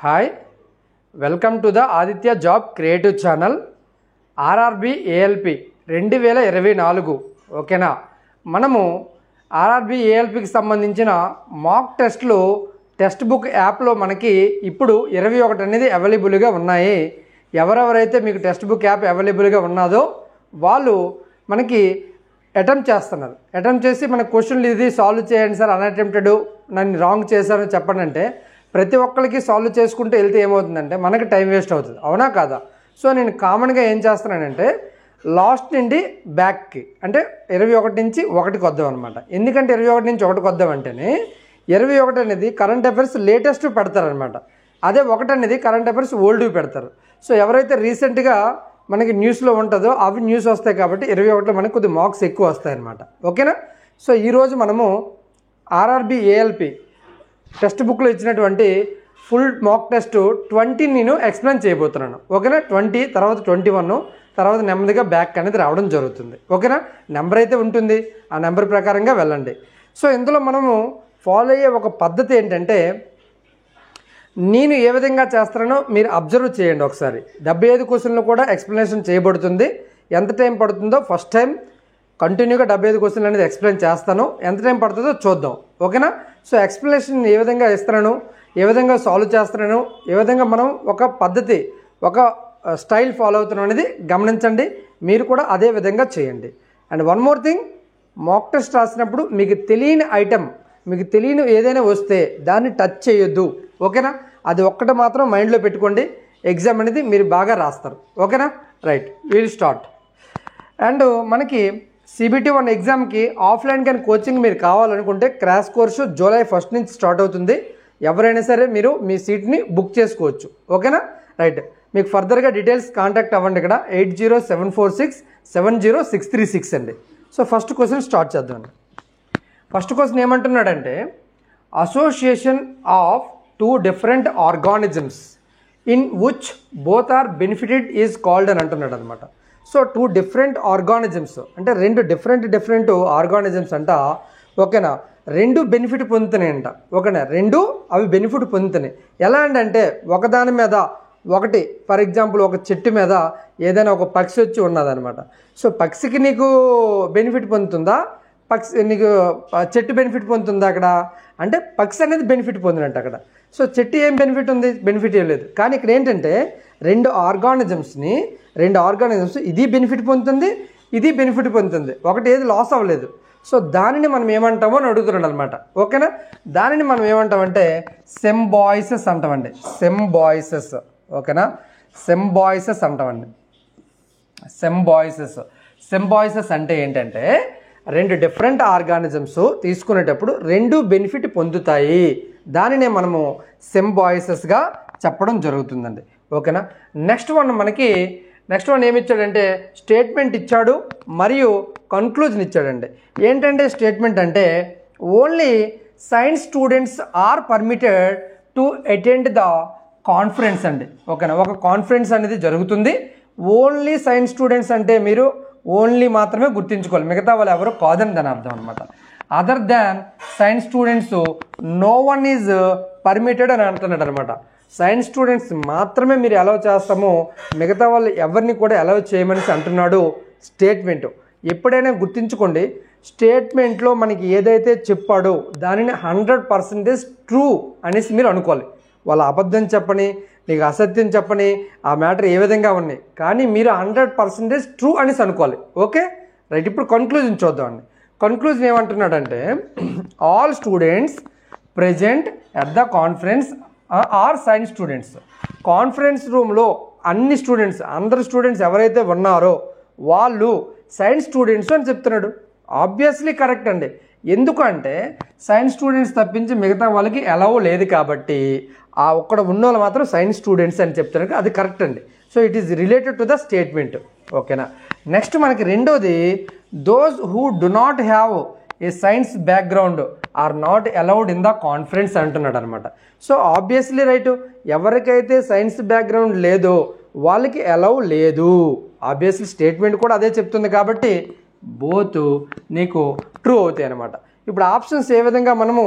Hi welcome to the Aditya job creative channel RRB ALP 2024 ఓకేనా. మనము RRB ఏఎల్పికి సంబంధించిన మాక్ టెస్ట్లు టెక్స్ట్ బుక్ యాప్లో మనకి ఇప్పుడు 21 అనేది అవైలబుల్గా ఉన్నాయి. ఎవరెవరైతే మీకు టెక్స్ట్ బుక్ యాప్ అవైలబుల్గా ఉన్నదో వాళ్ళు మనకి అటెంప్ట్ చేస్తున్నారు. అటెంప్ట్ చేసి మన క్వశ్చన్లు ఇది సాల్వ్ చేయండి సార్, అన్అటెంప్టెడ్ నన్ను రాంగ్ చేశారని చెప్పండి అంటే ప్రతి ఒక్కరికి సాల్వ్ చేసుకుంటూ వెళ్తే ఏమవుతుందంటే మనకి టైం వేస్ట్ అవుతుంది, అవునా కాదా? సో నేను కామన్గా ఏం చేస్తున్నానంటే లాస్ట్ నుండి బ్యాక్కి అంటే 21 నుంచి 1కి వద్దాం అనమాట. ఎందుకంటే 21 నుంచి 1కి వద్దాం అంటేనే 21 అనేది కరెంట్ అఫైర్స్ లేటెస్ట్ పెడతారనమాట. అదే 1 అనేది కరెంట్ అఫైర్స్ ఓల్డ్వి పెడతారు. సో ఎవరైతే రీసెంట్గా మనకి న్యూస్లో ఉంటుందో అవి న్యూస్ వస్తాయి కాబట్టి 21లో మనకి కొద్ది మార్క్స్ ఎక్కువ వస్తాయి అన్నమాట, ఓకేనా. సో ఈరోజు మనము ఆర్ఆర్బి ఏఎల్పి టెక్స్ట్ బుక్లో ఇచ్చినటువంటి ఫుల్ మాక్ టెస్ట్ 20 నేను ఎక్స్ప్లెయిన్ చేయబోతున్నాను, ఓకేనా. 20 తర్వాత 21 తర్వాత నెమ్మదిగా బ్యాక్ అనేది రావడం జరుగుతుంది, ఓకేనా. నెంబర్ అయితే ఉంటుంది, ఆ నెంబర్ ప్రకారంగా వెళ్ళండి. సో ఇందులో మనము ఫాలో అయ్యే ఒక పద్ధతి ఏంటంటే నేను ఏ విధంగా చేస్తానో మీరు అబ్జర్వ్ చేయండి ఒకసారి. 75 క్వశ్చన్లు కూడా ఎక్స్ప్లెనేషన్ చేయబడుతుంది. ఎంత టైం పడుతుందో ఫస్ట్ టైం కంటిన్యూగా 75 క్వశ్చన్లు అనేది ఎక్స్ప్లెయిన్ చేస్తాను. ఎంత టైం పడుతుందో చూద్దాం, ఓకేనా. సో ఎక్స్ప్లెనేషన్ ఏ విధంగా ఇస్తున్నాను, ఏ విధంగా సాల్వ్ చేస్తున్నాను, ఏ విధంగా మనం ఒక పద్ధతి ఒక స్టైల్ ఫాలో అవుతున్నాం అనేది గమనించండి. మీరు కూడా అదే విధంగా చేయండి. And one more thing, mock test రాసినప్పుడు మీకు తెలియని ఐటెం, మీకు తెలియని ఏదైనా వస్తే దాన్ని టచ్ చేయొద్దు, ఓకేనా. అది ఒక్కటి మాత్రం మైండ్లో పెట్టుకోండి. ఎగ్జామ్ అనేది మీరు బాగా రాస్తారు, ఓకేనా. Right, will start. అండ్ మనకి CBT 1 ఎగ్జామ్కి ఆఫ్లైన్ కానీ కోచింగ్ మీరు కావాలనుకుంటే క్రాష్ కోర్సు జూలై 1 నుంచి స్టార్ట్ అవుతుంది. ఎవరైనా సరే మీరు మీ సీట్ని బుక్ చేసుకోవచ్చు, ఓకేనా. రైట్, మీకు ఫర్దర్గా డీటెయిల్స్ కాంటాక్ట్ అవ్వండి. ఇక్కడ 8074670636 అండి. సో ఫస్ట్ క్వశ్చన్ స్టార్ట్ చేద్దామండి. ఫస్ట్ క్వశ్చన్ ఏమంటున్నాడంటే association of 2 different organisms in which both are benefited is called అని అంటున్నాడు అనమాట. సో 2 different organisms అంటే 2 డిఫరెంట్ ఆర్గానిజమ్స్ అంట, ఓకేనా. 2 బెనిఫిట్ పొందుతున్నాయంట, ఓకేనా. 2 అవి బెనిఫిట్ పొందుతున్నాయి. ఎలా అంటే ఒకదాని మీద ఒకటి, ఫర్ ఎగ్జాంపుల్ ఒక చెట్టు మీద ఏదైనా ఒక పక్షి వచ్చి ఉన్నదనమాట. సో పక్షికి నీకు బెనిఫిట్ పొందుతుందా, నీకు చెట్టు బెనిఫిట్ పొందుతుందా అక్కడ అంటే పక్షి అనేది బెనిఫిట్ పొందినట్టు అక్కడ. సో చెట్టు ఏం బెనిఫిట్ ఉంది, బెనిఫిట్ ఏం లేదు. కానీ ఇక్కడ ఏంటంటే 2 ఆర్గానిజమ్స్ ఇది బెనిఫిట్ పొందుతుంది, ఇది బెనిఫిట్ పొందుతుంది, ఒకటి ఏది లాస్ అవ్వలేదు. సో దానిని మనం ఏమంటామో అని అడుగుతున్నాడు అనమాట, ఓకేనా. దానిని మనం ఏమంటామంటే సింబాయిసిస్ అంటామండి. సింబాయిసిస్, ఓకేనా. సింబాయిసిస్ అంటామండి. సింబాయిసిస్ అంటే ఏంటంటే 2 డిఫరెంట్ ఆర్గానిజమ్స్ తీసుకునేటప్పుడు 2 బెనిఫిట్ పొందుతాయి. దానినే మనము సింబాయిసిస్గా చెప్పడం జరుగుతుందండి, ఓకేనా. నెక్స్ట్ వన్ ఏమి ఇచ్చాడంటే స్టేట్మెంట్ ఇచ్చాడు మరియు కన్క్లూజన్ ఇచ్చాడండి. ఏంటంటే స్టేట్మెంట్ అంటే only science students are permitted to attend the conference అండి, ఓకేనా. ఒక కాన్ఫరెన్స్ అనేది జరుగుతుంది. ఓన్లీ సైన్స్ స్టూడెంట్స్ అంటే మీరు ఓన్లీ మాత్రమే గుర్తించుకోవాలి, మిగతా వాళ్ళు ఎవరు కాదని దాని అర్థం అనమాట. Other than science students no one is permitted అని అంటున్నాడు అనమాట. సైన్స్ స్టూడెంట్స్ మాత్రమే మీరు అలౌ చేస్తామో మిగతా వాళ్ళు ఎవరిని కూడా అలౌ చేయమని అంటున్నాడు స్టేట్మెంట్. ఎప్పుడైనా గుర్తించుకోండి, స్టేట్మెంట్లో మనకి ఏదైతే చెప్పాడో దానిని 100% ట్రూ అనేసి మీరు అనుకోవాలి. వాళ్ళ అబద్ధం చెప్పని, నీకు అసత్యం చెప్పని, ఆ మ్యాటర్ ఏ విధంగా ఉన్నాయి, కానీ మీరు 100% ట్రూ అనేసి అనుకోవాలి, ఓకే. రైట్, ఇప్పుడు కన్క్లూజన్ చూద్దామండి. కన్క్లూజన్ ఏమంటున్నాడంటే all students present at the conference are science students. Conference రూమ్లో అన్ని స్టూడెంట్స్, అందరు స్టూడెంట్స్ ఎవరైతే ఉన్నారో వాళ్ళు సైన్స్ స్టూడెంట్స్ అని చెప్తున్నాడు. ఆబ్వియస్లీ కరెక్ట్ అండి. ఎందుకంటే సైన్స్ స్టూడెంట్స్ తప్పించి మిగతా వాళ్ళకి ఎలవ్ లేదు కాబట్టి ఆ ఒక్కడ ఉన్న వాళ్ళు మాత్రం సైన్స్ స్టూడెంట్స్ అని చెప్తున్నారు, అది కరెక్ట్ అండి. So it is related to the statement, ఓకేనా. నెక్స్ట్ మనకి రెండోది those who do not have a science background or not allowed in the conference అంటున్నాడు అనమాట. సో ఆబ్వియస్లీ రైట్, ఎవరికైతే సైన్స్ బ్యాక్గ్రౌండ్ లేదో వాళ్ళకి అలౌ లేదు. ఆబ్వియస్లీ స్టేట్మెంట్ కూడా అదే చెప్తుంది కాబట్టి బోత్ నీకు ట్రూ అవుతాయి అనమాట. ఇప్పుడు ఆప్షన్స్ ఏ విధంగా మనము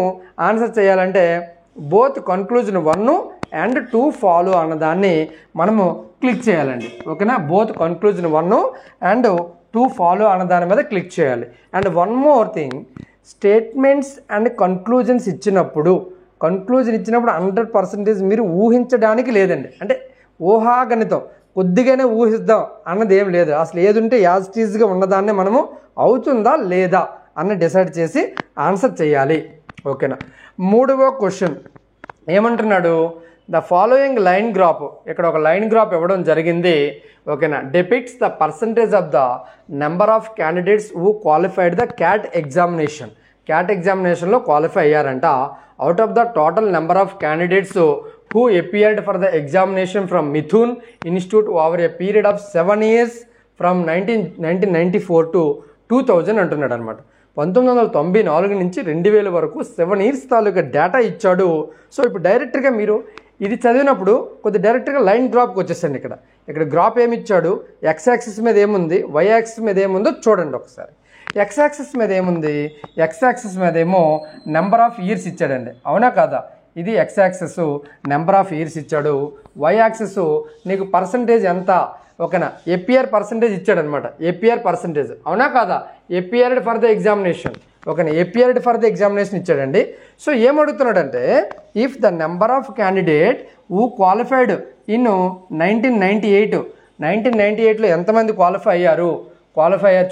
ఆన్సర్ చేయాలంటే both conclusion 1 and to follow అన్నదాన్ని మనము క్లిక్ చేయాలండి. ఓకేనా, both conclusion 1 and to follow అన్న దాని మీద క్లిక్ చేయాలి. And one more thing, statements and conclusions ఇచ్చినప్పుడు 100% మీరు ఊహించడానికి లేదండి. అంటే ఊహాగణితం, కొద్దిగానే ఊహిద్దాం అన్నది ఏం లేదు. అసలు ఏదుంటే యాజ్ ఇట్ ఈజ్గా ఉన్నదాన్ని మనము అవుతుందా లేదా అన్న డిసైడ్ చేసి ఆన్సర్ చేయాలి. ఓకేనా, 3వ క్వశ్చన్ ఏమంటున్నాడు, ద ఫాలోయింగ్ లైన్ గ్రాఫ్, ఇక్కడ ఒక లైన్ గ్రాఫ్ ఇవ్వడం జరిగింది. ఓకేనా, depicts the percentage of the number of candidates who qualified the CAT examination. CAT ఎగ్జామినేషన్లో క్వాలిఫై అయ్యారంట. Out of the total number of candidates who appeared for the examination from Mithun Institute over a period of 7 years from 1994 to 2000 అంటున్నాడు అనమాట. 1994 నుంచి 2000 వరకు 7 years తాలూకా data ఇచ్చాడు. So ఇప్పుడు డైరెక్ట్గా మీరు ఇది చదివినప్పుడు కొద్ది డైరెక్ట్గా లైన్ గ్రాఫ్కి వచ్చేసండి. ఇక్కడ గ్రాఫ్ ఏమి ఇచ్చాడు, ఎక్స్ యాక్సిస్ మీద ఏముంది, వై యాక్సిస్ మీద ఏముందో చూడండి ఒకసారి. ఎక్స్ యాక్సిస్ మీద ఏముంది, ఎక్స్ యాక్సిస్ మీద ఏమో నెంబర్ ఆఫ్ ఇయర్స్ ఇచ్చాడండి, అవునా కాదా? ఇది X axis number of years ఇచ్చాడు. వై యాక్సెస్ నీకు పర్సంటేజ్ ఎంత, ఓకేనా, ఏపీఆర్ పర్సంటేజ్ ఇచ్చాడనమాట. ఏపీఆర్ పర్సంటేజ్, అవునా కాదా? ఏపీఆర్డ్ ఫర్ ద ఎగ్జామినేషన్, ఓకేనా, ఏపీఆర్డ్ ఫర్ ద ఎగ్జామినేషన్ ఇచ్చాడండి. సో ఏమడుగుతున్నాడంటే, if the number of candidate who qualified in 1998లో ఎంతమంది క్వాలిఫై అయ్యారు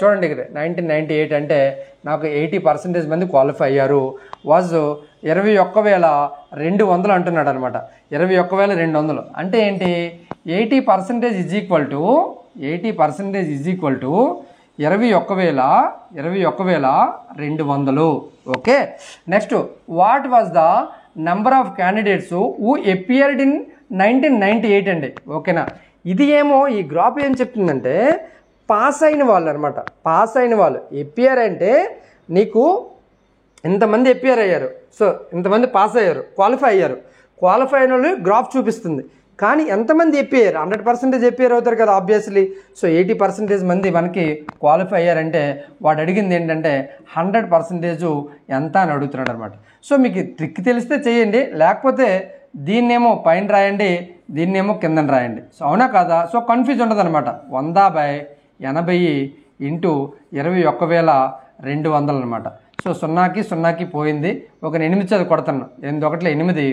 చూడండి. ఇక్కడ 1998 అంటే నాకు 80% మంది క్వాలిఫై అయ్యారు. వాజ్ 21,200 అంటున్నాడు అనమాట. 21,200 అంటే ఏంటి, 80% is equal to 21,200. Okay, next, what was the number of candidates who appeared in 1998 అండి. ఓకేనా, ఇది ఏమో ఈ గ్రాఫ్ ఏం చెప్తుందంటే పాస్ అయిన వాళ్ళు అనమాట. పాస్ అయిన వాళ్ళు, ఎపిఆర్ అంటే నీకు ఇంతమంది ఎపిఆర్ అయ్యారు, సో ఇంతమంది పాస్ అయ్యారు, క్వాలిఫై అయిన వాళ్ళు గ్రాఫ్ చూపిస్తుంది. కానీ ఎంతమంది ఎపిఆర్, 100% ఎపిఆర్ అవుతారు కదా ఆబ్వియస్లీ. సో 80% మంది మనకి క్వాలిఫై అయ్యారంటే వాడు అడిగింది ఏంటంటే 100% ఎంత అని అడుగుతున్నాడు అనమాట. సో మీకు ట్రిక్ తెలిస్తే చేయండి, లేకపోతే దీన్నేమో పైన రాయండి, దీన్నేమో కిందన రాయండి. సో అవునా కాదా? సో కన్ఫ్యూజ్ ఉండదు అనమాట. 100/80 ఇంటూ 21,200 అనమాట. సో 0కి పోయింది. ఒక 8 చదువు కొడతాను. 8 1 8,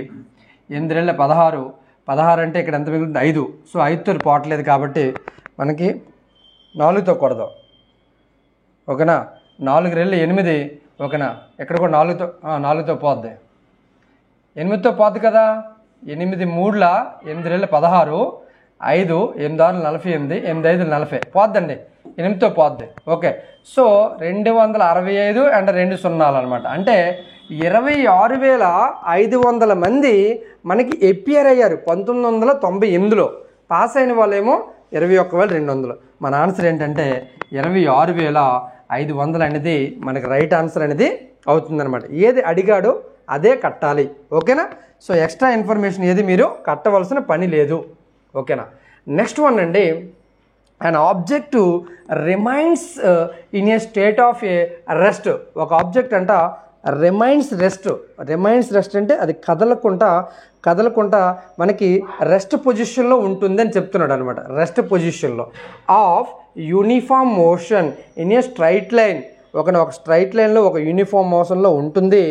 8 2 16, 16 అంటే ఇక్కడ ఎంత మిగులుతుంది 5. సో 5తో పోవట్లేదు కాబట్టి మనకి 4తో కొడదాం. ఓకేనా, 4 2 8, ఓకేనా, ఇక్కడ కూడా 4తో పోద్ది, 8తో పోద్ది కదా. 8 3 8 2 16, 5 8 6 48, 8 5 40 పోద్దండి, 8తో పోద్ది. ఓకే, సో 265 అండ్ 2 సున్నాలు అనమాట. అంటే 26,500 మంది మనకి ఎపిఆర్ అయ్యారు 1998లో. పాస్ అయిన వాళ్ళేమో 21,200. మన ఆన్సర్ ఏంటంటే 26,500 అనేది మనకి రైట్ ఆన్సర్ అనేది అవుతుందన్నమాట. ఏది అడిగాడో అదే కట్టాలి. ఓకేనా, సో ఎక్స్ట్రా ఇన్ఫర్మేషన్ ఏది మీరు కట్టవలసిన పని లేదు. ఓకేనా, నెక్స్ట్ వన్ అండి, an object remains in a state of a rest. ఒక ఆబ్జెక్ట్ అంట రిమైన్స్ రెస్ట్ అంటే అది కదలకుండా మనకి రెస్ట్ పొజిషన్లో ఉంటుంది అని చెప్తున్నాడు అనమాట. రెస్ట్ పొజిషన్లో of uniform motion in a straight line, ఒక స్ట్రైట్ లైన్లో ఒక యూనిఫామ్ మోషన్లో ఉంటుంది.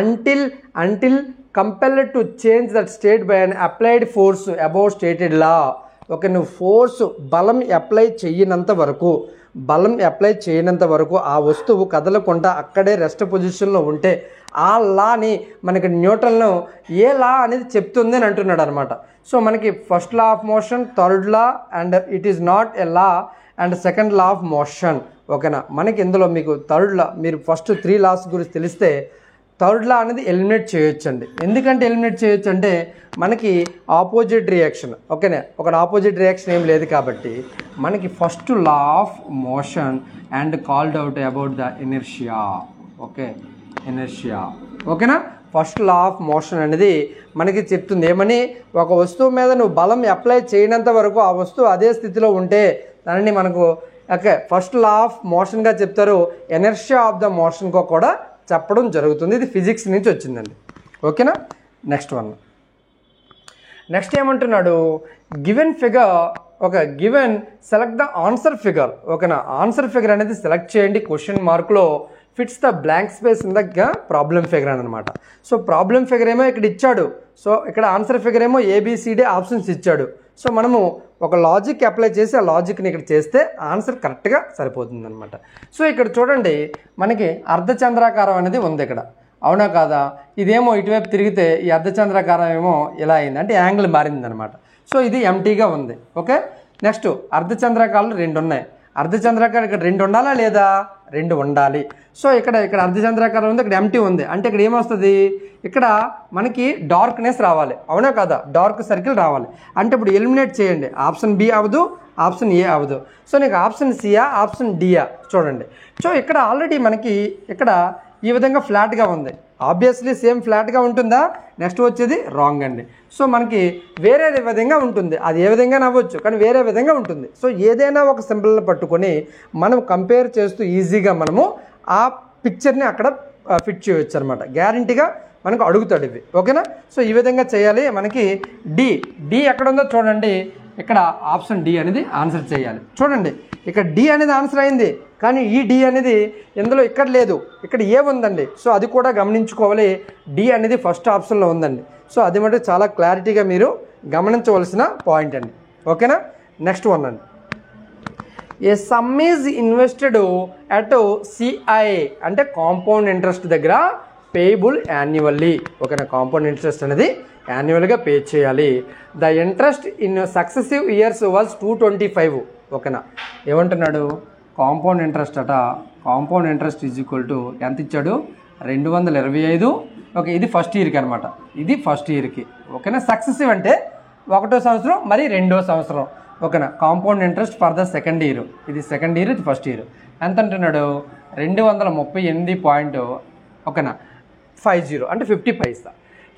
Until compelled to change that state by an applied force above stated law. Okay, నువ్వు బలం అప్లై చేయనంత వరకు ఆ వస్తువు కదలకుండా అక్కడే రెస్ట్ పొజిషన్లో ఉంటే ఆ లాని మనకి న్యూటన్లో ఏ లా అనేది చెప్తుంది అని అంటున్నాడు అనమాట. సో మనకి first law of motion, third law, and it is not a law, and second law of motion. ఓకేనా, మనకి ఇందులో మీకు థర్డ్ లా, మీరు ఫస్ట్ 3 లాస్ గురించి తెలిస్తే థర్డ్ లా అనేది ఎలిమినేట్ చేయొచ్చు అండి. ఎందుకంటే ఎలిమినేట్ చేయొచ్చు అంటే మనకి ఆపోజిట్ రియాక్షన్, ఓకేనా, ఒక ఆపోజిట్ రియాక్షన్ ఏం లేదు కాబట్టి మనకి first law of motion and called out about the inertia. Okay, inertia. ఓకేనా, ఫస్ట్ లా ఆఫ్ మోషన్ అనేది మనకి చెప్తుంది ఏమని, ఒక వస్తువు మీద నువ్వు బలం అప్లై చేయనంత వరకు ఆ వస్తువు అదే స్థితిలో ఉంటే దానిని మనకు ఓకే ఫస్ట్ లా ఆఫ్ మోషన్గా చెప్తారు. ఇనర్షియా ఆఫ్ ద మోషన్గా కూడా చెప్పడం జరుగుతుంది. ఇది ఫిజిక్స్ నుంచి వచ్చిందండి. ఓకేనా, నెక్స్ట్ వన్, నెక్స్ట్ ఏమంటున్నాడు, given figure given select the answer figure. ఓకేనా, ఆన్సర్ ఫిగర్ అనేది సెలెక్ట్ చేయండి క్వశ్చన్ మార్క్లో fits the blank space in the problem figure అని అనమాట. సో ప్రాబ్లం ఫిగర్ ఏమో ఇక్కడ ఇచ్చాడు, సో ఇక్కడ ఆన్సర్ ఫిగర్ ఏమో ఏబిసిడి ఆప్షన్స్ ఇచ్చాడు. సో మనము ఒక లాజిక్ అప్లై చేసి ఆ లాజిక్ని ఇక్కడ చేస్తే ఆన్సర్ కరెక్ట్గా సరిపోతుంది అనమాట. సో ఇక్కడ చూడండి, మనకి అర్ధచంద్రాకారం అనేది ఉంది ఇక్కడ, అవునా కాదా? ఇదేమో ఇటువైపు తిరిగితే ఈ అర్ధచంద్రాకారం ఏమో ఇలా అయింది, అంటే యాంగిల్ మారింది అనమాట. సో ఇది ఎంటీగా ఉంది. ఓకే, నెక్స్ట్ అర్ధచంద్రాకారాలు 2 ఉన్నాయి. అర్ధచంద్రాకారం ఇక్కడ 2 ఉండాలా లేదా? 2 ఉండాలి. సో ఇక్కడ అర్ధచంద్రాకారం ఉంది, ఇక్కడ ఎంటీ ఉంది, అంటే ఇక్కడ ఏమొస్తుంది, ఇక్కడ మనకి డార్క్నెస్ రావాలి, అవునా కదా? డార్క్ సర్కిల్ రావాలి. అంటే ఇప్పుడు ఎలిమినేట్ చేయండి, ఆప్షన్ బి అవ్వదు, ఆప్షన్ ఏ అవ్వదు. సో నీకు ఆప్షన్ సియా, ఆప్షన్ డియా చూడండి. సో ఇక్కడ ఆల్రెడీ మనకి ఇక్కడ ఈ విధంగా ఫ్లాట్గా ఉంది, ఆబ్వియస్లీ సేమ్ ఫ్లాట్గా ఉంటుందా? నెక్స్ట్ వచ్చేది రాంగ్ అండి. సో మనకి వేరే విధంగా ఉంటుంది, అది ఏ విధంగా నవ్వచ్చు కానీ వేరే విధంగా ఉంటుంది. సో ఏదైనా ఒక సింబల్ని పట్టుకొని మనం కంపేర్ చేస్తూ ఈజీగా మనము ఆ పిక్చర్ని అక్కడ ఫిట్ చేయవచ్చు అనమాట. గ్యారంటీగా మనకు అడుగుతాడు ఇవి. ఓకేనా, సో ఈ విధంగా చేయాలి. మనకి డి ఎక్కడ ఉందో చూడండి, ఇక్కడ ఆప్షన్ డి అనేది ఆన్సర్ చేయాలి. చూడండి, ఇక్కడ డి అనేది ఆన్సర్ అయింది, కానీ ఈ డి అనేది ఇందులో ఇక్కడ లేదు, ఇక్కడ ఏ ఉందండి. సో అది కూడా గమనించుకోవాలి, డి అనేది ఫస్ట్ ఆప్షన్లో ఉందండి. సో అది మటు చాలా క్లారిటీగా మీరు గమనించవలసిన పాయింట్ అండి. ఓకేనా, నెక్స్ట్ వన్ అండి, a sum is invested at CI అంటే కాంపౌండ్ ఇంట్రెస్ట్ దగ్గర పేయబుల్ యాన్యువల్లీ. ఓకేనా, కాంపౌండ్ ఇంట్రెస్ట్ అనేది యాన్యువల్గా పే చేయాలి. The interest in successive years was 225. ఓకేనా, ఏమంటున్నాడు, కాంపౌండ్ ఇంట్రెస్ట్ అట, compound interest is equal to ఎంత ఇచ్చాడు, 225. ఓకే, ఇది ఫస్ట్ ఇయర్కి అనమాట, ఇది ఫస్ట్ ఇయర్కి. ఓకేనా, సక్సెసివ్ అంటే 1వ సంవత్సరం మరి 2వ సంవత్సరం. ఓకేనా, compound interest for the second year, ఇది సెకండ్ ఇయర్, ఇది ఫస్ట్ ఇయర్. ఎంత అంటున్నాడు, 238. ఓకేనా, 50 అంటే 50 paisa.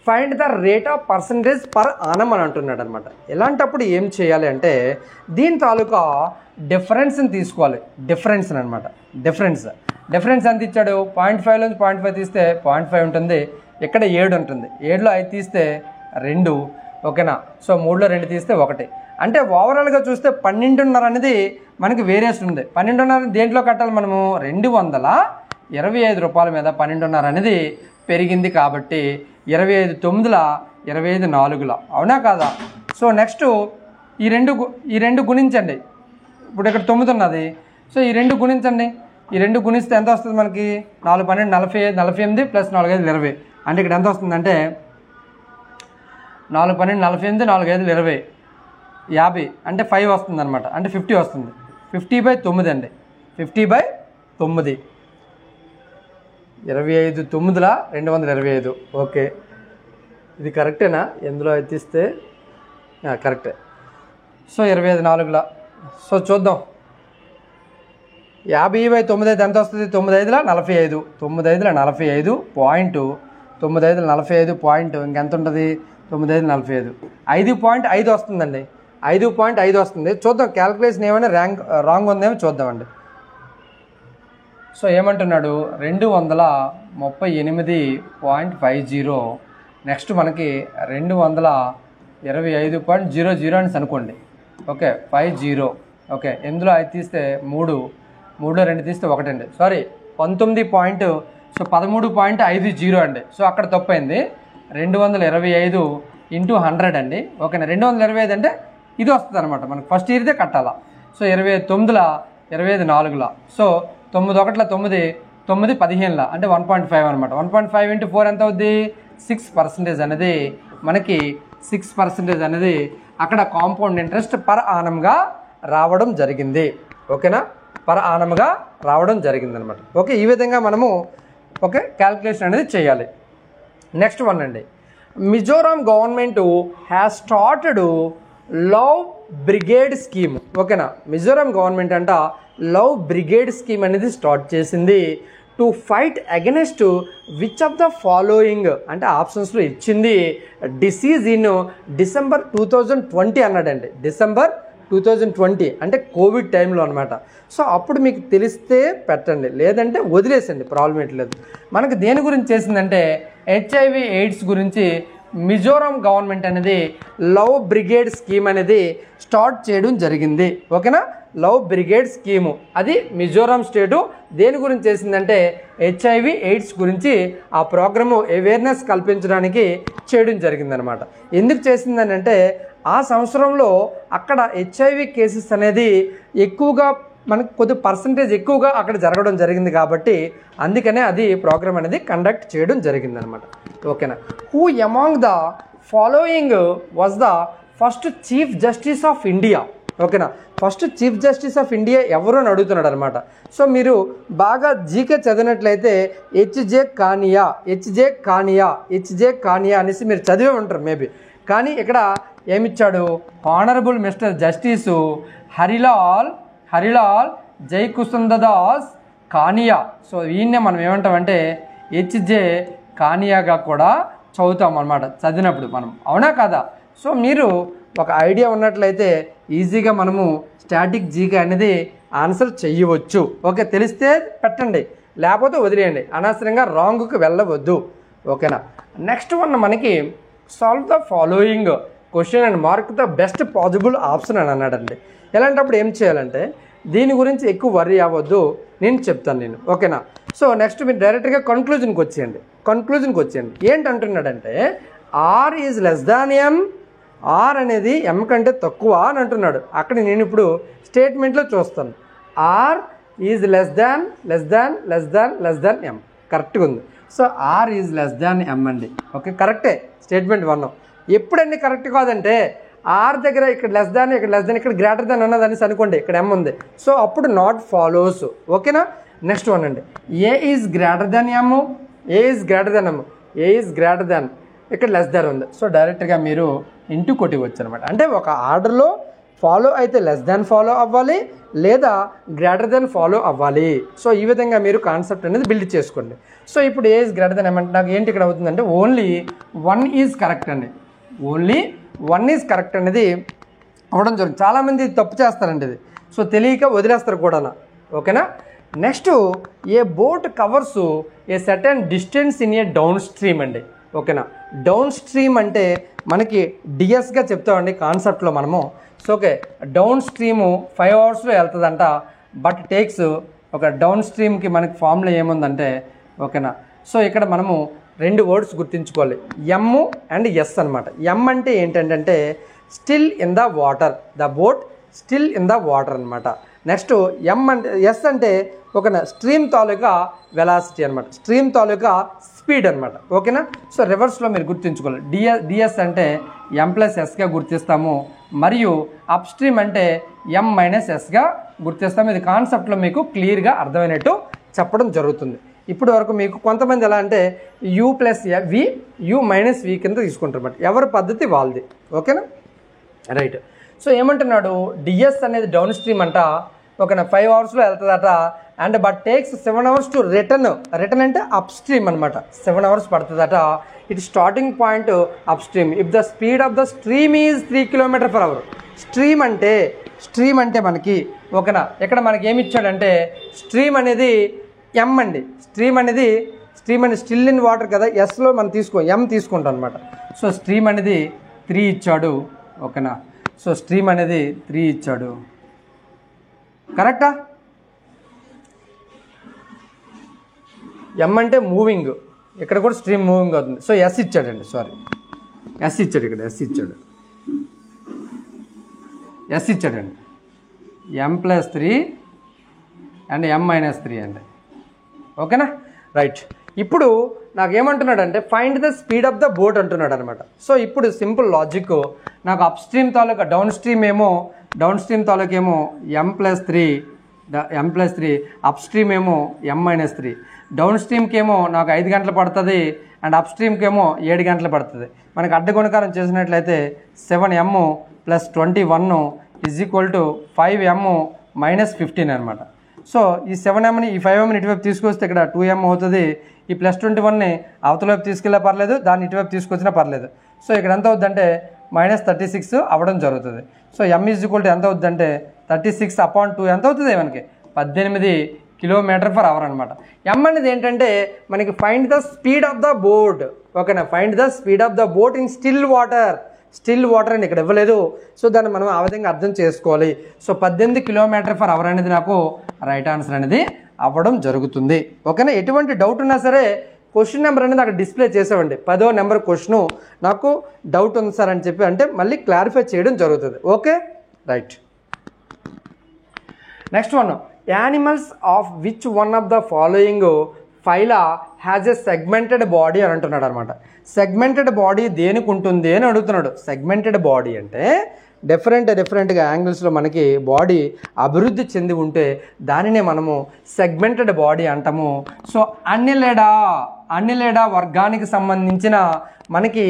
Find the rate of percentage per annum అని అంటున్నాడు అనమాట. ఎలాంటప్పుడు ఏం చేయాలి అంటే దీని తాలూకా డిఫరెన్స్ని తీసుకోవాలి, డిఫరెన్స్ అనమాట. డిఫరెన్స్ ఎంత ఇచ్చాడు, 0.5లోంచి 0.5 తీస్తే 0.5 ఉంటుంది, ఇక్కడ 7 ఉంటుంది, 7లో 5 తీస్తే 2. ఓకేనా, సో 3లో 2 తీస్తే 1. అంటే ఓవరాల్గా చూస్తే 12.5 అనేది మనకి వేరియేషన్ ఉంది. 12.5 దేంట్లో కట్టాలి మనము, 225 రూపాయల మీద 12.5 అనేది పెరిగింది కాబట్టి 25 9ల 25 4ల, అవునా కాదా? సో నెక్స్ట్ ఈ రెండు గుణించండి. ఇప్పుడు ఇక్కడ 9 ఉన్నది, సో ఈ 2 గుణించండి. ఈ 2 గుణిస్తే ఎంత వస్తుంది మనకి, 4 12 45 48 ప్లస్ 4 5 20. అంటే ఇక్కడ ఎంత వస్తుందంటే 4 12 48 4 5 20 50, అంటే 5 వస్తుంది అనమాట, అంటే 50 వస్తుంది. 50/9 అండి, 50/9, 25 9ల 225. ఓకే, ఇది కరెక్టేనా? ఎందులో ఎత్తిస్తే కరెక్టే. సో 25 4ల, సో చూద్దాం, 50/9 అయితే ఎంత వస్తుంది, 9 5ల 45, 9 5ల 45 పాయింట్, 9 5ల 45 పాయింట్, ఇంకెంత ఉంటుంది, 9 5ల 45, 5.5 వస్తుందండి, 5.5 వస్తుంది. చూద్దాం క్యాలిక్యులేషన్ ఏమైనా రాంగ్ ఉందేమో చూద్దామండి. సో ఏమంటున్నాడు, 238.50. నెక్స్ట్ మనకి 225.00 అని అనుకోండి. ఓకే, 50. ఓకే, ఎందులో 5 తీస్తే 3, 3లో 2 తీస్తే 1 అండి, సారీ 19. సో 13.50 అండి. సో అక్కడ తప్పైంది, 225 × 100 అండి. ఓకేనా, 225 అంటే ఇది వస్తుంది అనమాట, మనకు ఫస్ట్ ఇయర్దే కట్టాలా. సో 25 9ల 25 4ల, సో 9 1ల 9, 9 15ల, అంటే 1.5 అనమాట. 1.5 × 4 ఎంత అవుద్ది, 6% అనేది మనకి 6% అనేది అక్కడ కాంపౌండ్ ఇంట్రెస్ట్ పర్ ఆనంగా రావడం జరిగింది. ఓకేనా, పర్ ఆనంగా రావడం జరిగింది అనమాట. ఓకే, ఈ విధంగా మనము ఓకే క్యాల్కులేషన్ అనేది చేయాలి. నెక్స్ట్ వన్ అండి, Mizoram government has started love brigade scheme. ఓకేనా, మిజోరాం గవర్నమెంట్ అంట లవ్ బ్రిగేడ్ స్కీమ్ అనేది స్టార్ట్ చేసింది. To fight against which of the following అంటే ఆప్షన్స్లో ఇచ్చింది, డిసీజ్ ఇన్ డిసెంబర్ 2020 అన్నాడండి. డిసెంబర్ 2020 అంటే కోవిడ్ టైంలో అనమాట. సో అప్పుడు మీకు తెలిస్తే పెట్టండి, లేదంటే వదిలేసండి, ప్రాబ్లం ఏంటి లేదు. మనకు దేని గురించి చేసిందంటే HIV AIDS గురించి మిజోరాం గవర్నమెంట్ అనేది లవ్ బ్రిగేడ్ స్కీమ్ అనేది స్టార్ట్ చేయడం జరిగింది. ఓకేనా, లవ్ బ్రిగేడ్ స్కీము అది మిజోరాం స్టేటు దేని గురించి చేసిందంటే HIV AIDS గురించి ఆ ప్రోగ్రాము అవేర్నెస్ కల్పించడానికి చేయడం జరిగిందనమాట. ఎందుకు చేసిందని అంటే ఆ సంవత్సరంలో అక్కడ HIV కేసెస్ అనేది ఎక్కువగా మనకు కొద్ది పర్సంటేజ్ ఎక్కువగా అక్కడ జరగడం జరిగింది కాబట్టి అందుకనే అది ప్రోగ్రామ్ అనేది కండక్ట్ చేయడం జరిగిందనమాట. ఓకేనా, who among the following was the first chief justice of India. ఓకేనా, first chief justice of India ఎవరు అని అడుగుతున్నాడు అనమాట. సో మీరు బాగా జీకే చదివినట్లయితే హెచ్జే కానియా అనేసి మీరు చదివే ఉంటారు మేబీ. కానీ ఇక్కడ ఏమిచ్చాడు, honourable mister justice Harilal Jekisundas Kania. So ఈయన్నే మనం ఏమంటామంటే హెచ్జే కానియాగా కూడా చదువుతాం అన్నమాట చదివినప్పుడు మనం, అవునా కదా. సో మీరు ఒక ఐడియా ఉన్నట్లయితే ఈజీగా మనము స్టాటిక్ జీకే అనేది ఆన్సర్ చెయ్యవచ్చు. ఓకే, తెలిస్తే పెట్టండి, లేకపోతే వదిలేయండి, అనవసరంగా రాంగ్కి వెళ్ళవద్దు. ఓకేనా, నెక్స్ట్ వన్ మనకి solve the following question and mark the best possible option అని అన్నాడండి. ఎలాంటప్పుడు ఏం చేయాలంటే దీని గురించి ఎక్కువ వర్రీ అవ్వద్దు, నేను చెప్తాను. ఓకేనా, సో నెక్స్ట్ మీరు డైరెక్ట్గా కన్క్లూజన్కి వచ్చేయండి. ఏంటంటున్నాడంటే R is less than M, R అనేది M కంటే తక్కువ అని అంటున్నాడు. అక్కడ నేను ఇప్పుడు స్టేట్మెంట్లో చూస్తాను, R is less than M. కరెక్ట్గా ఉంది. So R is less than M అండి. ఓకే, కరెక్టే స్టేట్మెంట్ 1. ఎప్పుడండి కరెక్ట్ కాదంటే R దగ్గర ఇక్కడ లెస్ దాన్ ఇక్కడ గ్రేటర్ దాన్ అన్నది అనేసి అనుకోండి, ఇక్కడ M ఉంది. సో అప్పుడు నాట్ ఫాలోస్. ఓకేనా, నెక్స్ట్ వన్ అండి, A is greater than M, A is greater than ఇక్కడ లెస్ దాన్ ఉంది. సో డైరెక్ట్గా మీరు ఇంటూ కొట్టివచ్చు అనమాట. అంటే ఒక ఆర్డర్లో ఫాలో అయితే లెస్ దాన్ ఫాలో అవ్వాలి లేదా గ్రేటర్ దాన్ ఫాలో అవ్వాలి. సో ఈ విధంగా మీరు కాన్సెప్ట్ అనేది బిల్డ్ చేసుకోండి. సో ఇప్పుడు ఏ ఈజ్ గ్రేటర్ దాన్ ఏమంటే నాకు ఏంటి ఇక్కడ అవుతుందంటే ఓన్లీ 1 ఈజ్ కరెక్ట్ అండి. ఓన్లీ 1 ఈజ్ కరెక్ట్ అనేది అవ్వడం జరుగుతుంది. చాలామంది తప్పు చేస్తారండి ఇది, సో తెలియక వదిలేస్తారు కూడా. ఓకేనా, next a boat covers a certain distance in a down stream అండి. ఓకేనా, డౌన్ స్ట్రీమ్ అంటే మనకి డిఎస్గా చెప్తామండి కాన్సెప్ట్లో మనము. సో ఓకే, డౌన్ స్ట్రీము 5 అవర్స్లో వెళ్తుందంట. బట్ టేక్స్ ఒక డౌన్ స్ట్రీమ్కి మనకి ఫార్ములా ఏముందంటే, ఓకేనా, సో ఇక్కడ మనము 2 వర్డ్స్ గుర్తుంచుకోవాలి, M అండ్ S అనమాట. M అంటే ఏంటంటే still in the water, the boat still in the water అనమాట. నెక్స్ట్ M అంటే S అంటే ఒక స్ట్రీమ్ తాలూకా వెలాసిటీ అనమాట, స్ట్రీమ్ తాలూకా స్పీడ్ అనమాట. ఓకేనా, సో రివర్స్లో మీరు గుర్తుంచుకోవాలి. డిఎస్ అంటే M+Sగా గుర్తిస్తాము, మరియు అప్ స్ట్రీమ్ అంటే M-Sగా గుర్తిస్తాము. ఇది కాన్సెప్ట్లో మీకు క్లియర్గా అర్థమైనట్టు చెప్పడం జరుగుతుంది. ఇప్పుడు వరకు మీకు కొంతమంది ఎలా అంటే U+V U-V కింద తీసుకుంటారు అన్నమాట, ఎవరి పద్ధతి వాళ్ళది. ఓకేనా, రైట్. సో ఏమంటున్నాడు, డిఎస్ అనేది డౌన్ స్ట్రీమ్ అంట. ఓకేనా, 5 అవర్స్లో వెళ్తుందట. And but takes 7 hours to return అంటే అప్ స్ట్రీమ్ అనమాట. 7 అవర్స్ పడుతుందట. It starting point upstream if the speed of the stream is 3 km/h. Stream అంటే మనకి ఓకేనా, ఇక్కడ మనకి ఏమి ఇచ్చాడంటే స్ట్రీమ్ అనేది M అండి. స్ట్రీమ్ అనేది స్టిల్ ఇన్ వాటర్ కదా, ఎస్లో మనం M తీసుకుంటాం అనమాట. సో స్ట్రీమ్ అనేది 3 ఇచ్చాడు. ఓకేనా, సో స్ట్రీమ్ అనేది 3 ఇచ్చాడు, కరెక్టా. M అంటే మూవింగ్, ఇక్కడ కూడా స్ట్రీమ్ మూవింగ్ అవుతుంది. సో S ఇచ్చాడండి, సారీ S ఇచ్చాడు, ఇక్కడ S ఇచ్చాడండి. M+3 అండ్ M-3 అండి. ఓకేనా, రైట్. ఇప్పుడు నాకు ఏమంటున్నాడంటే find the speed of the boat అంటున్నాడు అనమాట. సో ఇప్పుడు సింపుల్ లాజిక్, నాకు అప్ స్ట్రీమ్ తాలూకా డౌన్ స్ట్రీమ్ తాలూకేమో M+3 అప్ స్ట్రీమ్ ఏమో M-3. డౌన్ స్ట్రీమ్కి ఏమో నాకు 5 గంటలు పడుతుంది అండ్ అప్ స్ట్రీమ్కి ఏమో 7 గంటలు పడుతుంది. మనకి అడ్డగుణకారం చేసినట్లయితే 7M + 21 = 5M - 15 అనమాట. సో ఈ 7Mని ఈ 5Mని ఇటువైపు తీసుకొస్తే ఇక్కడ 2M అవుతుంది. ఈ +21ని అవతల వైపు తీసుకెళ్ళా పర్లేదు, దాన్ని ఇటువైపు తీసుకొచ్చినా పర్లేదు. సో ఇక్కడ ఎంత అవుద్దంటే -36 అవ్వడం జరుగుతుంది. సో M = ఎంత అవుద్దంటే 36/2 ఎంత అవుతుంది మనకి 18 km/h అనమాట. M అనేది ఏంటంటే మనకి find the speed of the boat. ఓకేనా. Find the speed of the boat in still water అని ఇక్కడ ఇవ్వలేదు. సో దాన్ని మనం ఆ విధంగా అర్థం చేసుకోవాలి. సో 18 km/h అనేది నాకు రైట్ ఆన్సర్ అనేది అవ్వడం జరుగుతుంది. ఓకేనా. ఎటువంటి డౌట్ ఉన్నా సరే క్వశ్చన్ నెంబర్ అనేది అక్కడ డిస్ప్లే చేసామండి. 10వ నెంబర్ క్వశ్చన్ నాకు డౌట్ ఉంది సార్ అని చెప్పి అంటే మళ్ళీ క్లారిఫై చేయడం జరుగుతుంది. Okay right. Next one, animals of which one of the following phyla has a segmented body అని అంటున్నాడు అనమాట. సెగ్మెంటెడ్ బాడీ దేనికి ఉంటుంది అని అడుగుతున్నాడు. సెగ్మెంటెడ్ బాడీ అంటే డిఫరెంట్గా యాంగిల్స్లో మనకి బాడీ అభివృద్ధి చెంది ఉంటే దానినే మనము సెగ్మెంటెడ్ బాడీ అంటాము. సో అన్నిలేడా వర్గానికి సంబంధించిన మనకి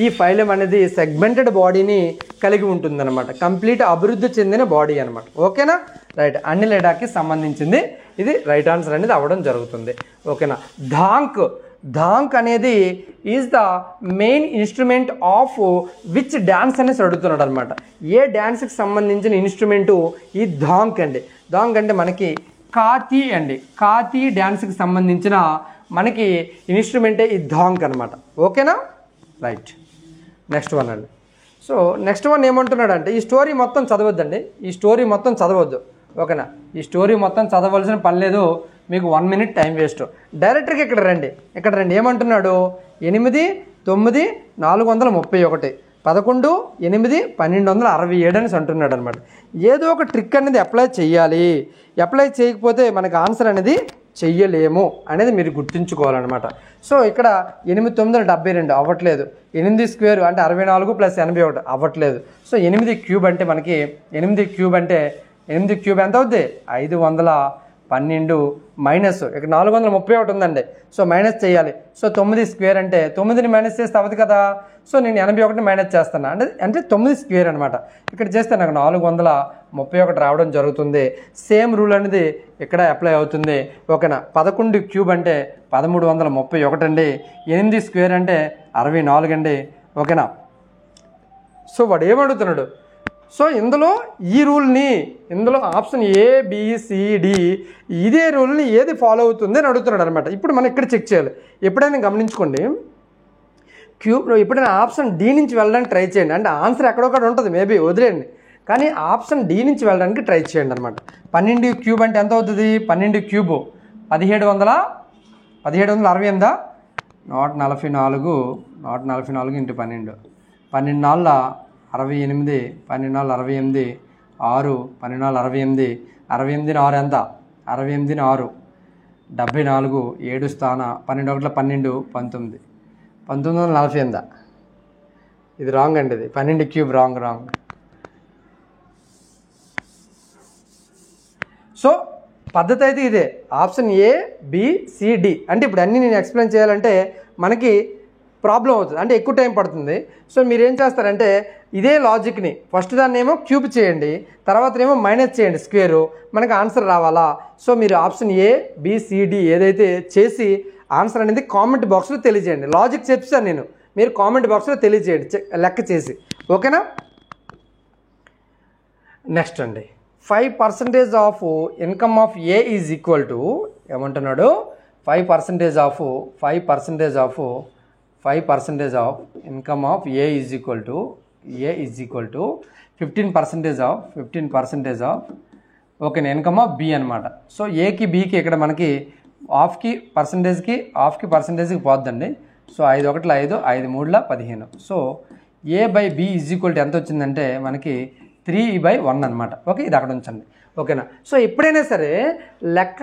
ఈ ఫైలం అనేది సెగ్మెంటెడ్ బాడీని కలిగి ఉంటుందన్నమాట. కంప్లీట్ అభివృద్ధి చెందిన బాడీ అనమాట. ఓకేనా రైట్. అన్నిలేడాకి సంబంధించింది ఇది రైట్ ఆన్సర్ అనేది అవ్వడం జరుగుతుంది. ఓకేనా. ధాంక్ అనేది is the main instrument of which dance అనేసి అడుగుతున్నాడు అనమాట. ఏ డ్యాన్స్కి సంబంధించిన ఇన్స్ట్రుమెంటు ఈ ధాంక్ అండి. ధాంక్ అంటే మనకి కాతీ అండి. కాతీ డ్యాన్స్కి సంబంధించిన మనకి ఇన్స్ట్రుమెంటే ఈ ధాంక్ అనమాట. ఓకేనా రైట్. నెక్స్ట్ వన్ అండి. సో నెక్స్ట్ వన్ ఏమంటున్నాడు అంటే ఈ స్టోరీ మొత్తం చదవద్దండి. ఈ స్టోరీ మొత్తం చదవద్దు. ఓకేనా. ఈ స్టోరీ మొత్తం చదవలసిన పని లేదు. మీకు 1 minute టైం వేస్ట్. డైరెక్టర్కి ఇక్కడ రండి. ఏమంటున్నాడు 8, 9, 431, 11, 8, 1267 అనేసి అంటున్నాడు అనమాట. ఏదో ఒక ట్రిక్ అనేది అప్లై చేయాలి. అప్లై చేయకపోతే మనకి ఆన్సర్ అనేది చెయ్యలేము అనేది మీరు గుర్తుంచుకోవాలన్నమాట. సో ఇక్కడ 8, 9, 72 అవ్వట్లేదు. 8 స్క్వేర్ అంటే 64 + 81 అవ్వట్లేదు. సో 8 క్యూబ్ అంటే మనకి 8 క్యూబ్ అంటే 8 క్యూబ్ ఎంత అవుద్ది 512 మైనస్ ఇక్కడ 431 ఉందండి. సో మైనస్ చేయాలి. సో 9 స్క్వేర్ అంటే 9ని మైనస్ చేస్తే అవ్వదు కదా. సో నేను 81 మైనస్ చేస్తాను అంటే 9 స్క్వేర్ అనమాట. ఇక్కడ చేస్తే నాకు 431 రావడం జరుగుతుంది. సేమ్ రూల్ అనేది ఇక్కడ అప్లై అవుతుంది. ఓకేనా. 11 క్యూబ్ అంటే 1331 అండి. 8 స్క్వేర్ అంటే 64 అండి. ఓకేనా. సో వాడు ఏమడుగుతున్నాడు, సో ఇందులో ఈ రూల్ని ఇందులో ఆప్షన్ ABCD ఇదే రూల్ని ఏది ఫాలో అవుతుంది అని అడుగుతున్నాడు అనమాట. ఇప్పుడు మనం ఇక్కడ చెక్ చేయాలి. ఎప్పుడైనా గమనించుకోండి, క్యూబ్లో ఎప్పుడైనా ఆప్షన్ D నుంచి వెళ్ళడానికి ట్రై చేయండి. అంటే ఆన్సర్ ఎక్కడొక్కడ ఉంటుంది, మేబీ వదిలేయండి, కానీ ఆప్షన్ D నుంచి వెళ్ళడానికి ట్రై చేయండి అనమాట. 12 క్యూబ్ అంటే ఎంత అవుతుంది, 12 క్యూబ్ 1768 144 144 × 12 12 నాళ్ళ 68 12 నాళ్ళ 68 6 12 నాళ్ళ 68 68 6 ఎంత 68 6 74 7 స్థాన 12 1 12 19 1948 ఇది రాంగ్ అండి. ఇది 12 క్యూబ్ రాంగ్. సో పద్ధతి అయితే ఇదే, ఆప్షన్ ABCD. అంటే ఇప్పుడు అన్నీ నేను ఎక్స్ప్లెయిన్ చేయాలంటే మనకి ప్రాబ్లం అవుతుంది, అంటే ఎక్కువ టైం పడుతుంది. సో మీరు ఏం చేస్తారంటే ఇదే లాజిక్ని ఫస్ట్ దాన్ని ఏమో క్యూబ్ చేయండి, తర్వాత ఏమో మైనస్ చేయండి స్క్వేరు, మనకి ఆన్సర్ రావాలా. సో మీరు ఆప్షన్ ABCD ఏదైతే చేసి ఆన్సర్ అనేది కామెంట్ బాక్స్లో తెలియజేయండి. లాజిక్ చెప్తాను నేను, మీరు కామెంట్ బాక్స్లో తెలియజేయండి లెక్క చేసి. ఓకేనా. నెక్స్ట్ అండి, 5% of income of A is equal to ఏమంటున్నాడు, 5% of income of A is equal to 15% of ఓకేనా ఇన్కమ్ ఆఫ్ B అనమాట. సో ఏకి బీకి ఇక్కడ మనకి హాఫ్కి పర్సంటేజ్కి పోద్దండి. So 5 1 5 5 3 15. So A/B is equal to ఎంత వచ్చిందంటే మనకి 3/1 అనమాట. ఓకే, ఇది అక్కడ ఉంచండి. ఓకేనా. సో ఎప్పుడైనా సరే లెక్క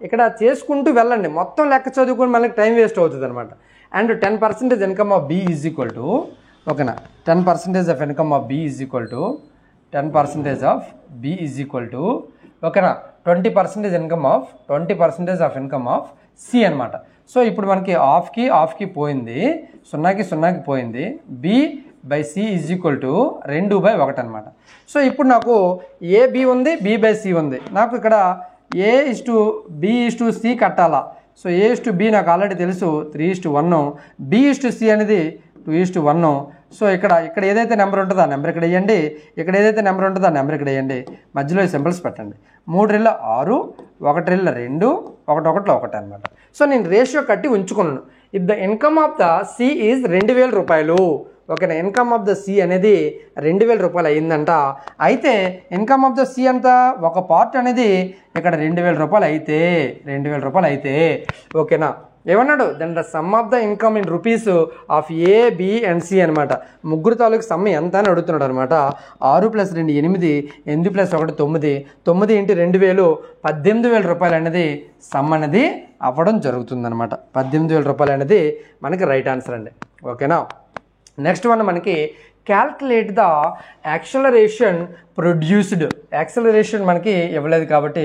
ఇక్కడ చేసుకుంటూ వెళ్ళండి, మొత్తం లెక్క చదువుకొని మనకి టైం వేస్ట్ అవుతుంది అనమాట. And 10% income of B is equal to ఓకేనా 10% of income of B is equal to 10% of B is equal to ఓకేనా 20% ఇన్కమ్ ఆఫ్ C అనమాట. సో ఇప్పుడు మనకి హాఫ్కి పోయింది, 0కి పోయింది. B/C ఈజ్ ఈక్వల్ టు 2/1 అనమాట. సో ఇప్పుడు నాకు AB ఉంది, B/C ఉంది. నాకు ఇక్కడ A/B/C కట్టాలా. సో A/B నాకు ఆల్రెడీ తెలుసు 3:1, B/C అనేది 2:1. సో ఇక్కడ ఏదైతే నెంబర్ ఉంటుందో ఆ నెంబర్ ఇక్కడ వేయండి, ఇక్కడ ఏదైతే నెంబర్ ఉంటుందో ఆ నెంబర్ ఇక్కడ వేయండి, మధ్యలో సింబల్స్ పెట్టండి. 3 6 1 2 1 1 1 అనమాట. సో నేను రేషియో కట్టి ఉంచుకున్నాను. If the income of the C is 2000 రూపాయలు. ఓకేనా, ఇన్కమ్ ఆఫ్ ద సి అనేది 2000 రూపాయలు అయ్యిందంట. అయితే ఇన్కమ్ ఆఫ్ ద సి అంతా ఒక పార్ట్ అనేది ఇక్కడ 2000 రూపాయలు అయితే 2000 రూపాయలు అయితే ఓకేనా, ఏమన్నాడు then the sum of the income in rupees of A B and C అనమాట. ముగ్గురు తాలూకు సమ్ ఎంత అని అడుగుతున్నాడు అనమాట. 6 + 2 8, 8 + 1 9, 9 × 2000 18,000 రూపాయలు అనేది సమ్ అనేది అవ్వడం జరుగుతుందన్నమాట. 18,000 రూపాయలు అనేది మనకి రైట్ ఆన్సర్ అండి. ఓకేనా, నెక్స్ట్ వన్ మనకి calculate the acceleration produced. Acceleration మనకి ఇవ్వలేదు కాబట్టి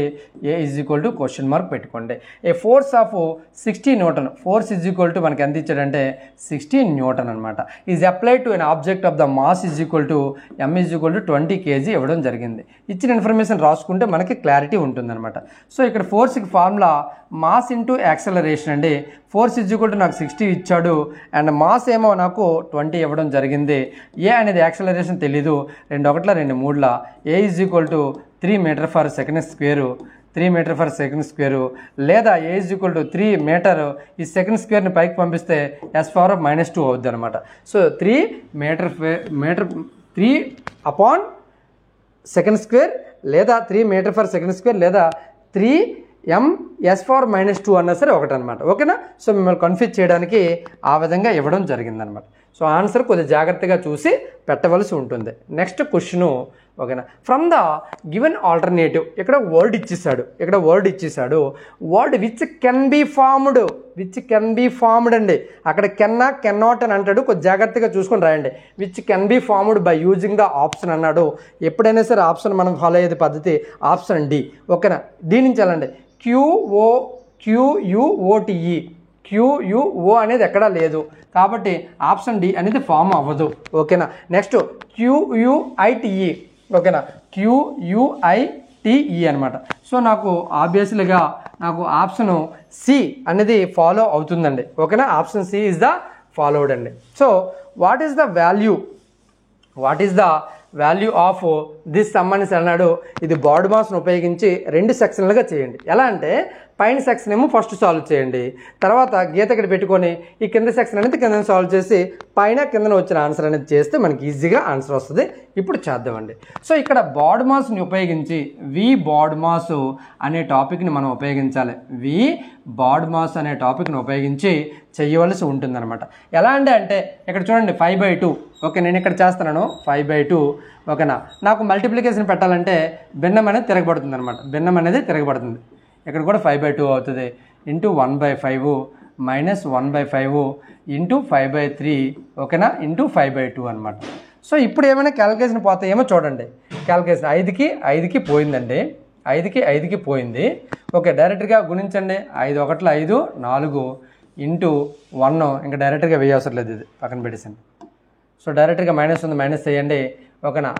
ఏ = క్వశ్చన్ మార్క్ పెట్టుకోండి. ఏ ఫోర్స్ ఆఫ్ 60 న్యూటన్. ఫోర్స్ = మనకి ఎంత ఇచ్చాడంటే 60 న్యూటన్ అనమాట. Is applied to an object of the mass m = 20 kg ఇవ్వడం జరిగింది. ఇచ్చిన ఇన్ఫర్మేషన్ రాసుకుంటే మనకి క్లారిటీ ఉంటుందన్నమాట. సో ఇక్కడ ఫోర్స్కి ఫార్ములా మాస్ ఇంటూ యాక్సలరేషన్ అండి. ఫోర్స్ = నాకు 60 ఇచ్చాడు అండ్ మాస్ ఏమో నాకు 20 ఇవ్వడం జరిగింది. ఏ అనేది యాక్సలరేషన్ తెలీదు. 2 1 2 3 ఏ = 3 m/s², 3 m/s², లేదా ఏ = 3 మీటర్ ఈ సెకండ్ స్క్వేర్ని పైకి పంపిస్తే s⁻² అవుద్ది అనమాట. సో 3 m/s² లేదా 3 m/s² లేదా 3 m/s² అన్నా సరే ఒకటి అనమాట. ఓకేనా, సో మిమ్మల్ని కన్ఫ్యూజ్ చేయడానికి ఆ విధంగా ఇవ్వడం జరిగిందనమాట. సో ఆన్సర్ కొద్దిగా జాగ్రత్తగా చూసి పెట్టవలసి ఉంటుంది. నెక్స్ట్ క్వశ్చను ఓకేనా, ఫ్రమ్ ద గివెన్ ఆల్టర్నేటివ్. ఇక్కడ వర్డ్ ఇచ్చేసాడు. Word which can be formed అండి. అక్కడ కెన్ నాట్ అని అంటాడు. కొంచెం జాగ్రత్తగా చూసుకొని రాయండి. Which can be formed by using the option అన్నాడు. ఎప్పుడైనా సరే ఆప్షన్ మనం ఫాలో అయ్యేది పద్ధతి ఆప్షన్ డి. ఓకేనా, డి నుంచి వెళ్ళండి. QUOTE QUO అనేది ఎక్కడా లేదు కాబట్టి ఆప్షన్ డి అనేది ఫామ్ అవ్వదు. ఓకేనా, నెక్స్ట్ QUITE. ఓకేనా, QUITE అనమాట. సో నాకు ఆబ్వియస్లీగా నాకు ఆప్షను సి అనేది ఫాలో అవుతుందండి. ఓకేనా, option C is the followed అండి. So what is the value of this sum అనేసి అన్నాడు. ఇది బాడ్ మాస్ను ఉపయోగించి 2 సెక్షన్లుగా చేయండి. ఎలా అంటే పైన సెక్షన్ ఏమో ఫస్ట్ సాల్వ్ చేయండి, తర్వాత గీత ఇక్కడ పెట్టుకొని ఈ కింద సెక్షన్ అనేది కింద సాల్వ్ చేసి పైన కిందన వచ్చిన ఆన్సర్ అనేది చేస్తే మనకి ఈజీగా ఆన్సర్ వస్తుంది. ఇప్పుడు చేద్దామండి. సో ఇక్కడ బాడ్ మాస్ని ఉపయోగించి వి బాడ్ మాస్ అనే టాపిక్ని మనం ఉపయోగించాలి. వి బాడ్ మాస్ అనే టాపిక్ని ఉపయోగించి చేయవలసి ఉంటుందన్నమాట. ఎలా అంటే ఇక్కడ చూడండి 5/2. ఓకే, నేను ఇక్కడ చేస్తున్నాను 5/2. ఓకేనా, నాకు మల్టిప్లికేషన్ పెట్టాలంటే భిన్నం అనేది తిరగబడుతుంది అనమాట. భిన్నం అనేది తిరగబడుతుంది. ఇక్కడ కూడా 5/2 అవుతుంది. Into 1/5 minus 1/5 into 5/3. ఓకేనా, ఇంటూ 5/2 అనమాట. సో ఇప్పుడు ఏమైనా క్యాలిక్యులేషన్ పోతాయేమో చూడండి. క్యాలిక్యులేషన్ 5కి 5కి పోయిందండి. 5కి 5కి పోయింది. ఓకే, డైరెక్ట్గా గుణించండి. 5 1 5 4 ఇంటూ 1. ఇంకా డైరెక్ట్గా వేయవసరం లేదు, ఇది పక్కన పెట్టేసండి. సో డైరెక్ట్గా మైనస్ ఉంది, మైనస్ చేయండి. ఓకేనా,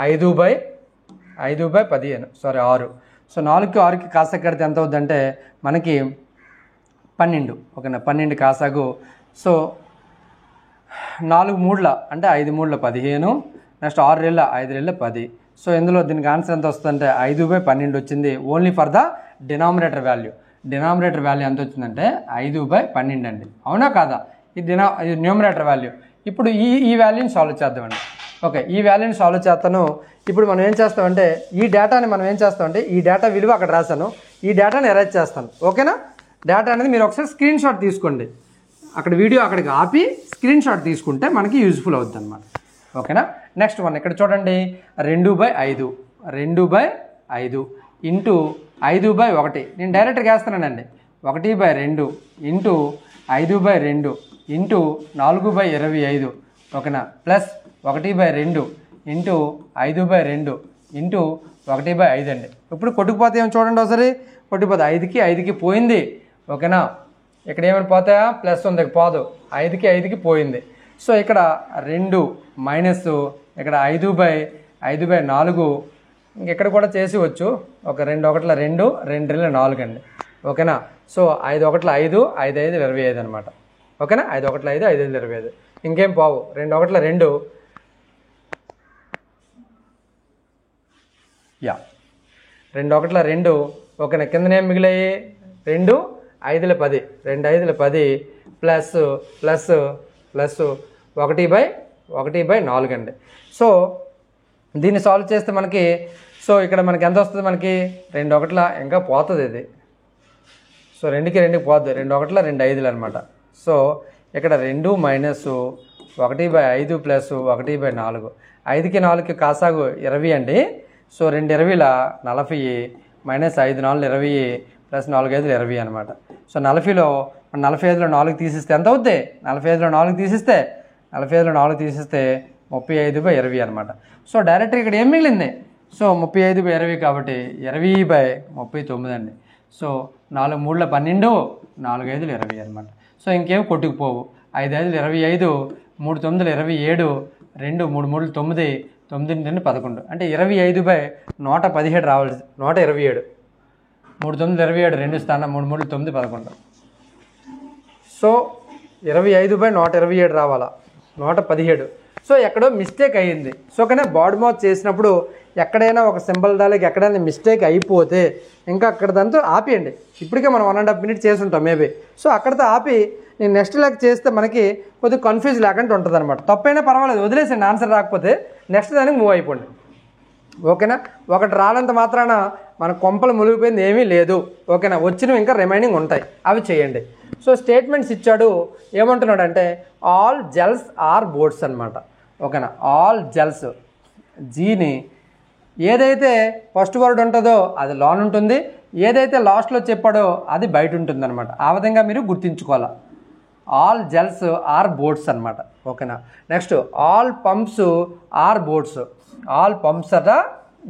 5/15 సారీ 6. సో 4కి 6కి కాసాగు కడితే ఎంత అవుద్దంటే మనకి 12. ఓకేనా, 12 కాసాగు. సో 4 3 అంటే 5 3 15. నెక్స్ట్ 6 2 5 2 10. సో ఇందులో దీనికి ఆన్సర్ ఎంత వస్తుందంటే 5/12 వచ్చింది. Only for the denominator value. Denominator value ఎంత వచ్చిందంటే 5/12 అండి. అవునా కాదా? ఇది న్యూమరేటర్ వాల్యూ. ఇప్పుడు ఈ వాల్యూని సాల్వ్ చేద్దామండి. ఓకే, ఈ వాల్యూని సాల్వ్ చేస్తాను. ఇప్పుడు మనం ఏం చేస్తామంటే ఈ డేటాని ఈ డేటా విలువ అక్కడ రాశాను, ఈ డేటాని ఎరేజ్ చేస్తాను. ఓకేనా, డేటా అనేది మీరు ఒకసారి స్క్రీన్ షాట్ తీసుకోండి. అక్కడ వీడియో అక్కడికి ఆపి స్క్రీన్ షాట్ తీసుకుంటే మనకి యూజ్ఫుల్ అవుతుంది అనమాట. ఓకేనా, నెక్స్ట్ వన్ ఇక్కడ చూడండి 2/5 ఇంటూ 5/1. నేను డైరెక్ట్గా వేస్తున్నానండి. 1/2 ఇంటూ 5/2 ఇంటూ 4/25. ఓకేనా, ప్లస్ 1/2 ఇంటూ 5/2 ఇంటూ 1/5 అండి. ఇప్పుడు కొట్టుకుపోతే ఏమో చూడండి ఒకసారి. కొట్టుకుపోతే 5కి 5కి పోయింది. ఓకేనా, ఇక్కడ ఏమైనా పోతాయా? ప్లస్ ఉంది, పోదు. 5కి 5కి పోయింది. సో ఇక్కడ 2 మైనస్ ఇక్కడ 5/4. ఇంకెక్కడ కూడా చేసేవచ్చు. ఒక 2 1 2 2 2 4 అండి. ఓకేనా, సో 5 1 5 5 5 25 అనమాట. ఓకేనా, 5 1 5 5 5 25. ఇంకేం పోవు. 2 1 2 2 1 2. ఓకేనా, కిందనేం మిగిలాయి 2 5ల 10 2 5ల 10 ప్లస్ ప్లస్ ప్లస్ 1/4 అండి. సో దీన్ని సాల్వ్ చేస్తే మనకి సో ఇక్కడ మనకి ఎంత వస్తుంది, మనకి 2 1ల ఇంకా పోతుంది ఇది. సో 2కి 2 పోతుంది, 2 1ల 2 5లు అనమాట. సో ఇక్కడ 2 మైనస్ 1/5 ప్లస్ 1/4, 5కి 4కి కాసాగు 20 అండి. సో 2 20ల 40 మైనస్ 5 4 20 ప్లస్ 4 5 20 అనమాట. సో 40లో 45లో 4 తీసిస్తే ఎంత అవుద్ది, 45లో 4 తీసిస్తే 35/20 అనమాట. సో డైరెక్ట్గా ఇక్కడ ఏం మిగిలింది, సో 35/20 కాబట్టి 20/39 అండి. సో 4 3ల 12 4 5లు 20 అనమాట. సో ఇంకేం కొట్టుకుపోవు, 5 5లు 25 3 9లు 27 2 3 3లు 9 9 2 11 అంటే 25/117 రావాల్సి 127 3 9లు 27 2 స్థానం 3 3లు 9 11. సో 25/127 రావాలా 117. సో ఎక్కడో మిస్టేక్ అయ్యింది. సో కానీ బాడ్ మౌత్ చేసినప్పుడు ఎక్కడైనా ఒక సింబల్ దానికి ఎక్కడైనా మిస్టేక్ అయిపోతే ఇంకా అక్కడ దాంతో ఆపియండి. ఇప్పటికే మనం 1.5 minutes చేసి ఉంటాం మేబీ. సో అక్కడితో ఆపి నేను నెక్స్ట్ లెక్క చేస్తే మనకి కొద్దిగా కన్ఫ్యూజ్ లేకుండా ఉంటుంది అనమాట. తప్పైనా పర్వాలేదు, వదిలేసండి, ఆన్సర్ రాకపోతే నెక్స్ట్ దానికి మూవ్ అయిపోండి. ఓకేనా, ఒకటి రానంత మాత్రాన మన కొంపలు మునిగిపోయింది ఏమీ లేదు. ఓకేనా, వచ్చినవి ఇంకా రిమైనింగ్ ఉంటాయి, అవి చేయండి. సో స్టేట్మెంట్స్ ఇచ్చాడు, ఏమంటున్నాడు అంటే ఆల్ జెల్స్ ఆర్ బోర్డ్స్ అనమాట. ఓకేనా, ఆల్ జెల్స్ జీని ఏదైతే ఫస్ట్ వర్డ్ ఉంటుందో అది లోన్ ఉంటుంది, ఏదైతే లాస్ట్లో చెప్పాడో అది బయట ఉంటుంది అనమాట. ఆ విధంగా మీరు గుర్తుంచుకోవాలా. ఆల్ జెల్స్ ఆర్ బోర్డ్స్ అనమాట. ఓకేనా, next all pumps are boards. All pumps అట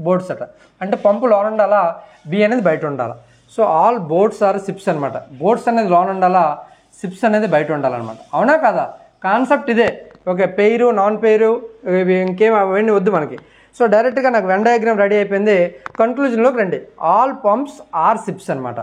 బోర్డ్స్ అట అంటే పంపు లోన్ ఉండాలా, బి అనేది బయట ఉండాలా. So all boards are sips అనమాట. బోర్డ్స్ అనేది లోన్ ఉండాలా, సిప్స్ అనేది బయట ఉండాలన్నమాట. అవునా కదా, కాన్సెప్ట్ ఇదే. ఓకే, పెయిరు నాన్ పెయిరు ఇంకేం అవన్నీ వద్దు మనకి. సో డైరెక్ట్గా నాకు వెన్ డయాగ్రామ్ రెడీ అయిపోయింది. కన్క్లూజన్లోకి రండి. ఆల్ పంప్స్ ఆర్ సిప్స్ అనమాట.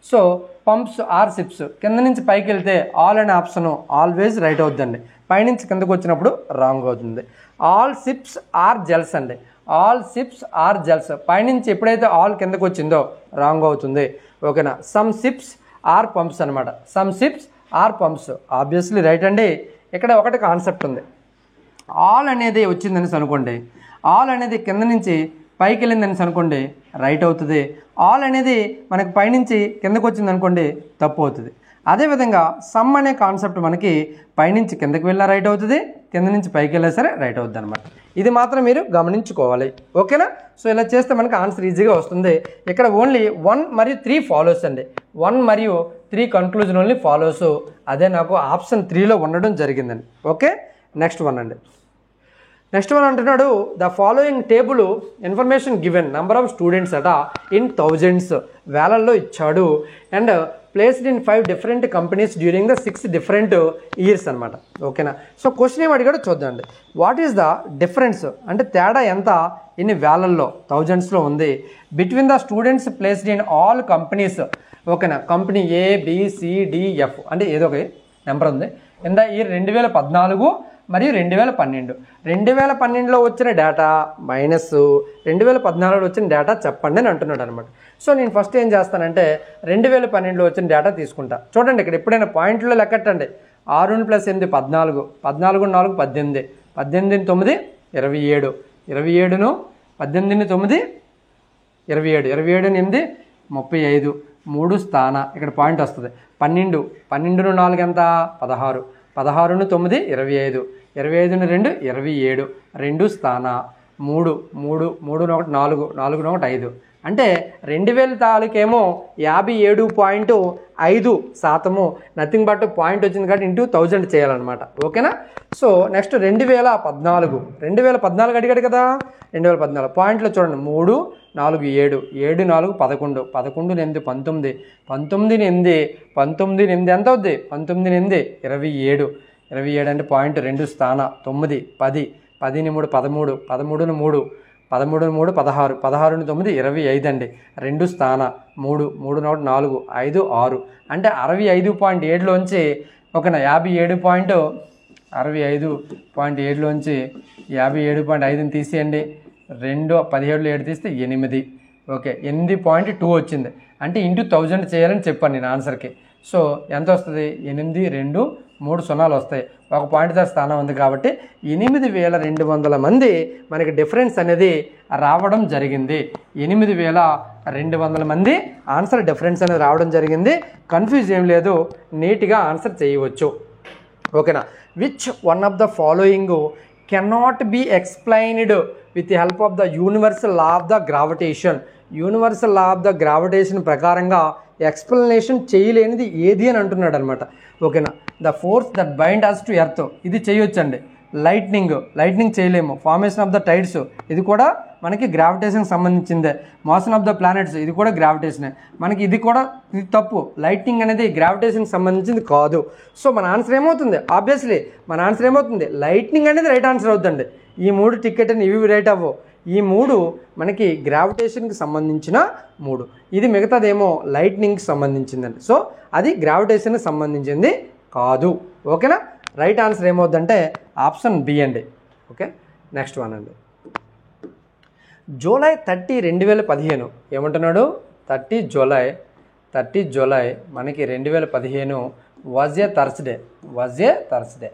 సో పంప్స్ ఆర్ సిప్స్ కింద నుంచి పైకి వెళ్తే ఆల్ అనే ఆప్షన్ ఆల్వేస్ రైట్ అవుతుందండి, పైనుంచి కిందకు వచ్చినప్పుడు రాంగ్ అవుతుంది. ఆల్ సిప్స్ ఆర్ జెల్స్ అండి. ఆల్ సిప్స్ ఆర్ జెల్స్ పైనుంచి ఎప్పుడైతే ఆల్ కిందకు వచ్చిందో రాంగ్ అవుతుంది. ఓకేనా, సమ్ సిప్స్ ఆర్ పంప్స్ అనమాట. Some sips are pumps obviously right అండి. ఇక్కడ ఒకటి కాన్సెప్ట్ ఉంది. ఆల్ అనేది వచ్చిందనేసి అనుకోండి, ఆల్ అనేది కింద నుంచి పైకి వెళ్ళిందనేసి అనుకోండి రైట్ అవుతుంది. ఆల్ అనేది మనకి పైనుంచి కిందకు వచ్చింది అనుకోండి తప్పు అవుతుంది. అదేవిధంగా సమ్ అనే కాన్సెప్ట్ మనకి పైనుంచి కిందకి వెళ్ళినా రైట్ అవుతుంది, కింద నుంచి పైకి వెళ్ళినా సరే రైట్ అవుతుంది అనమాట. ఇది మాత్రం మీరు గమనించుకోవాలి. ఓకేనా, సో ఇలా చేస్తే మనకి ఆన్సర్ ఈజీగా వస్తుంది. ఇక్కడ ఓన్లీ 1 మరియు 3 ఫాలోస్ అండి. 1 మరియు 3 కన్క్లూజన్ ఓన్లీ ఫాలోస్. అదే నాకు ఆప్షన్ 3లో ఉండడం జరిగిందండి. ఓకే, నెక్స్ట్ వన్ అండి. నెక్స్ట్ వన్ అంటున్నాడు the following table information given number of students అట ఇన్ థౌజండ్స్ వేలల్లో ఇచ్చాడు and placed in 5 different companies during the 6 different years అనమాట. ఓకేనా, సో క్వశ్చన్ ఏమి అడిగాడో చూద్దామండి. వాట్ ఈస్ ద డిఫరెన్స్ అంటే తేడా ఎంత ఇన్ని వేలల్లో థౌజండ్స్లో ఉంది between the students placed in all companies. ఓకేనా, కంపెనీ ABCDF అంటే ఏదో ఒక నెంబర్ ఉంది ఇన్ ద ఇయర్ 2014 మరియు 2012. 2012లో వచ్చిన డేటా మైనస్ 2014లో వచ్చిన డేటా చెప్పండి అని అంటున్నాడు అనమాట. సో నేను ఫస్ట్ ఏం చేస్తానంటే 2012లో వచ్చిన డేటా తీసుకుంటా. చూడండి, ఇక్కడ ఎప్పుడైనా పాయింట్లో లెక్కట్టండి. 6 + 8 14, 14 4 18, 18 9 27, 27 18 9 27, 27 8 35, 3 స్థాన ఇక్కడ పాయింట్ వస్తుంది. 12, 12 4 ఎంత 16, 16 9 25, 25 2 27, 2 స్థాన 3 3 3 1 4 4 1 5 అంటే 2000 తాలూకేమో 57.5% నథింగ్ బట్ పాయింట్ వచ్చింది కాబట్టి ఇంటూ 1000 చేయాలన్నమాట. ఓకేనా, సో నెక్స్ట్ 2014 అడిగాడు కదా. 2014 పాయింట్లో చూడండి 3 4 7, 7 4 11, 11 8 19, 19 8 19 8 ఎంత అవుద్ది 19 8 27, 27 అంటే పాయింట్ 2 స్థాన 9 10, 10 3 13, 13 3 13 3 16, 16 9 25 అండి. 2 స్థాన 3 3 4 5 6 అంటే 65.7లోంచి ఓకేనా 65.7లోంచి 57.5ని తీసేయండి. 2 17లో 7 తీస్తే 8. ఓకే, 8.2 వచ్చింది అంటే ఇంటూ 1000 చేయాలని చెప్పాను నేను ఆన్సర్కి. సో ఎంత వస్తుంది 8 2 3 సున్నాలు వస్తాయి, ఒక పాయింట్తో స్థానం ఉంది కాబట్టి 8200 మంది మనకి డిఫరెన్స్ అనేది రావడం జరిగింది. 8200 మంది ఆన్సర్ డిఫరెన్స్ అనేది రావడం జరిగింది. కన్ఫ్యూజ్ ఏం లేదు, నీట్గా ఆన్సర్ చేయవచ్చు. ఓకేనా. Which one of the following cannot be explained with the help of the universal law of the gravitation. Universal law of the gravitation ప్రకారంగా ఎక్స్ప్లెనేషన్ చేయలేనిది ఏది అని అంటున్నాడు అనమాట. ఓకేనా. The force that bind us to earth, ఇది చేయొచ్చండి. Lightning చేయలేము. ఫార్మేషన్ ఆఫ్ ద టైడ్స్, ఇది కూడా మనకి గ్రావిటేషన్కి సంబంధించిందే. మోషన్ ఆఫ్ ద ప్లానెట్స్, ఇది కూడా గ్రావిటేషనే. మనకి ఇది తప్పు. లైట్నింగ్ అనేది గ్రావిటేషన్కి సంబంధించింది కాదు. సో మన ఆన్సర్ ఏమవుతుంది? ఆబ్వియస్లీ మన ఆన్సర్ ఏమవుతుంది? లైట్నింగ్ అనేది రైట్ ఆన్సర్ అవుతుంది. ఈ 3 టికెట్ అని ఇవి రైట్ అవ్వవు. ఈ 3 మనకి గ్రావిటేషన్కి సంబంధించిన 3, ఇది మిగతాదేమో లైట్నింగ్కి సంబంధించిందండి. సో అది గ్రావిటేషన్కి సంబంధించింది కాదు. ఓకేనా. రైట్ ఆన్సర్ ఏమవుద్దంటే ఆప్షన్ బి అండి. ఓకే. నెక్స్ట్ వన్ అండి. జూలై 30, 2015 ఏమంటున్నాడు? 30 జూలై మనకి 2015 వాజ్ ఏ థర్స్డే.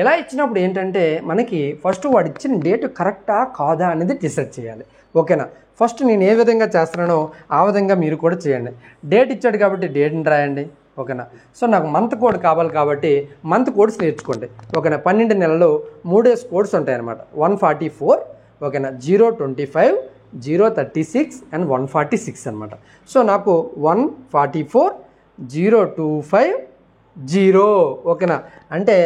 ఇలా ఇచ్చినప్పుడు ఏంటంటే మనకి ఫస్ట్ వాడు ఇచ్చిన డేట్ కరెక్టా కాదా అనేది డిసైడ్ చేయాలి. ఓకేనా. ఫస్ట్ నేను ఏ విధంగా చేస్తున్నానో ఆ విధంగా మీరు కూడా చేయండి. డేట్ ఇచ్చాడు కాబట్టి డేట్ని రాయండి. ఓకేనా. సో నాకు మంత్ కోడ్ కావాలి కాబట్టి మంత్ కోడ్స్ నేర్చుకోండి. ఓకేనా. 12 నెలలు 3 కోడ్స్ ఉంటాయన్నమాట. 144, ఓకేనా, 025, 036 అండ్ 146 అనమాట. సో నాకు 144, 025, 0. ఓకేనా. అంటే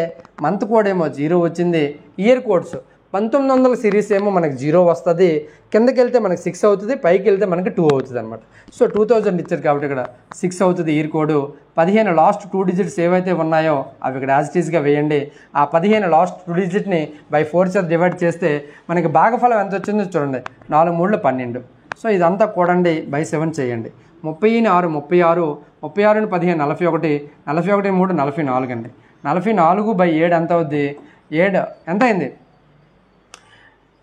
మంత్ కోడ్ ఏమో 0 వచ్చింది. ఇయర్ కోడ్స్ 1900 సిరీస్ ఏమో మనకి 0 వస్తుంది. కిందకి వెళ్తే మనకి 6 అవుతుంది, పైకి వెళ్తే మనకి 2 అవుతుంది అనమాట. సో 2000 ఇచ్చారు కాబట్టి ఇక్కడ 6 అవుతుంది ఇయర్ కోడ్. 15 లాస్ట్ 2 డిజిట్స్ ఏవైతే ఉన్నాయో అవి ఇక్కడ యాజ్ ఇట్ ఈస్గా వేయండి. ఆ 15 లాస్ట్ 2 డిజిట్ని బై 4 చేత డివైడ్ చేస్తే మనకి భాగఫలం ఎంత వచ్చిందో చూడండి. 4 3 12. సో ఇదంతా కూడండి బై 7 చేయండి. 30 6 36, 36 15 41, 41 3 44 అండి. 44 బై 7 ఎంత అవుద్ది? 7 ఎంత అయింది?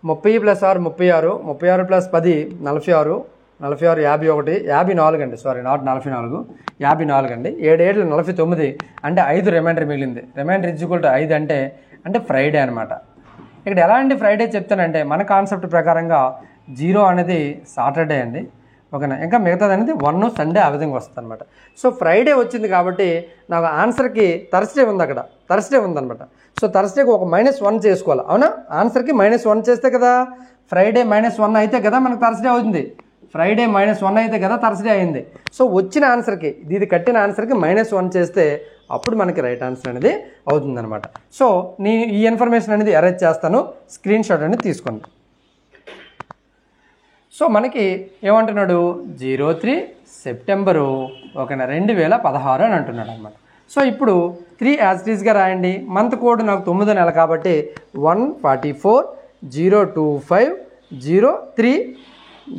30 + 6 36, 36 + 10 46, 46 51, 54 అండి. సారీ, నాట్ 44, 54 అండి. 7 7 49 అంటే 5 రిమైండర్ మిగిలింది. రిమైండర్ ఈక్వల్ టు 5 అంటే ఫ్రైడే అనమాట. ఇక్కడ ఎలా అండి ఫ్రైడే చెప్తానంటే మన కాన్సెప్ట్ ప్రకారంగా 0 అనేది సాటర్డే అండి. ఓకేనా. ఇంకా మిగతాది అనేది 1 సండే ఆ విధంగా వస్తుంది అనమాట. సో ఫ్రైడే వచ్చింది కాబట్టి నాకు ఆన్సర్కి థర్స్డే ఉంది, అక్కడ థర్స్డే ఉందన్నమాట. సో థర్స్డేకి ఒక -1 చేసుకోవాలి. అవునా. ఆన్సర్కి -1 చేస్తే కదా ఫ్రైడే -1 అయితే కదా మనకు థర్స్డే అవుతుంది. ఫ్రైడే -1 అయితే కదా థర్స్డే అయింది. సో వచ్చిన ఆన్సర్కి ఇది కట్టిన ఆన్సర్కి -1 చేస్తే అప్పుడు మనకి రైట్ ఆన్సర్ అనేది అవుతుందన్నమాట. సో నేను ఈ ఇన్ఫర్మేషన్ అనేది అరేంజ్ చేస్తాను, స్క్రీన్ షాట్ అనేది తీసుకోండి. సో మనకి ఏమంటున్నాడు? 03 సెప్టెంబరు, ఓకేనా, 2016 అని అంటున్నాడు అనమాట. సో ఇప్పుడు 3 యాజ్ ఇట్ ఈస్గా రాయండి. మంత్ కోడ్ నాకు 9 నెల కాబట్టి 144, 025,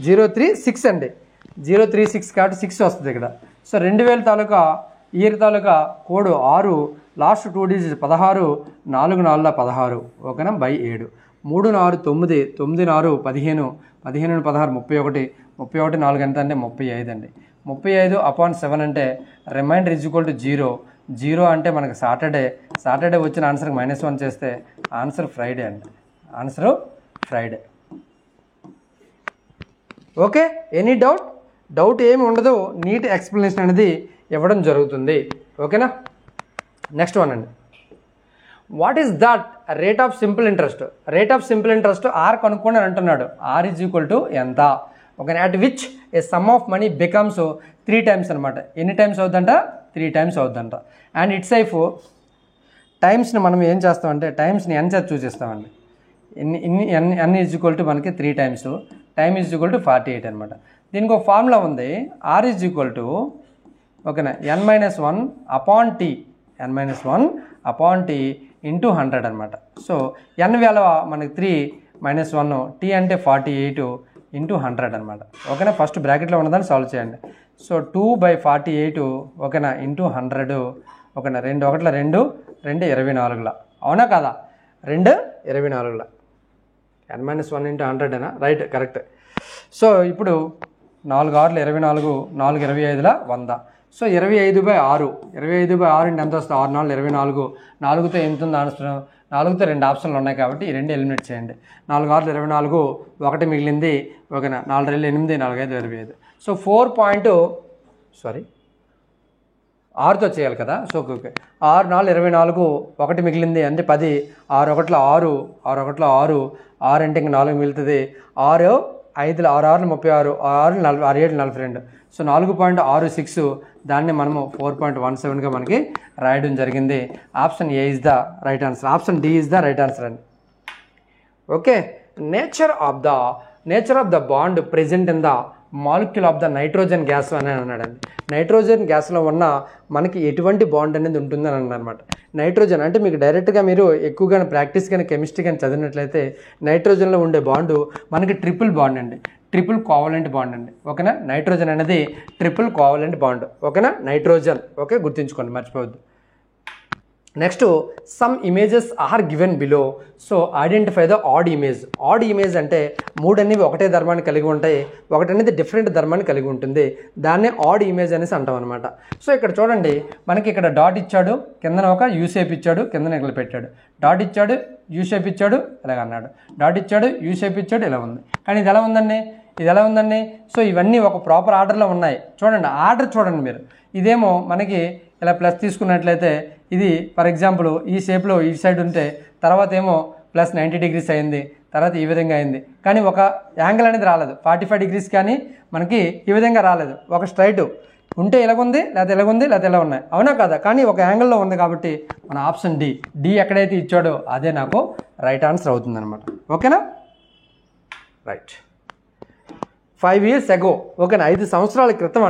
036 అండి. 036 కాబట్టి 6 వస్తుంది ఇక్కడ. సో 2000 తాలూకా ఇయర్ తాలూకా కోడ్ 6, లాస్ట్ 2 డిజిట్స్ 16, 4 4 16, ఓకేనా, బై 7. 3 4 9, 9 4 15, 15 16 31, 31 4 ఎంత అంటే 35 అండి. 35/7 అంటే రిమైండర్ ఈక్వల్ టు 0 అంటే మనకు సాటర్డే వచ్చిన ఆన్సర్కి -1 చేస్తే ఆన్సర్ ఫ్రైడే అండి. Answer Friday. Okay. Any doubt ఏమి ఉండదు. నీట్ ఎక్స్ప్లెనేషన్ అనేది ఇవ్వడం జరుగుతుంది. ఓకేనా. నెక్స్ట్ వన్ అండి. What is that rate of simple interest? R కనుక్కోండి అని అంటున్నాడు. ఆర్ ఈజ్ ఈక్వల్ టు ఎంత? Okay. At which a sum of money becomes 3 times అనమాట. ఎన్ని టైమ్స్ అవుద్దంట? 3 టైమ్స్ అవుద్దంట. అండ్ ఇట్స్ ఐఫ్ టైమ్స్ని మనం ఏం చేస్తామంటే టైమ్స్ని ఎన్ చేత చూసేస్తామండి. ఎన్ ఈజ్ ఈక్వల్ టు మనకి 3 times, time is equal to 48 అనమాట. దీనికి ఒక ఫార్ములా ఉంది. ఆర్ ఈజ్ ఈక్వల్ టు, ఓకేనా, n-1 upon T, n-1 upon T into 100 అనమాట. సో ఎన్ విలువ మనకి 3 - 1, టీ అంటే 48 ఇంటూ 100 అనమాట. ఓకేనా. ఫస్ట్ బ్రాకెట్లో ఉన్నదాన్ని సాల్వ్ చేయండి. సో 2/48, ఓకేనా, ఇంటూ 100, ఓకేనా. 2 1 2, 2 24. అవునా కదా? 2 24. n-1 ఇంటూ 100 ఏనా? Right, correct. సో ఇప్పుడు 4 6 24, 4 25 100. సో 25/6, 25/6 ఇంటి ఎంత వస్తుంది? 6 4 24, 4తో ఎంత ఉంది ఆన్సర్? 4తో 2 ఆప్షన్లు ఉన్నాయి కాబట్టి ఈ 2 ఎలిమినేట్ చేయండి. 4 6 24, 1 మిగిలింది. ఓకేనా, 4 2 8, 4 5 25. సో 6తో చేయాలి కదా. సో ఓకే, 6 4 24, 1 మిగిలింది అంటే 10, 6 1 6, 6 1 6, 6 అంటే ఇంక 4 మిగులుతుంది. 6 5 6 6 36, 6 7 42. సో 4.66 దాన్ని మనము 4.17గా మనకి రాయడం జరిగింది. Option A is the right answer. Option D is the right answer అండి. Okay, nature of the bond present in the molecule of the nitrogen gas అని అన్నాడండి. నైట్రోజన్ గ్యాస్లో ఉన్న మనకి ఎటువంటి బాండ్ అనేది ఉంటుందని అన్నమాట. నైట్రోజన్ అంటే మీకు డైరెక్ట్గా మీరు ఎక్కువగా ప్రాక్టీస్ కానీ కెమిస్ట్రీ కానీ చదివినట్లయితే నైట్రోజన్లో ఉండే బాండు మనకి ట్రిపుల్ బాండ్ అండి, ట్రిపుల్ కోవలెంట్ బాండ్ అండి. ఓకేనా, నైట్రోజన్ అనేది ట్రిపుల్ కోవలెంట్ బాండ్. ఓకేనా, నైట్రోజన్. ఓకే, గుర్తుంచుకోండి, మర్చిపోవద్దు. Next, some images are given below. So identify the odd image. Odd image అంటే 3 అనేవి ఒకటే ధర్మాన్ని కలిగి ఉంటాయి, 1 అనేది డిఫరెంట్ ధర్మాన్ని కలిగి ఉంటుంది. దాన్నే ఆడ్ ఇమేజ్ అనేసి అంటాం అనమాట. సో ఇక్కడ చూడండి, మనకి ఇక్కడ డాట్ ఇచ్చాడు, కిందన ఒక యూ షేప్ ఇచ్చాడు, కిందన ఇక్కడ పెట్టాడు. డాట్ ఇచ్చాడు, యూ షేప్ ఇచ్చాడు, ఇలాగ అన్నాడు. డాట్ ఇచ్చాడు, యూ షేప్ ఇచ్చాడు, ఇలా ఉంది. కానీ ఇది ఎలా ఉందండి? ఇది ఎలా ఉందండి? సో ఇవన్నీ ఒక ప్రాపర్ ఆర్డర్లో ఉన్నాయి. చూడండి, ఆర్డర్ చూడండి మీరు. ఇదేమో మనకి ఇలా ప్లస్ తీసుకున్నట్లయితే ఇది ఫర్ ఎగ్జాంపుల్ ఈ షేప్లో ఈ సైడ్ ఉంటే తర్వాత ఏమో ప్లస్ 90 degrees అయింది, తర్వాత ఈ విధంగా అయింది. కానీ ఒక యాంగిల్ అనేది రాలేదు, 45 degrees కానీ మనకి ఈ విధంగా రాలేదు. ఒక స్ట్రైట్ ఉంటే ఎలాగుంది, లేకపోతే ఎలాగుంది, లేకపోతే ఎలా ఉన్నాయి, అవునా కదా? కానీ ఒక యాంగిల్లో ఉంది కాబట్టి మన ఆప్షన్ డి ఎక్కడైతే ఇచ్చాడో అదే నాకు రైట్ ఆన్సర్ అవుతుంది అనమాట. ఓకేనా, రైట్. 5 years ago, ఓకేనా, 5 సంవత్సరాల క్రితం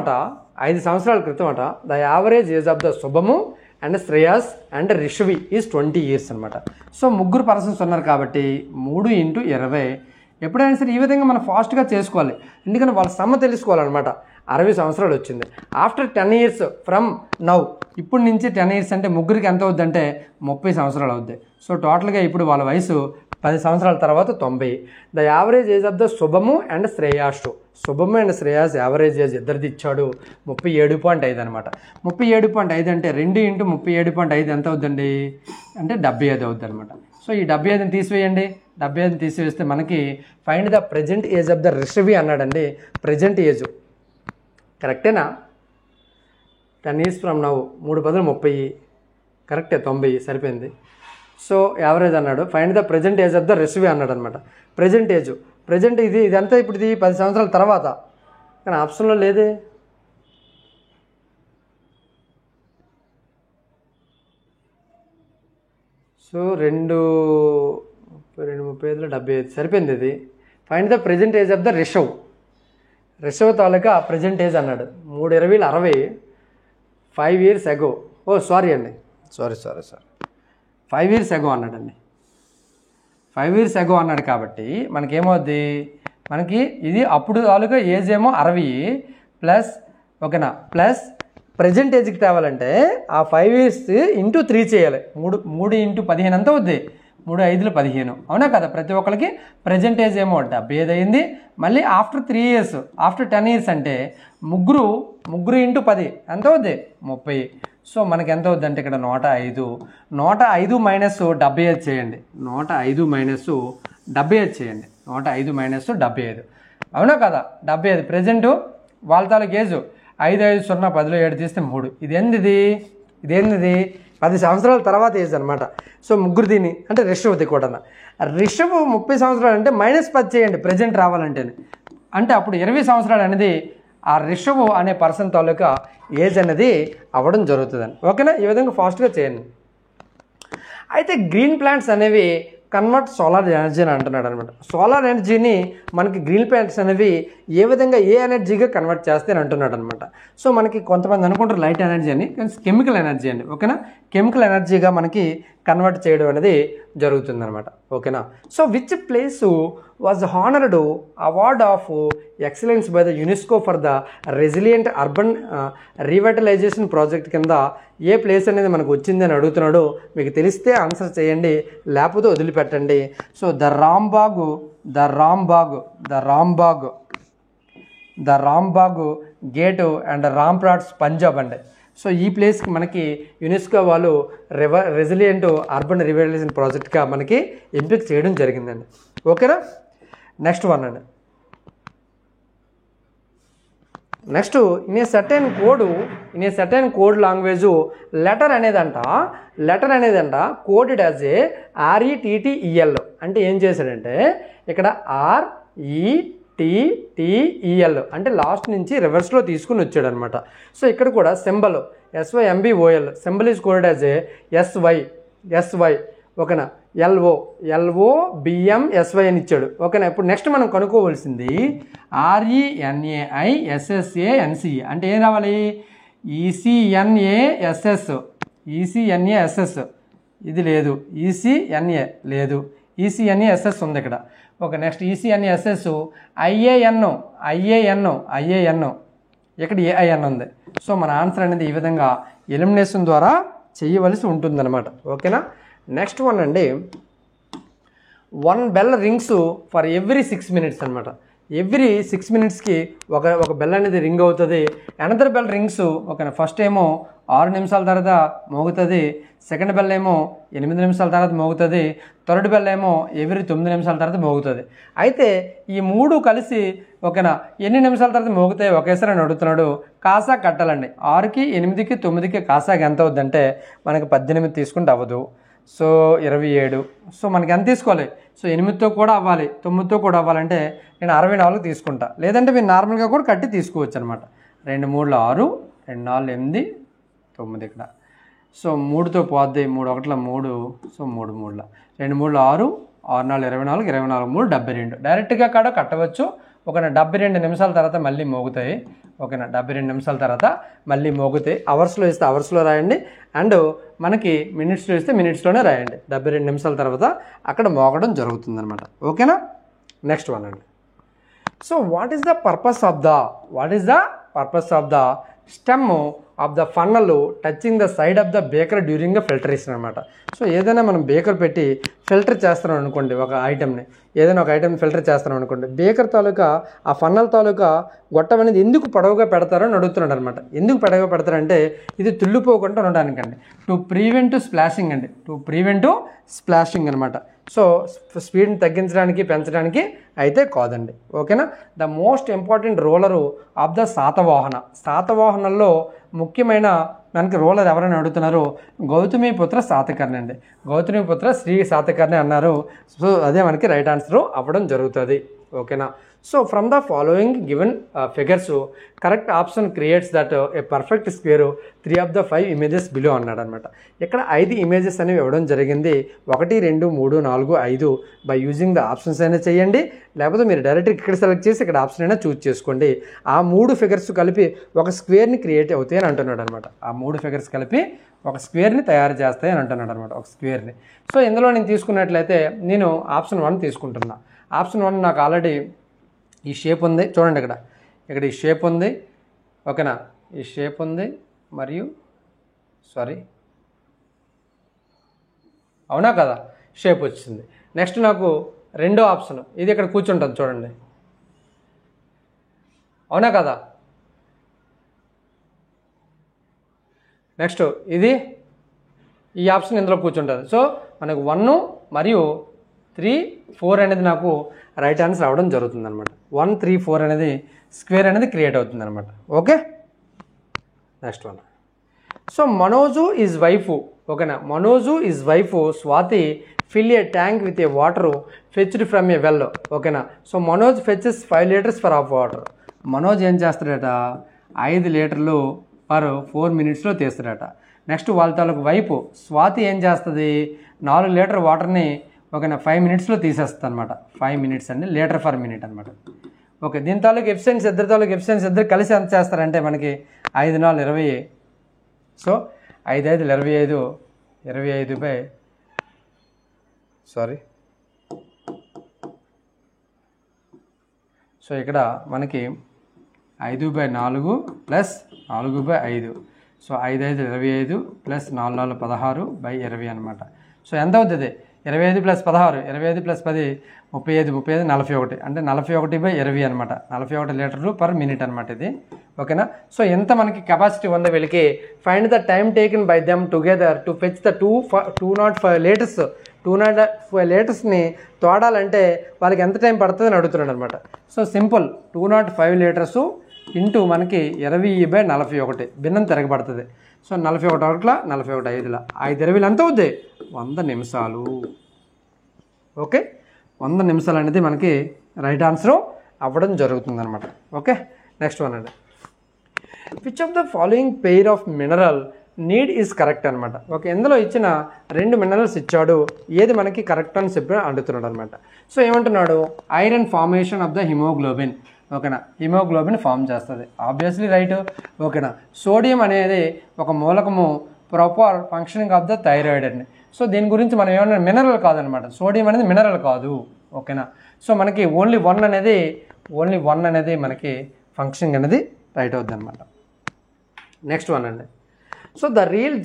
అట the average age of the Shubham and Shreyas and Rishabh is 20 years అనమాట. సో 3 పర్సన్స్ ఉన్నారు కాబట్టి 3 × 20. ఎప్పుడైనా సరే ఈ విధంగా మనం ఫాస్ట్గా చేసుకోవాలి, ఎందుకంటే వాళ్ళ సమ్మ తెలుసుకోవాలన్నమాట. 60 సంవత్సరాలు వచ్చింది. ఆఫ్టర్ 10 years ఫ్రమ్ నౌ, ఇప్పుడు నుంచి 10 years అంటే ముగ్గురికి ఎంత అవుద్ది అంటే 30 సంవత్సరాలు అవుద్ది. సో టోటల్గా ఇప్పుడు వాళ్ళ వయసు 10 సంవత్సరాల తర్వాత 90. The average age of the Shubham and Shreyas. శుభము అండ్ శ్రేయాస్ యావరేజ్ ఏజ్ ఇద్దరిది ఇచ్చాడు 37.5 అనమాట. 37.5 అంటే 2 × 37.5 ఎంత అవుద్దండి అంటే 75 అవుద్ది అనమాట. సో ఈ 75ని తీసివేయండి. 75ని తీసివేస్తే మనకి find the present age of the Rishabh అన్నాడండి. ప్రజెంట్ ఏజ్ కరెక్టేనా? 10 years ఫ్రమ్ నౌ, 3 10 30, కరెక్టే, 90 సరిపోయింది. సో యావరేజ్ అన్నాడు. Find the present age of the Rishabh అన్నాడు అనమాట. ప్రజెంట్ ఇదంతా ఇప్పుడు ఇది 10 సంవత్సరాల తర్వాత, కానీ ఆప్షన్లో లేదే. సో 2 35 75 సరిపోయింది ఇది. Find the present age of the Rishav taluka present age అన్నాడు. 3 20 60, 5 years ago. ఓ సారీ అండి, సారీ 5 years ago అన్నాడండి. 5 years ago అన్నాడు కాబట్టి మనకేమవుద్ది, మనకి ఇది అప్పుడు తాలూకా ఏజ్ ఏమో 60 ప్లస్, ఓకేనా, ప్లస్ ప్రజెంట్ ఏజ్కి తేవాలంటే ఆ 5 years × 3 చేయాలి. 3 × 15 ఎంత అవుద్ది? 3 5 15, అవునా కదా? ప్రతి ఒక్కరికి ప్రజెంట్ ఏజ్ ఏమో 75 అయింది. మళ్ళీ ఆఫ్టర్ 3 years, ఆఫ్టర్ 10 years అంటే ముగ్గురు × 10 ఎంత అవుద్ది? 30. సో మనకి ఎంత అవుద్ది అంటే ఇక్కడ 105. 105 మైనస్ 75 చేయండి. 105 మైనస్ 75 చేయండి. 105 మైనస్ 75, అవునా కదా? 75 ప్రజెంట్ వాళ్ళ తాలూకు ఏజ్ 5 5 0 10లో 7 తీస్తే 3. ఇదేంది 10 సంవత్సరాల తర్వాత ఏజ్ అనమాట. సో ముగ్గురు దీన్ని అంటే రిషవ్ది కూడా. రిషవ్ 30 సంవత్సరాలు అంటే -10 చేయండి ప్రజెంట్ రావాలంటే, అంటే అప్పుడు 20 సంవత్సరాలు అనేది ఆ రిషవ్ అనే పర్సన్ తాలూకా ఏజ్ అనేది అవ్వడం జరుగుతుందని. ఓకేనా, ఈ విధంగా ఫాస్ట్గా చేయండి. అయితే గ్రీన్ ప్లాంట్స్ అనేవి కన్వర్ట్ సోలార్ ఎనర్జీ అని అంటున్నాడు అనమాట. సోలార్ ఎనర్జీని మనకి గ్రీన్ ప్లాంట్స్ అనేవి ఏ విధంగా ఏ ఎనర్జీగా కన్వర్ట్ చేస్తే అని అంటున్నాడు అనమాట. సో మనకి కొంతమంది అనుకుంటారు లైట్ ఎనర్జీ అని, కానీ కెమికల్ ఎనర్జీ అండి. ఓకేనా, కెమికల్ ఎనర్జీగా మనకి కన్వర్ట్ చేయడం అనేది జరుగుతుంది అనమాట. ఓకేనా. So which place was honoured award of excellence by the UNESCO for the resilient urban revitalisation project కింద ఏ ప్లేస్ అనేది మనకు వచ్చిందని అడుగుతున్నాడు. మీకు తెలిస్తే ఆన్సర్ చేయండి, లేకపోతే వదిలిపెట్టండి. So the Rambagh gate and ramparts Punjab అండి. సో ఈ ప్లేస్కి మనకి యునెస్కో వాళ్ళు రెసిలియంట్ అర్బన్ రివైవలైజేషన్ ప్రాజెక్ట్గా మనకి ఎంపిక చేయడం జరిగిందండి. ఓకేనా. నెక్స్ట్ వన్ అండి. Next in a certain code language letter అనేదంట కోడెడ్ యాజ్ ఏ RETTEL. అంటే ఏం చేశాడంటే ఇక్కడ RETTEL అంటే లాస్ట్ నుంచి రివర్స్లో తీసుకుని వచ్చాడు అనమాట. సో ఇక్కడ కూడా symbol SYMBOL symbol is coded as A SY ఓకేనా. LOBMSY అని ఇచ్చాడు. ఓకేనా. ఇప్పుడు నెక్స్ట్ మనం కనుక్కోవాల్సింది RENAISSANC అంటే ఏం రావాలి? ECNASS ఇది లేదు, ECNA లేదు, ECNASS ఉంది ఇక్కడ. ఓకే. నెక్స్ట్ ECNASS IAN ఇక్కడ AIN ఉంది. సో మన ఆన్సర్ అనేది ఈ విధంగా ఎలిమినేషన్ ద్వారా చేయవలసి ఉంటుందన్నమాట. ఓకేనా. నెక్స్ట్ వన్ అండి. 1 bell rings for every 6 minutes అనమాట. ఎవ్రీ 6 minutesకి ఒక బెల్ అనేది రింగ్ అవుతుంది. అనదర్ బెల్ రింగ్స్ ఓకేనా. ఫస్ట్ ఏమో 6 నిమిషాల తర్వాత మోగుతుంది, సెకండ్ బెల్ ఏమో 8 నిమిషాల తర్వాత మోగుతుంది, థర్డ్ బెల్ ఏమో ఎవ్రీ 9 నిమిషాల తర్వాత మోగుతుంది. అయితే ఈ 3 కలిసి ఓకేనా ఎన్ని నిమిషాల తర్వాత మోగుతాయి ఒకేసారి అని అడుగుతున్నాడు. కాసా కట్టాలండి. 6కి 8కి 9కి కాసాకి ఎంత అవుద్దంటే మనకి 18 తీసుకుంటే అవ్వదు. సో 27. సో మనకి ఎంత తీసుకోవాలి? సో 8తో కూడా అవ్వాలి, 9తో కూడా అవ్వాలంటే నేను 64 తీసుకుంటా. లేదంటే మీరు నార్మల్గా కూడా కట్టి తీసుకోవచ్చు అనమాట. 2 3 6, 2 4 8, 9 ఇక్కడ. సో 3తో పోద్ది, 3 1 3, సో 3 3 2 3 6, 6 4 24, 24 3 72. డైరెక్ట్గా కాడ కట్టవచ్చు. ఓకేనా. 72 నిమిషాల తర్వాత మళ్ళీ మోగుతాయి. ఓకేనా. 72 నిమిషాల తర్వాత మళ్ళీ మోగుతాయి. అవర్స్లో ఇస్తే అవర్స్లో రాయండి, అండ్ మనకి మినిట్స్లో ఇస్తే మినిట్స్లోనే రాయండి. 72 నిమిషాల తర్వాత అక్కడ మోగడం జరుగుతుందన్నమాట. ఓకేనా. నెక్స్ట్ వన్ అండి. So what is the purpose of the stem of the funnel touching the side of the beaker during the filtration అనమాట. సో ఏదైనా మనం బేకర్ పెట్టి ఫిల్టర్ చేస్తున్నాం అనుకోండి, ఒక ఐటమ్ని ఏదైనా ఒక ఐటమ్ ఫిల్టర్ చేస్తున్నాం అనుకోండి, బేకర్ తాలూకా ఆ ఫన్నల్ తాలూకా గొట్టం అనేది ఎందుకు పొడవుగా పెడతారో అని అడుగుతున్నాడు అనమాట. ఎందుకు పొడవుగా పెడతారంటే ఇది తుల్లిపోకుండా ఉండడానికండి. టు ప్రివెంట్ స్ప్లాషింగ్ అనమాట. సో స్పీడ్ని తగ్గించడానికి పెంచడానికి అయితే కాదండి. ఓకేనా. The most important roller of the శాతవాహనంలో ముఖ్యమైన మనకి రోలర్ ఎవరైనా అడుగుతున్నారు? గౌతమిపుత్ర శాతకర్ణి అండి. గౌతమిపుత్ర శ్రీ శాతకర్ణి అన్నారు. సో అదే మనకి రైట్ ఆన్సర్ అవ్వడం జరుగుతుంది. ఓకేనా. So from the following given figures correct option creates that a perfect square 3 of the 5 images below అన్నాడు అనమాట. ఇక్కడ 5 ఇమేజెస్ అనేవి ఇవ్వడం జరిగింది. 1 2 3 4 5 బై యూజింగ్ ద ఆప్షన్స్ అయినా చేయండి, లేకపోతే మీరు డైరెక్ట్ ఇక్కడ సెలెక్ట్ చేసి ఇక్కడ ఆప్షన్ అయినా చూస్ చేసుకోండి. ఆ 3 ఫిగర్స్ కలిపి ఒక స్క్వేర్ని క్రియేట్ అవుతాయి అని అంటున్నాడు అనమాట. ఆ 3 ఫిగర్స్ కలిపి ఒక స్క్వేర్ని తయారు చేస్తాయి అని అంటున్నాడు అనమాట, ఒక స్క్వేర్ని. సో ఇందులో నేను తీసుకున్నట్లయితే నేను ఆప్షన్ 1 తీసుకుంటున్నా. ఆప్షన్ 1 నాకు ఆల్రెడీ ఈ షేప్ ఉంది చూడండి. ఇక్కడ ఈ షేప్ ఉంది. ఓకేనా. ఈ షేప్ ఉంది మరియు అవునా కదా, షేప్ వచ్చింది. నెక్స్ట్ నాకు రెండో ఆప్షన్ ఇది ఇక్కడ కూర్చుంటుంది చూడండి. అవునా కదా. నెక్స్ట్ ఇది ఈ ఆప్షన్ ఇందులో కూర్చుంటుంది. సో మనకు 1 మరియు 3 4 అనేది నాకు రైట్ ఆన్సర్ అవ్వడం జరుగుతుంది అనమాట. 1 3 4 అనేది స్క్వేర్ అనేది క్రియేట్ అవుతుంది అనమాట. Okay. Next one. So Manoj is wife. ఓకేనా. Manoj is wife Swathi fill a tank with a water fetched from a well. ఓకేనా. So Manoj fetches 5 liters for half water. Manoj ఏం చేస్తాడట? 5 లీటర్లు పర్ 4 minutesలో తీస్తాడట. నెక్స్ట్ వాళ్ళ తాలూకు వైపు స్వాతి ఏం చేస్తుంది? 4 లీటర్ వాటర్ని ఓకేనా 5 minutesలో తీసేస్తుంది అనమాట. 5 minutes అండి, లీటర్ ఫర్ మినిట్ అనమాట. ఓకే. దీని తాలూకు ఎఫిషియన్సీ ఇద్దరు కలిసి ఎంత చేస్తారంటే మనకి 5 4 20. సో 5 5 25 25 బై సో ఇక్కడ మనకి 5/4 ప్లస్ 4/5. సో 5 5 25 ప్లస్ 4 4 16 బై 20 అనమాట. సో ఎంత అవుతుంది? 25 + 16, 25 + 10 35 35 41 అంటే 41/20 అనమాట. 41 లీటర్లు పర్ మినిట్ అనమాట ఇది. ఓకేనా. సో ఎంత మనకి కెపాసిటీ ఉందో వీళ్ళకి, find the time taken by them together to fetch the 205 litres. 205 లీటర్స్ని తోడాలంటే వాళ్ళకి ఎంత టైం పడుతుంది అని అడుగుతున్నాడు అనమాట. సో సింపుల్, 205 లీటర్స్ ఇంటూ మనకి 20/41 భిన్నం తిరగబడుతుంది. సో 41 ఒకట్ల 41 5ల 5 20 ఎంత అవుద్ది, 100 నిమిషాలు. ఓకే, 100 నిమిషాలు అనేది మనకి రైట్ ఆన్సర్ అవ్వడం జరుగుతుంది అనమాట. ఓకే, నెక్స్ట్ వన్ అండి. Which of the following pair of mineral need is correct అనమాట. ఓకే, ఇందులో ఇచ్చిన 2 మినరల్స్ ఇచ్చాడు, ఏది మనకి కరెక్ట్ అని చెప్పి అడుగుతున్నాడు అనమాట. సో ఏమంటున్నాడు, iron formation of the haemoglobin. ఓకేనా, హిమోగ్లోబిన్ ఫామ్ చేస్తుంది, ఆబ్వియస్లీ రైట్. ఓకేనా, సోడియం అనేది ఒక మూలకము, proper functioning of the thyroid అండి. సో దీని గురించి మనం ఏమన్నా మినరల్ కాదనమాట, సోడియం అనేది మినరల్ కాదు. ఓకేనా, సో మనకి ఓన్లీ వన్ అనేది మనకి ఫంక్షనింగ్ అనేది రైట్ అవుద్ది అనమాట. నెక్స్ట్ వన్ అండి. So the real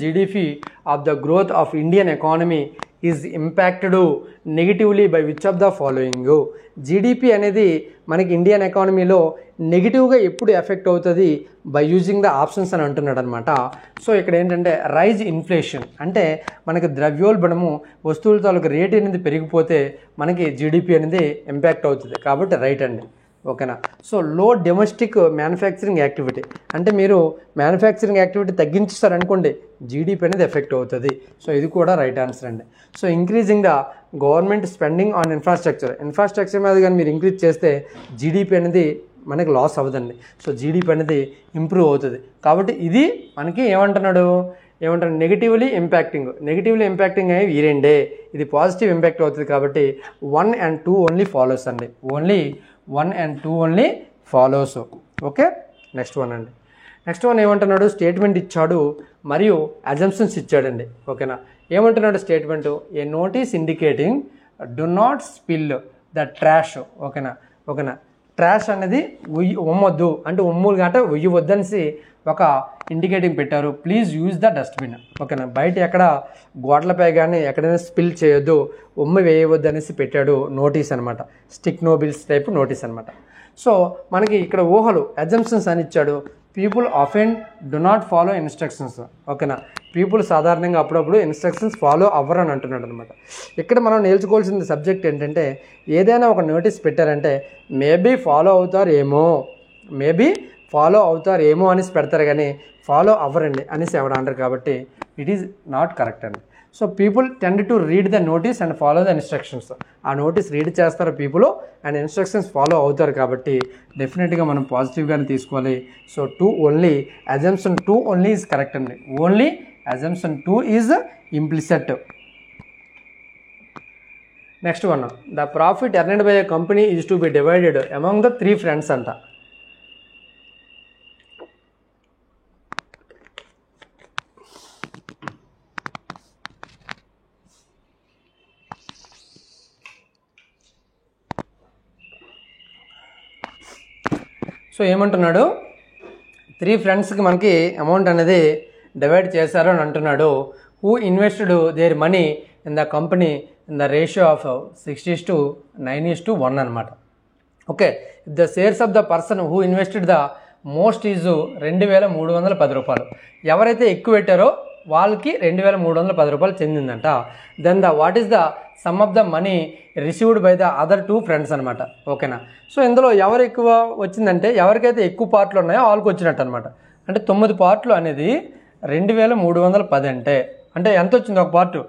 GDP of the growth of Indian economy is impacted negatively by which of the following. GDP అనేది మనకి ఇండియన్ ఎకానమీలో నెగిటివ్గా ఎప్పుడు ఎఫెక్ట్ అవుతుంది, బై యూజింగ్ ద ఆప్షన్స్ అని అంటున్నాడు అనమాట. సో ఇక్కడ ఏంటంటే రైజ్ ఇన్ఫ్లేషన్ అంటే మనకి ద్రవ్యోల్బణము, వస్తువుల తాలూకు రేట్ అనేది పెరిగిపోతే మనకి జీడిపి అనేది ఇంపాక్ట్ అవుతుంది, కాబట్టి రైట్ అండి. ఓకేనా, సో లో డొమెస్టిక్ మ్యానుఫ్యాక్చరింగ్ యాక్టివిటీ అంటే మీరు మ్యానుఫ్యాక్చరింగ్ యాక్టివిటీ తగ్గించారనుకోండి, జీడిపి అనేది ఎఫెక్ట్ అవుతుంది. సో ఇది కూడా రైట్ ఆన్సర్ అండి. So increasing the government spending on infrastructure మీద కానీ మీరు ఇంక్రీజ్ చేస్తే జీడిపి అనేది మనకి లాస్ అవ్వదండి. సో జీడిపి అనేది ఇంప్రూవ్ అవుతుంది, కాబట్టి ఇది మనకి ఏమంటారు, నెగిటివ్లీ ఇంపాక్టింగ్ అయ్యి ఈ రెండే, ఇది పాజిటివ్ ఇంపాక్ట్ అవుతుంది, కాబట్టి 1 and 2 ఓన్లీ ఫాలోస్ అండి. Only 1 and 2 only follows. Okay, next one అండి. నెక్స్ట్ వన్ ఏమంటున్నాడు, స్టేట్మెంట్ ఇచ్చాడు మరియు అజంప్షన్స్ ఇచ్చాడండి. ఓకేనా, ఏమంటున్నాడు statement, A notice indicating do not spill the trash. ఓకేనా, ట్రాష్ అనేది ఉమ్మొద్దు అంటే ఉమ్ములు గంట ఉయ్యవద్దనేసి ఒక ఇండికేటింగ్ పెట్టారు. Please use the dustbin. ఓకేనా, బయట ఎక్కడ గోడలపై కానీ ఎక్కడైనా స్పిల్ చేయొద్దు, ఉమ్మ వేయవద్దు అనేసి పెట్టాడు నోటీస్ అనమాట, stick no bills type notice అనమాట. సో మనకి ఇక్కడ ఊహలు అజంప్షన్స్ అని ఇచ్చాడు. People often do not follow instructions. ఓకేనా, పీపుల్ సాధారణంగా అప్పుడప్పుడు ఇన్స్ట్రక్షన్స్ ఫాలో అవ్వరు అని అంటున్నాడు అనమాట. ఇక్కడ మనం నేర్చుకోవాల్సిన సబ్జెక్ట్ ఏంటంటే, ఏదైనా ఒక నోటీస్ పెట్టారంటే మేబీ ఫాలో అవుతారేమో అనేసి పెడతారు, కానీ ఫాలో అవ్వరండి అనేసి ఎవరు అంటారు, కాబట్టి ఇట్ ఈజ్ నాట్ కరెక్ట్ అండి. So people tend to read the notice and follow the instructions. ఆ నోటీస్ రీడ్ చేస్తారు పీపుల్ అండ్ ఇన్స్ట్రక్షన్స్ ఫాలో అవుతారు, కాబట్టి డెఫినెట్గా మనం పాజిటివ్గానే తీసుకోవాలి. So 2 only, assumption 2 only is correct అండి. Only assumption 2 is implicit. Next one, the profit earned by a company is to be divided among the 3 friends అంట. So ఏమంటున్నాడు, 3 ఫ్రెండ్స్కి మనకి అమౌంట్ అనేది డివైడ్ చేశారు అని అంటున్నాడు. Who invested their money in the company in the ratio of 60:9:1 అనమాట. Okay, the shares of the person who invested the most is 2,310 రూపాయలు. ఎవరైతే ఎక్కువ పెట్టారో వాళ్ళకి 2,310 రూపాయలు చెందిందంట. Then what is the sum of the money received by the other 2 friends అనమాట. ఓకేనా, సో ఇందులో ఎవరు ఎక్కువ వచ్చిందంటే ఎవరికైతే ఎక్కువ పార్ట్లు ఉన్నాయో వాళ్ళకి వచ్చినట్టు అనమాట. అంటే 9 పార్ట్లు అనేది 2,310 అంటే ఎంత వచ్చింది ఒక పార్టు,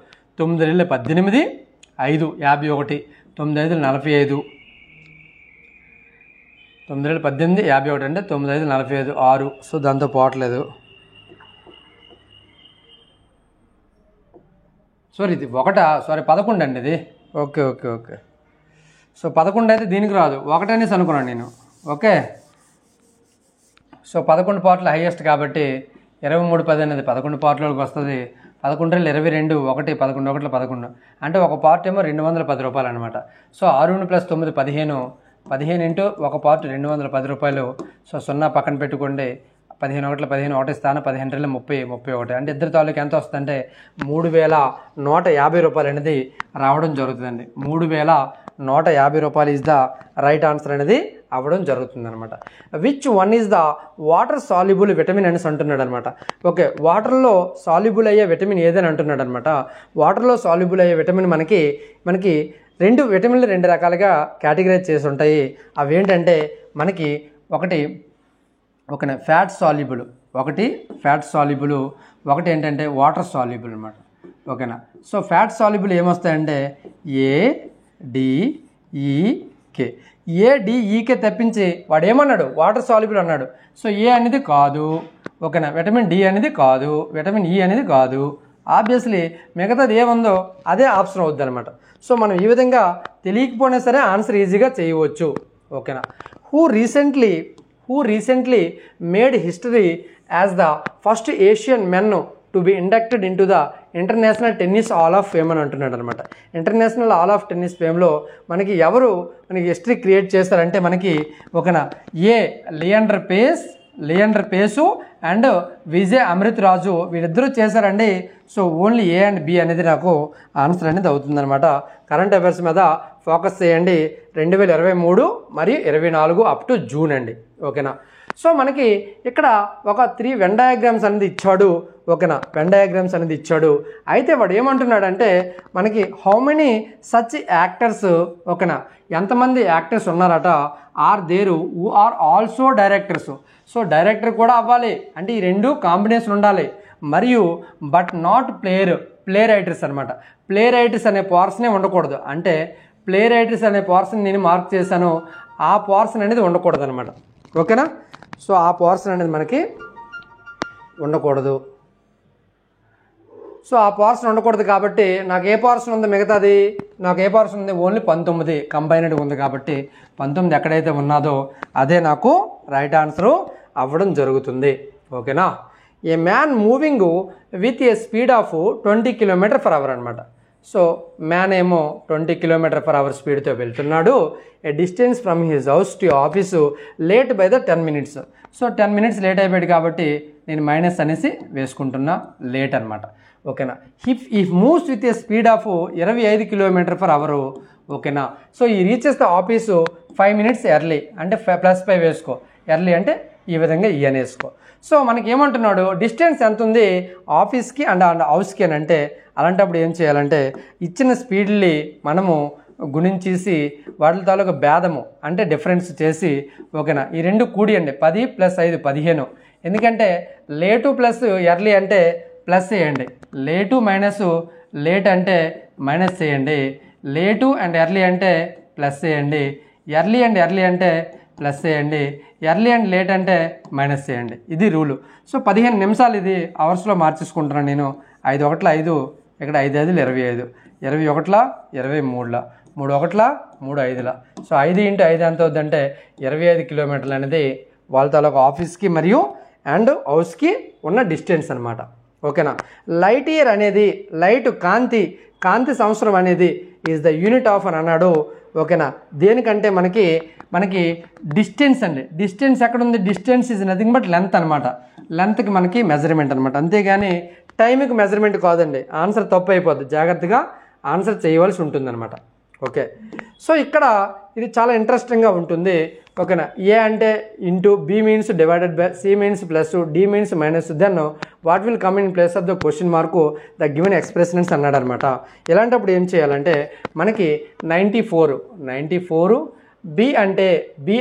9 18 5 51 9 5 45 9 18 51 అంటే 9 5 45 6. సో దాంతో పోవట్లేదు, ఇది 11 అండి ఇది. ఓకే. సో 11 అయితే దీనికి రాదు, 1 అనేసి అనుకున్నాను నేను. ఓకే, సో 11 పార్ట్లు హైయెస్ట్ కాబట్టి 23:10 అనేది 11 పార్ట్లకి వస్తుంది. 11 22 1 11 1 11 అంటే ఒక పార్ట్ ఏమో 210 రూపాయలు అనమాట. సో 6 + 9 15 ఇంటూ ఒక పార్ట్ 210 రూపాయలు. సో 0 పక్కన పెట్టుకోండి, 15 ఒకటి 15, ఒకటి స్థానం 15 30, 31 అంటే ఇద్దరు తాలూకు ఎంత వస్తుందంటే 3150 రూపాయలు అనేది రావడం జరుగుతుందండి. 3150 రూపాయలు ఈజ్ ద రైట్ ఆన్సర్ అనేది అవ్వడం జరుగుతుంది అనమాట. Which one is the water soluble vitamin అనేసి అంటున్నాడు అనమాట. ఓకే, వాటర్లో సాల్యుబుల్ అయ్యే విటమిన్ ఏదని అంటున్నాడు అనమాట. వాటర్లో సాల్యుబుల్ అయ్యే విటమిన్ మనకి రెండు విటమిన్లు 2 రకాలుగా కేటగిరైజ్ చేసి ఉంటాయి. అవి ఏంటంటే మనకి ఒకటి ఫ్యాట్ సాల్యుబుల్, ఒకటి ఏంటంటే వాటర్ సాల్యుబుల్ అనమాట. ఓకేనా. సో ఫ్యాట్ సాల్యుబుల్ ఏమొస్తాయంటే ADEK. ADEK తప్పించి వాడు ఏమన్నాడు, వాటర్ సాల్యుబుల్ అన్నాడు. సో ఏ అనేది కాదు. ఓకేనా. విటమిన్ డి అనేది కాదు, విటమిన్ ఈ అనేది కాదు. ఆబ్వియస్లీ మిగతాది ఏముందో అదే ఆప్షన్ అవుద్ది అనమాట. సో మనం ఈ విధంగా తెలియకపోయినా సరే ఆన్సర్ ఈజీగా చేయవచ్చు. ఓకేనా. Who recently made history as the first Asian men to be inducted in to the international tennis hall of fame అని అంటున్నాడు అనమాట. ఇంటర్నేషనల్ హాల్ ఆఫ్ టెన్నిస్ ఫేమ్లో మనకి ఎవరు హిస్టరీ క్రియేట్ చేస్తారంటే మనకి ఓకేనా లియాండర్ పేసు అండ్ విజయ్ అమృత్ రాజు వీళ్ళిద్దరూ చేశారండి. So only A and B అనేది నాకు ఆన్సర్ అనేది అవుతుందన్నమాట. కరెంట్ అఫైర్స్ మీద ఫోకస్ చేయండి. 2023 మరియు 24 అప్ టు జూన్ అండి. ఓకేనా. సో మనకి ఇక్కడ ఒక 3 వెన్ డయాగ్రామ్స్ అనేది ఇచ్చాడు. ఓకేనా. వెన్ డయాగ్రామ్స్ అనేది ఇచ్చాడు. అయితే వాడు ఏమంటున్నాడంటే మనకి హౌ మెనీ సచ్ యాక్టర్స్, ఓకేనా, ఎంతమంది యాక్టర్స్ ఉన్నారట, are there who are also directors. So director కూడా అవ్వాలి అంటే ఈ 2 కాంబినేషన్ ఉండాలి. మరియు బట్ నాట్ ప్లే రైటర్స్ అనమాట. ప్లే రైటర్స్ అనే పోర్షనే ఉండకూడదు. అంటే ప్లే రైటర్స్ అనే పోర్షన్ నేను మార్క్ చేశాను, ఆ పోర్షన్ అనేది ఉండకూడదు అనమాట. ఓకేనా. సో ఆ పోర్షన్ అనేది మనకి ఉండకూడదు. సో ఆ పోర్షన్ ఉండకూడదు కాబట్టి నాకు ఏ పోర్షన్ ఉంది, మిగతాది నాకు ఏ పోర్షన్ ఉంది, ఓన్లీ 19 కంబైన్డ్ ఉంది కాబట్టి 19 ఎక్కడైతే ఉన్నదో అదే నాకు రైట్ ఆన్సరు అవ్వడం జరుగుతుంది. ఓకేనా. ఏ man moving with a speed of 20 km/h అనమాట. సో మ్యాన్ ఏమో 20 km/h స్పీడ్తో వెళ్తున్నాడు. A distance from his house to office late by the 10 minutes. So 10 minutes late అయిపోయాడు కాబట్టి నేను మైనస్ అనేసి వేసుకుంటున్నా, లేట్ అనమాట. ఓకేనా. If moves with a speed of 25 km/h. ఓకేనా. So he reaches the office 5 minutes early అంటే +5 వేసుకో, ఎర్లీ అంటే ఈ విధంగా ఈ అని వేసుకో. సో మనకి ఏమంటున్నాడు, డిస్టెన్స్ ఎంత ఉంది ఆఫీస్కి అండ్ హౌస్కి అని అంటే అలాంటప్పుడు ఏం చేయాలంటే ఇచ్చిన స్పీడ్ని మనము గుణించేసి వాటి తాలూకు భేదము అంటే డిఫరెన్స్ చేసి ఓకేనా ఈ 2 కూడియండి. 10 + 5 15. ఎందుకంటే లేటు ప్లస్ ఎర్లీ అంటే ప్లస్ చేయండి, లేటు మైనస్ లేట్ అంటే మైనస్ చేయండి, లేటు అండ్ ఎర్లీ అంటే ప్లస్ చేయండి, ఎర్లీ అండ్ ఎర్లీ అంటే ప్లస్ చేయండి, ఎర్లీ అండ్ లేట్ అంటే మైనస్ చేయండి. ఇది రూలు. సో 15 నిమిషాలు ఇది అవర్స్లో మార్చేసుకుంటున్నాను నేను. 5 1 5, ఇక్కడ 5 5 25, 21 23, 3 1 3 5. సో 5 × 5 ఎంత అవుతుందంటే 25 కిలోమీటర్లు అనేది వాళ్ళ తాలూకు ఆఫీస్కి మరియు అండ్ హౌస్కి ఉన్న డిస్టెన్స్ అనమాట. ఓకేనా. లైట్ ఇయర్ అనేది కాంతి సంవత్సరం అనేది ఈజ్ ద యూనిట్ ఆఫ్ అని అన్నాడు. ఓకేనా. దేనికంటే మనకి డిస్టెన్స్ అండి. డిస్టెన్స్ ఎక్కడ ఉంది, distance is nothing but length అనమాట. లెంత్కి మనకి మెజర్మెంట్ అనమాట, అంతేగాని టైంకి మెజర్మెంట్ కాదండి. ఆన్సర్ తప్పు అయిపోద్ది, జాగ్రత్తగా ఆన్సర్ చేయవలసి ఉంటుందన్నమాట. ఓకే. సో ఇక్కడ ఇది చాలా ఇంట్రెస్టింగ్గా ఉంటుంది. ఓకేనా. ఏ అంటే into, B means divided by, C means plus, D means minus, then what will come in place of the question mark the given expressions అన్నాడు అనమాట. ఇలాంటప్పుడు ఏం చేయాలంటే మనకి 94 బి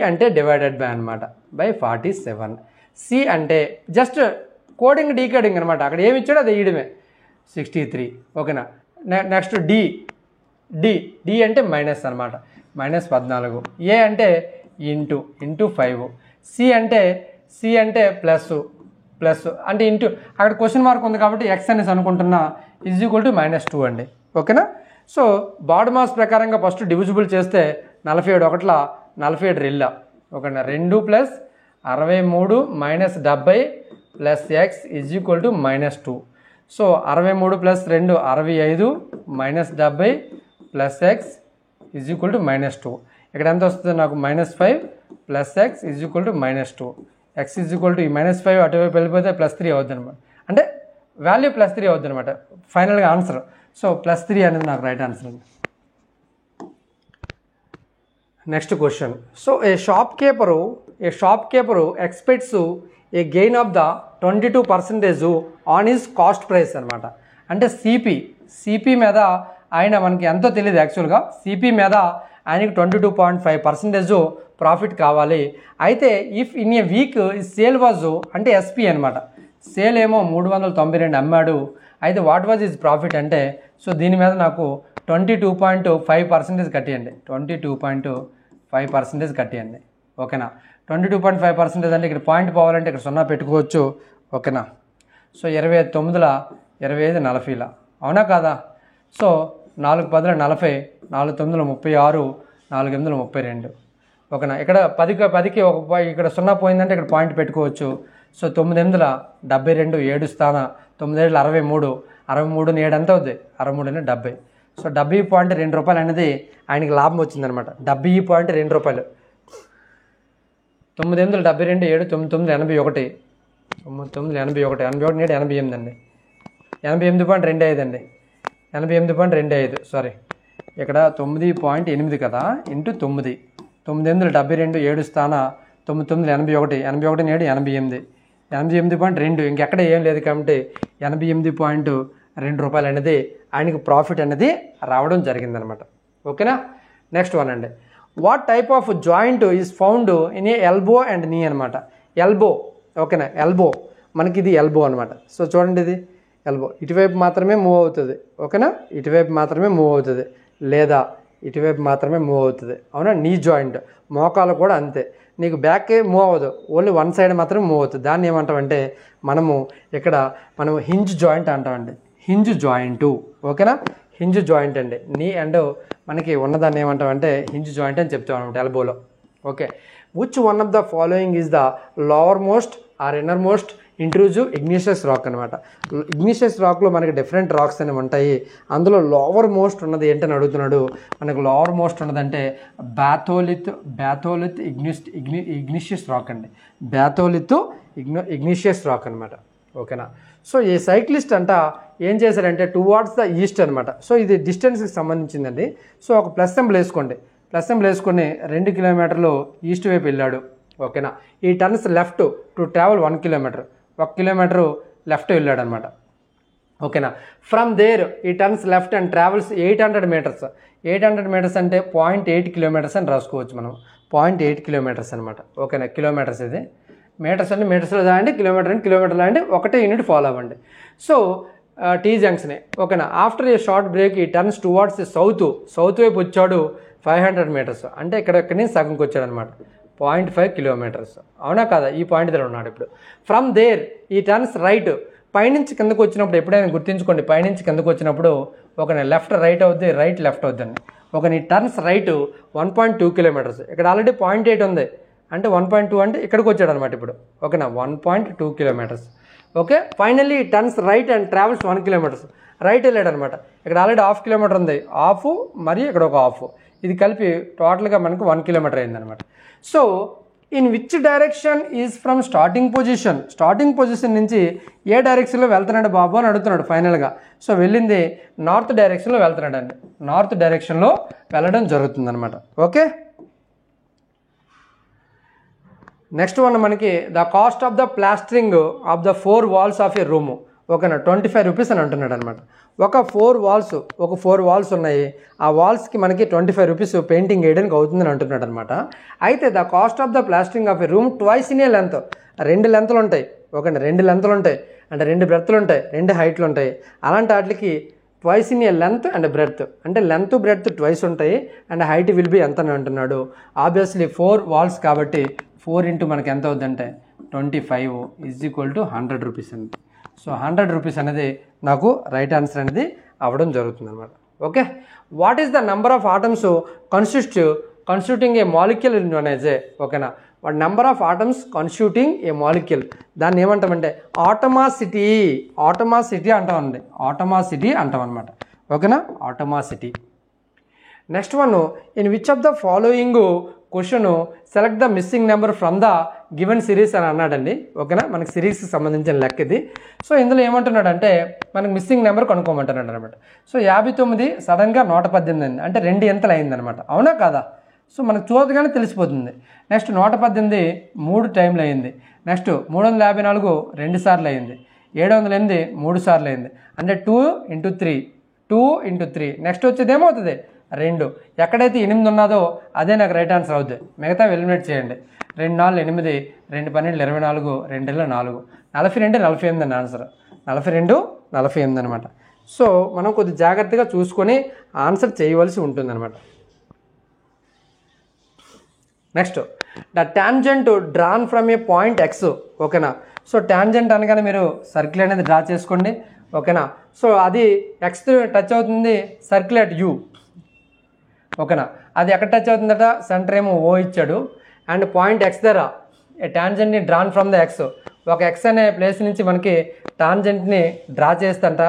అంటే డివైడెడ్ బై అనమాట బై 47. సి అంటే జస్ట్ కోడింగ్ డీకోడింగ్ అనమాట, అక్కడ ఏమి ఇచ్చాడో అది వేయడమే 63. ఓకేనా. నెక్స్ట్ డి అంటే మైనస్ అనమాట, -14. ఏ అంటే ఇంటూ 5. సి అంటే ప్లస్ అంటే ఇంటూ, అక్కడ క్వశ్చన్ మార్క్ ఉంది కాబట్టి ఎక్స్ అనేసి అనుకుంటున్నా, ఈజ్ ఈక్వల్ టు -2 అండి. ఓకేనా. సో బాడ్ మాస్ ప్రకారంగా ఫస్ట్ డివిజిబుల్ చేస్తే 47 1 47 2. ఓకేనా. 2 + 63 - 70 + x is equal to -2. So 63 + 2 65 - 70 + x is equal to -2. ఇక్కడ ఎంత వస్తుంది నాకు, -5 + x is equal to -2. x is equal to ఈ -5 అటువైపు వెళ్ళిపోతే +3 అవుద్ది అనమాట. అంటే వాల్యూ +3 అవుద్ది అనమాట ఫైనల్గా ఆన్సర్. సో +3 అనేది నాకు రైట్ ఆన్సర్ అండి. Next question. So a shopkeeper expects a gain of the 22% on his cost price అనమాట. అంటే సిపి మీద ఆయన మనకి ఎంతో తెలియదు యాక్చువల్గా. సిపి మీద ఆయనకి 22.5% ప్రాఫిట్ కావాలి. అయితే if in a week sale was అంటే ఎస్పీ అనమాట, సేల్ ఏమో 392 అమ్మాడు. అయితే వాట్ వాజ్ హిజ్ ప్రాఫిట్ అంటే, సో దీని మీద నాకు 22.5% కట్టియండి. 22.5% కట్టియండి. ఓకేనా. 22.5% అంటే ఇక్కడ పాయింట్ పోవాలంటే ఇక్కడ 0 పెట్టుకోవచ్చు. ఓకేనా. సో 25 25 40 అవునా కాదా. సో 4 10 40, 4 9 36, 4 8 32. ఓకేనా. ఇక్కడ 10కి ఇక్కడ 0 పోయిందంటే ఇక్కడ పాయింట్ పెట్టుకోవచ్చు. సో 9 8 72, 7 స్థాన 9 7 63, 63 7 ఎంత అవుద్ది 63 70. సో 70.2 రూపాయలు అనేది ఆయనకి లాభం వచ్చిందనమాట. 70.2 రూపాయలు. 9 8 72, 7 9 9 81, 9 81, 81 7 88 అండి. 88.25 అండి. 88.25 సారీ, ఇక్కడ 9.8 కదా ఇంటూ 9, 9 8 72, 7 స్థాన 9 9 81, 81 7 88, 88.2. ఇంకెక్కడ ఏం లేదు కాబట్టి 88.2 రూపాయలు అనేది ఆయనకి ప్రాఫిట్ అనేది రావడం జరిగిందనమాట. ఓకేనా. నెక్స్ట్ వన్ అండి. What type of joint is found in a elbow and నీ అనమాట. ఎల్బో. ఓకేనా. ఎల్బో మనకి ఇది ఎల్బో అనమాట. సో చూడండి, ఇది ఎల్బో ఇటువైపు మాత్రమే మూవ్ అవుతుంది. ఓకేనా. ఇటువైపు మాత్రమే మూవ్ అవుతుంది లేదా ఇటువైపు మాత్రమే మూవ్ అవుతుంది. అవునా. నీ జాయింట్ మోకాలు కూడా అంతే. నీకు బ్యాక్ మూవ్ అవ్వదు, ఓన్లీ వన్ సైడ్ మాత్రం మూవ్ అవుతుంది. దాన్ని ఏమంటామంటే మనం హింజ్ జాయింట్ అంటామండి. Hinge joint. ఓకేనా. హింజ్ జాయింట్ అండి. నీ అండ్ మనకి ఉన్నదాన్ని ఏమంటామంటే హింజ్ జాయింట్ అని చెప్తాం అనమాట ఎల్బోలో. Okay. Which one of the following is the lower most or inner most intrusive igneous rock అనమాట. ఇగ్నిషియస్ రాక్లో మనకి డిఫరెంట్ రాక్స్ అనేవి ఉంటాయి. అందులో లోవర్ మోస్ట్ ఉన్నది ఏంటని అడుగుతున్నాడు. మనకు లోవర్ మోస్ట్ ఉన్నదంటే బ్యాథోలిత్ ఇగ్నిషియస్ రాక్ అండి. బ్యాథోలిత్ ఇగ్నిషియస్ రాక్ అనమాట. ఓకేనా. సో ఈ సైక్లిస్ట్ అంట ఏం చేశారంటే టువార్డ్స్ ద ఈస్ట్ అనమాట. సో ఇది డిస్టెన్స్కి సంబంధించిందండి. సో ఒక ప్లస్ సింబల్ వేసుకోండి. ప్లస్ సింబల్ వేసుకొని 2 కిలోమీటర్లు ఈస్ట్ వైపు వెళ్ళాడు. ఓకేనా. He turns left to travel 1 kilometre, 1 kilometre left వెళ్ళాడు అనమాట. ఓకేనా. From there he turns left and travels 800 metres. 800 metres అంటే 0.8 కిలోమీటర్స్ అని రాసుకోవచ్చు మనం. 0.8 కిలోమీటర్స్ అనమాట. ఓకేనా. కిలోమీటర్స్ ఇది. మీటర్స్ అంటే మీటర్స్లో రాయండి, కిలోమీటర్ అంటే కిలోమీటర్లో అండి, ఒకటే యూనిట్ ఫాలో అవ్వండి. So tea junction. ఓకేనా. ఆఫ్టర్ ఏ షార్ట్ బ్రేక్ ఈ టర్న్స్ టువార్డ్స్ సౌత్ వైపు వచ్చాడు 500 మీటర్స్. అంటే ఇక్కడి నుంచి సగంకి వచ్చాడు అనమాట. 0.5 కిలోమీటర్స్. అవునా కాదా. ఈ పాయింట్ దగ్గర ఉన్నాడు ఇప్పుడు. From there he turns right. పైనుంచి కిందకు వచ్చినప్పుడు ఎప్పుడైనా గుర్తుంచుకోండి, పైనుంచి కిందకు వచ్చినప్పుడు ఒక లెఫ్ట్ రైట్ అవుద్ది, రైట్ లెఫ్ట్ అవుద్దండి. ఒక నీ టర్న్స్ రైట్ 1.2 కిలోమీటర్స్. ఇక్కడ ఆల్రెడీ 0.8 ఉంది అంటే 1.2 అంటే ఇక్కడికి వచ్చాడు అనమాట ఇప్పుడు. ఓకేనా. 1.2 kilometres. Okay. Finally turns right and travels 1 kilometres. Right వెళ్ళాడు అనమాట. ఇక్కడ ఆల్రెడీ 1/2 కిలోమీటర్ ఉంది, హాఫ్ మరియు ఇక్కడ ఒక హాఫ్, ఇది కలిపి టోటల్గా మనకు 1 కిలోమీటర్ అయిందనమాట. So in which direction is from starting position నుంచి ఏ డైరెక్షన్లో వెళ్తున్నాడు బాబు అని అడుగుతున్నాడు ఫైనల్గా. సో వెళ్ళింది నార్త్ డైరెక్షన్లో వెళ్తున్నాడు అండి. నార్త్ డైరెక్షన్లో వెళ్ళడం జరుగుతుంది అనమాట. ఓకే. నెక్స్ట్ వన్ మనకి the cost of the plastering of the 4 walls of a room. ఓకేనా. 25 రూపీస్ అని అంటున్నాడు అనమాట. ఒక 4 వాల్స్ ఉన్నాయి. ఆ వాల్స్కి మనకి 25 రూపీస్ పెయింటింగ్ వేయడానికి అవుతుందని అంటున్నాడు అనమాట. అయితే the cost of the plastering of A room twice in a length. 2 లెంత్లు ఉంటాయి. ఓకేనా. 2 లెంత్లు ఉంటాయి అంటే 2 బ్రెత్లు ఉంటాయి, 2 హైట్లు ఉంటాయి. అలాంటి వాటికి twice in a length and breadth అంటే లెంత్ బ్రెత్ ట్వైస్ ఉంటాయి అండ్ హైట్ విల్ బి ఎంత అని అంటున్నాడు. ఆబ్వియస్లీ 4 వాల్స్ కాబట్టి 4 ఇంటూ మనకి ఎంత అవుతుందంటే 25 ఈజ్ ఈక్వల్ టు 100 రూపీస్ అండి. సో 100 రూపీస్ అనేది నాకు రైట్ ఆన్సర్ అనేది అవ్వడం జరుగుతుంది అనమాట. Okay. What is the number of atoms constituting a molecule known as a. ఓకేనా. What number of atoms constituting a molecule, దాన్ని ఏమంటామంటే ఆటమాసిటీ అంటామండి. ఆటమాసిటీ అంటాం అనమాట. ఓకేనా. Atomicity. Next one, in which of the following question select the missing number from the given series అని అన్నాడండి. ఓకేనా, మనకి సిరీస్కి సంబంధించిన లెక్క ఇది. సో ఇందులో ఏమంటున్నాడు అంటే మనకు మిస్సింగ్ నెంబర్ కనుక్కోమంటున్నాడు అనమాట. సో 59 సడన్గా 118 అయింది, అంటే 2 ఎంతలు అయిందనమాట. అవునా కాదా? సో మనకు చూడగానే తెలిసిపోతుంది. నెక్స్ట్ 118 3 టైంలు అయింది. నెక్స్ట్ 354 2 సార్లు అయింది. 708 3 సార్లు అయింది. అంటే 2 × 3 2 × 3. నెక్స్ట్ వచ్చేది ఏమవుతుంది 2. ఎక్కడైతే 8 ఉన్నదో అదే నాకు రైట్ ఆన్సర్ అవుతుంది. మిగతా ఎలిమినేట్ చేయండి. 2 4 8 2 12 24 2 4 42 48 అని ఆన్సర్. 42 48 అనమాట. సో మనం కొద్ది జాగ్రత్తగా చూసుకొని ఆన్సర్ చేయవలసి ఉంటుందన్నమాట. Next the tangent drawn from A point X. ఓకేనా, సో టాంజెంట్ అనగానే మీరు సర్కిల్ అనేది డ్రా చేసుకోండి. ఓకేనా, సో అది ఎక్స్ టచ్ అవుతుంది, సర్కిల్ అట్ యూ. ఓకేనా, అది ఎక్కడ టచ్ అవుతుందట, సెంటర్ ఏమో ఓ ఇచ్చాడు, అండ్ పాయింట్ ఎక్స్ దగ్గర టాంజెంట్ని డ్రాన్ ఫ్రమ్ ద ఎక్స్. ఒక ఎక్స్ అనే ప్లేస్ నుంచి మనకి టాంజెంట్ని డ్రా చేస్తంట.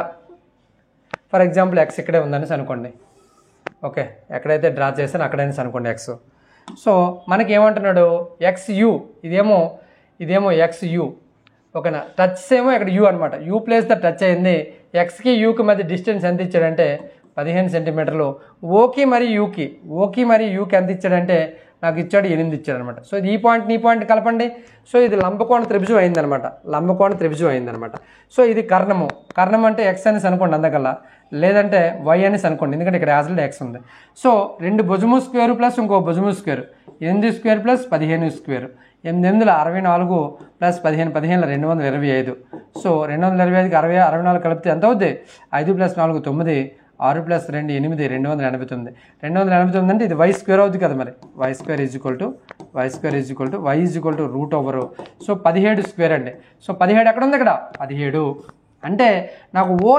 ఫర్ ఎగ్జాంపుల్ ఎక్స్ ఇక్కడే ఉందనేసి అనుకోండి. ఓకే, ఎక్కడైతే డ్రా చేస్తానో అక్కడనేసి అనుకోండి ఎక్స్. సో మనకి ఏమంటున్నాడు ఎక్స్ యూ, ఇదేమో ఎక్స్ యూ. ఓకేనా, టచ్ ఏమో ఇక్కడ యూ అనమాట. యూ ప్లేస్ ద టచ్ అయింది. ఎక్స్కి యూకి మధ్య డిస్టెన్స్ ఎంత ఇచ్చాడంటే 15 సెంటీమీటర్లు. ఓకి మరియు యూకి ఎంత ఇచ్చాడంటే నాకు ఇచ్చాడు 8 ఇచ్చాడు అనమాట. సో ఇది ఈ పాయింట్ కలపండి. సో ఇది లంబకోణ త్రిభుజం అయిందనమాట. సో ఇది కర్ణం అంటే ఎక్స్ అనేసి అనుకోండి అందకల్లా, లేదంటే వై అనేసి అనుకోండి, ఎందుకంటే ఇక్కడ యాజ్లో ఎక్స్ ఉంది. సో 2 భుజము స్క్వేర్ ప్లస్ ఇంకో భుజము square, 8 square plus 15 square, 8 64 plus 15 225. So 225కి 64 కలిపితే ఎంత అవుద్ది, 5 + 4 9, 6 + 2 8, 289. 289 అంటే ఇది వై స్క్వేర్ అవుతుంది కదా. మరి y² √. సో 17 స్క్వేర్ అండి. సో 17 ఎక్కడ ఉంది, ఇక్కడ 17. అంటే నాకు ఓ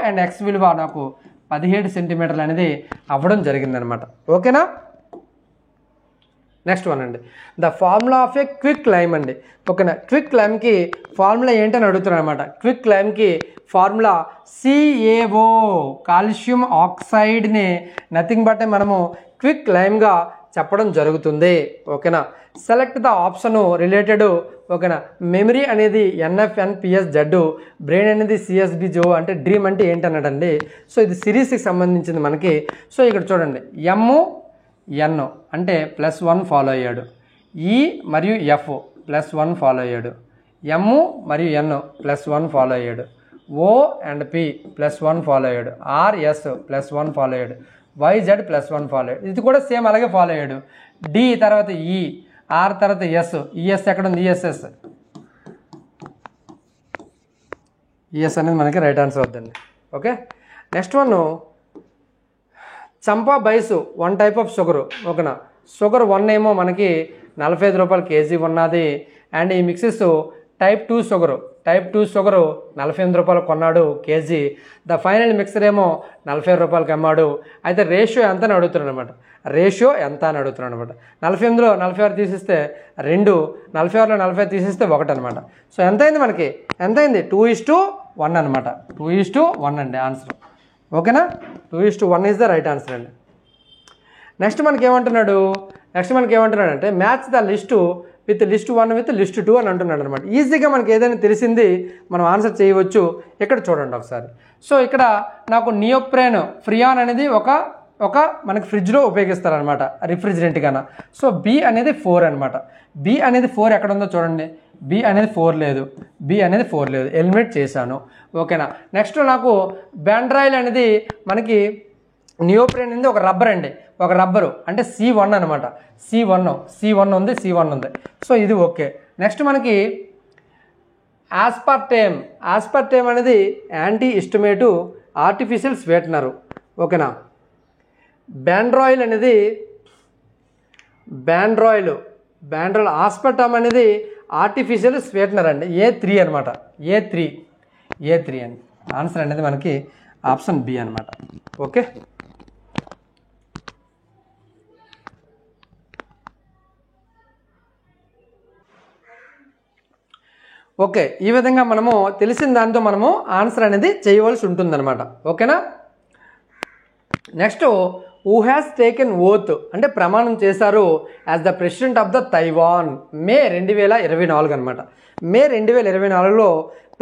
అండ్ ఎక్స్ విలువ నాకు 17 సెంటీమీటర్లు అనేది అవ్వడం జరిగిందనమాట. ఓకేనా, నెక్స్ట్ వన్ అండి, the formula of a quicklime అండి. ఓకేనా, క్విక్ క్లైమ్కి ఫార్ములా ఏంటని అడుగుతున్నాను అనమాట. క్విక్ క్లైమ్కి ఫార్ములా CaO, కాల్షియం ఆక్సైడ్ని నథింగ్ బట్ మనము క్విక్ క్లైమ్గా చెప్పడం జరుగుతుంది. ఓకేనా, సెలెక్ట్ ద ఆప్షన్ రిలేటెడ్. ఓకేనా, మెమరీ అనేది NFNPSZ, బ్రెయిన్ అనేది CSBJO, అంటే డ్రీమ్ అంటే ఏంటన్నాడండి. సో ఇది సిరీస్కి సంబంధించింది మనకి. సో ఇక్కడ చూడండి, MN అంటే +1 ఫాలో అయ్యాడు, E మరియు F +1 ఫాలో అయ్యాడు, M మరియు N +1 ఫాలో అయ్యాడు, O అండ్ P +1 ఫాలో అయ్యాడు, RS +1 ఫాలో అయ్యాడు, YZ +1 ఫాలో అయ్యాడు. ఇది కూడా సేమ్ అలాగే ఫాలో అయ్యాడు. D తర్వాత E, R తర్వాత S, ES ఎక్కడ ఉంది, ES అనేది మనకి రైట్ ఆన్సర్ అవుతుంది. ఓకే, నెక్స్ట్ వన్, చంపా బైస్ 1 టైప్ ఆఫ్ షుగర్. ఓకేనా, షుగర్ 1 ఏమో మనకి 45 రూపాయలు కేజీ ఉన్నది. అండ్ ఈ మిక్సెస్ టైప్ 2 షుగర్ 48 రూపాయలు కొన్నాడు కేజీ. ద ఫైనల్ మిక్సర్ ఏమో 40 రూపాయలకి అమ్మాడు. అయితే రేషియో ఎంత అని అడుగుతున్నాడు అనమాట. 48లో 46 తీసిస్తే 2, 46లో 45 తీసిస్తే 1 అనమాట. సో ఎంత అయింది మనకి, 2:1 అనమాట. 2:1 అండి ఆన్సర్. ఓకేనా, 2:1 ఈజ్ ద రైట్ ఆన్సర్ అండి. నెక్స్ట్ మనకి ఏమంటున్నాడు అంటే match the list with list 1 with list 2 అని అంటున్నాడు అనమాట. ఈజీగా మనకి ఏదైనా తెలిసింది మనం ఆన్సర్ చేయవచ్చు. ఇక్కడ చూడండి ఒకసారి. సో ఇక్కడ నాకు నియోప్రేన్ ఫ్రియాన్ అనేది ఒక మనకి ఫ్రిడ్జ్లో ఉపయోగిస్తారనమాట, రిఫ్రిజిరెంట్ కన్నా. సో బి అనేది 4 అనమాట. బి అనేది 4 ఎక్కడ ఉందో చూడండి. బి అనేది 4 లేదు, ఎలిమినేట్ చేశాను. ఓకేనా, నెక్స్ట్ నాకు బ్యాండ్రాయిల్ అనేది మనకి నియోప్రేన్ అనేది ఒక రబ్బరు అంటే C1 అనమాట. C1 ఉంది. సో ఇది ఓకే. నెక్స్ట్ మనకి ఆస్పర్టేమ్ అనేది యాంటీ హిస్టమేటివ్ ఆర్టిఫిషియల్ స్వీటనరు. ఓకేనా, బ్యాండ్రాయిల్ ఆస్పర్టమ్ అనేది ఆర్టిఫిషియల్ స్వీటనర్ అండి. A3 అనమాట. A3 అండి ఆన్సర్ అనేది మనకి ఆప్షన్ బి అనమాట. ఓకే, ఓకే, ఈ విధంగా మనము తెలిసిన దాంతో మనము ఆన్సర్ అనేది చేయవలసి ఉంటుందన్నమాట. ఓకేనా, next who has taken oath అంటే ప్రమాణం చేశారు as the president of the Taiwan May 2024 అనమాట. మే 2024లో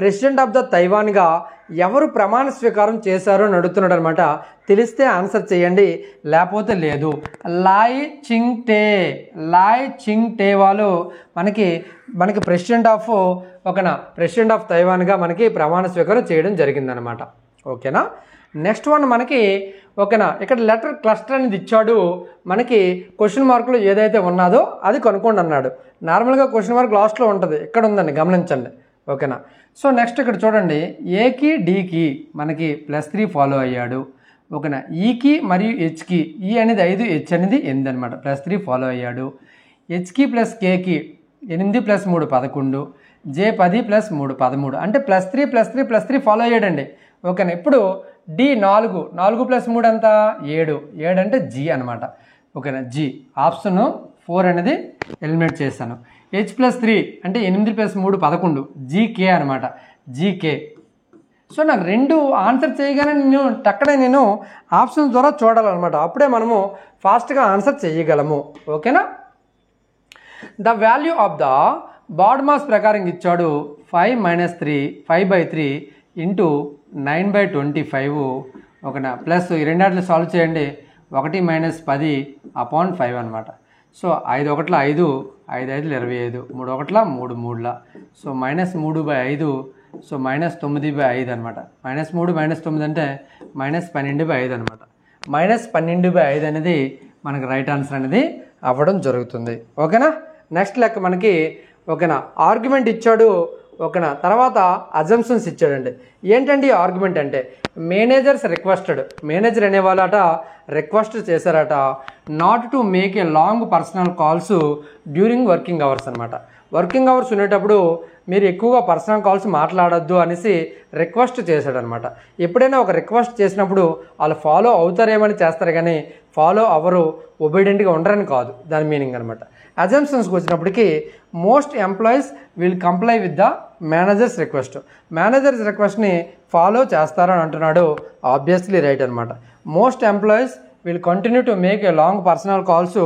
ప్రెసిడెంట్ ఆఫ్ ద తైవాన్గా ఎవరు ప్రమాణ స్వీకారం చేశారో అని అడుగుతున్నాడు అనమాట. తెలిస్తే ఆన్సర్ చేయండి, లేకపోతే లేదు. లాయ్ చింగ్ టే వాళ్ళు మనకి ప్రెసిడెంట్ ఆఫ్ తైవాన్గా మనకి ప్రమాణ స్వీకారం చేయడం జరిగిందనమాట. ఓకేనా. నెక్స్ట్ వన్ మనకి ఓకేనా, ఇక్కడ లెటర్ క్లస్టర్ అనేది ఇచ్చాడు. మనకి క్వశ్చన్ మార్కులు ఏదైతే ఉన్నదో అది కనుక్కోండి అన్నాడు. నార్మల్గా క్వశ్చన్ మార్క్ లాస్ట్లో ఉంటుంది, ఇక్కడ ఉందండి గమనించండి. ఓకేనా. సో నెక్స్ట్ ఇక్కడ చూడండి, ఏకి డికి మనకి +3 ఫాలో అయ్యాడు. ఓకేనా. ఈకి మరియు హెచ్కి, ఈ అనేది 5, హెచ్ అనేది 8 అనమాట. +3 ఫాలో అయ్యాడు. హెచ్కి ప్లస్ కేకి 8 + 3 11, జే 10 + 3 13 అంటే +3 ఫాలో అయ్యాడండి. ఓకేనా. ఇప్పుడు డి 4 + 3 ఎంత 7 అంటే జీ అనమాట. ఓకేనా. జీ ఆప్షన్ 4 అనేది ఎలిమినేట్ చేశాను. H+3 అంటే 8 + 3 11, జీకే అనమాట. జీకే. సో నాకు 2 ఆన్సర్ చేయగానే నేను ఆప్షన్ ద్వారా చూడాలన్నమాట. అప్పుడే మనము ఫాస్ట్గా ఆన్సర్ చేయగలము. ఓకేనా. The value of the BODMAS ప్రకారం ఇచ్చాడు 5-3 ఇంటూ 9/25. ఓకేనా. ప్లస్ ఈ రెండాట్లు సాల్వ్ చేయండి. 1 - 10/5 అనమాట. సో 5 1 5, 5 5 25, 3 1 3 3. సో -3/5, సో -9/5 అనమాట. -3 -9 అంటే -12/5 అనమాట. -12/5 అనేది మనకి రైట్ ఆన్సర్ అనేది అవ్వడం జరుగుతుంది. ఓకేనా. నెక్స్ట్ లెక్క మనకి ఓకేనా ఆర్గ్యుమెంట్ ఇచ్చాడు. ఓకేనా. తర్వాత అజంప్షన్స్ ఇచ్చాడండి. ఏంటండి ఆర్గ్యుమెంట్ అంటే మేనేజర్ అనేవాళ్ళట రిక్వెస్ట్ చేశారట not to make a long personal calls during working hours అనమాట. వర్కింగ్ అవర్స్ ఉండేటప్పుడు మీరు ఎక్కువగా పర్సనల్ కాల్స్ మాట్లాడొద్దు అనేసి రిక్వెస్ట్ చేశాడనమాట. ఎప్పుడైనా ఒక రిక్వెస్ట్ చేసినప్పుడు వాళ్ళు ఫాలో అవుతారేమని చేస్తారు, కానీ ఫాలో అవ్వరు, ఒబీడియంట్గా ఉండరని కాదు దాని మీనింగ్ అనమాట. అజంప్షన్స్కి వచ్చినప్పటికీ most employees will comply with the managers రిక్వెస్ట్ని ఫాలో చేస్తారని అంటున్నాడు. ఆబ్వియస్లీ రైట్ అనమాట. Most employees will continue to make a long personal calls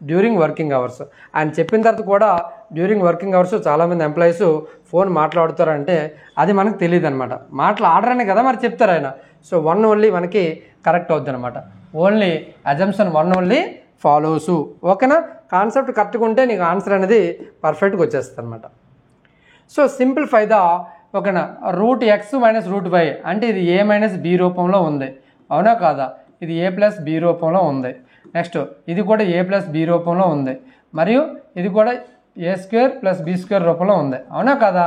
during working hours. ఆయన చెప్పిన తర్వాత కూడా డ్యూరింగ్ వర్కింగ్ అవర్స్ చాలామంది ఎంప్లాయీస్ ఫోన్ మాట్లాడుతారంటే అది మనకు తెలియదు అనమాట. మాట్లాడరని కదా మరి చెప్తారు ఆయన. సో 1 ఓన్లీ మనకి కరెక్ట్ అవుద్ది అనమాట. Only assumption 1 only follows. ఓకేనా. కాన్సెప్ట్ కరెక్ట్గా ఉంటే నీకు ఆన్సర్ అనేది పర్ఫెక్ట్గా వచ్చేస్తుంది అనమాట. సో సింప్లిఫై ద ఓకేనా √x - √y అంటే ఇది a - b రూపంలో ఉంది, అవునా కాదా? ఇది a + b రూపంలో ఉంది. నెక్స్ట్ ఇది కూడా a + b రూపంలో ఉంది, మరియు ఇది కూడా a² + b² రూపంలో ఉంది, అవునా కాదా?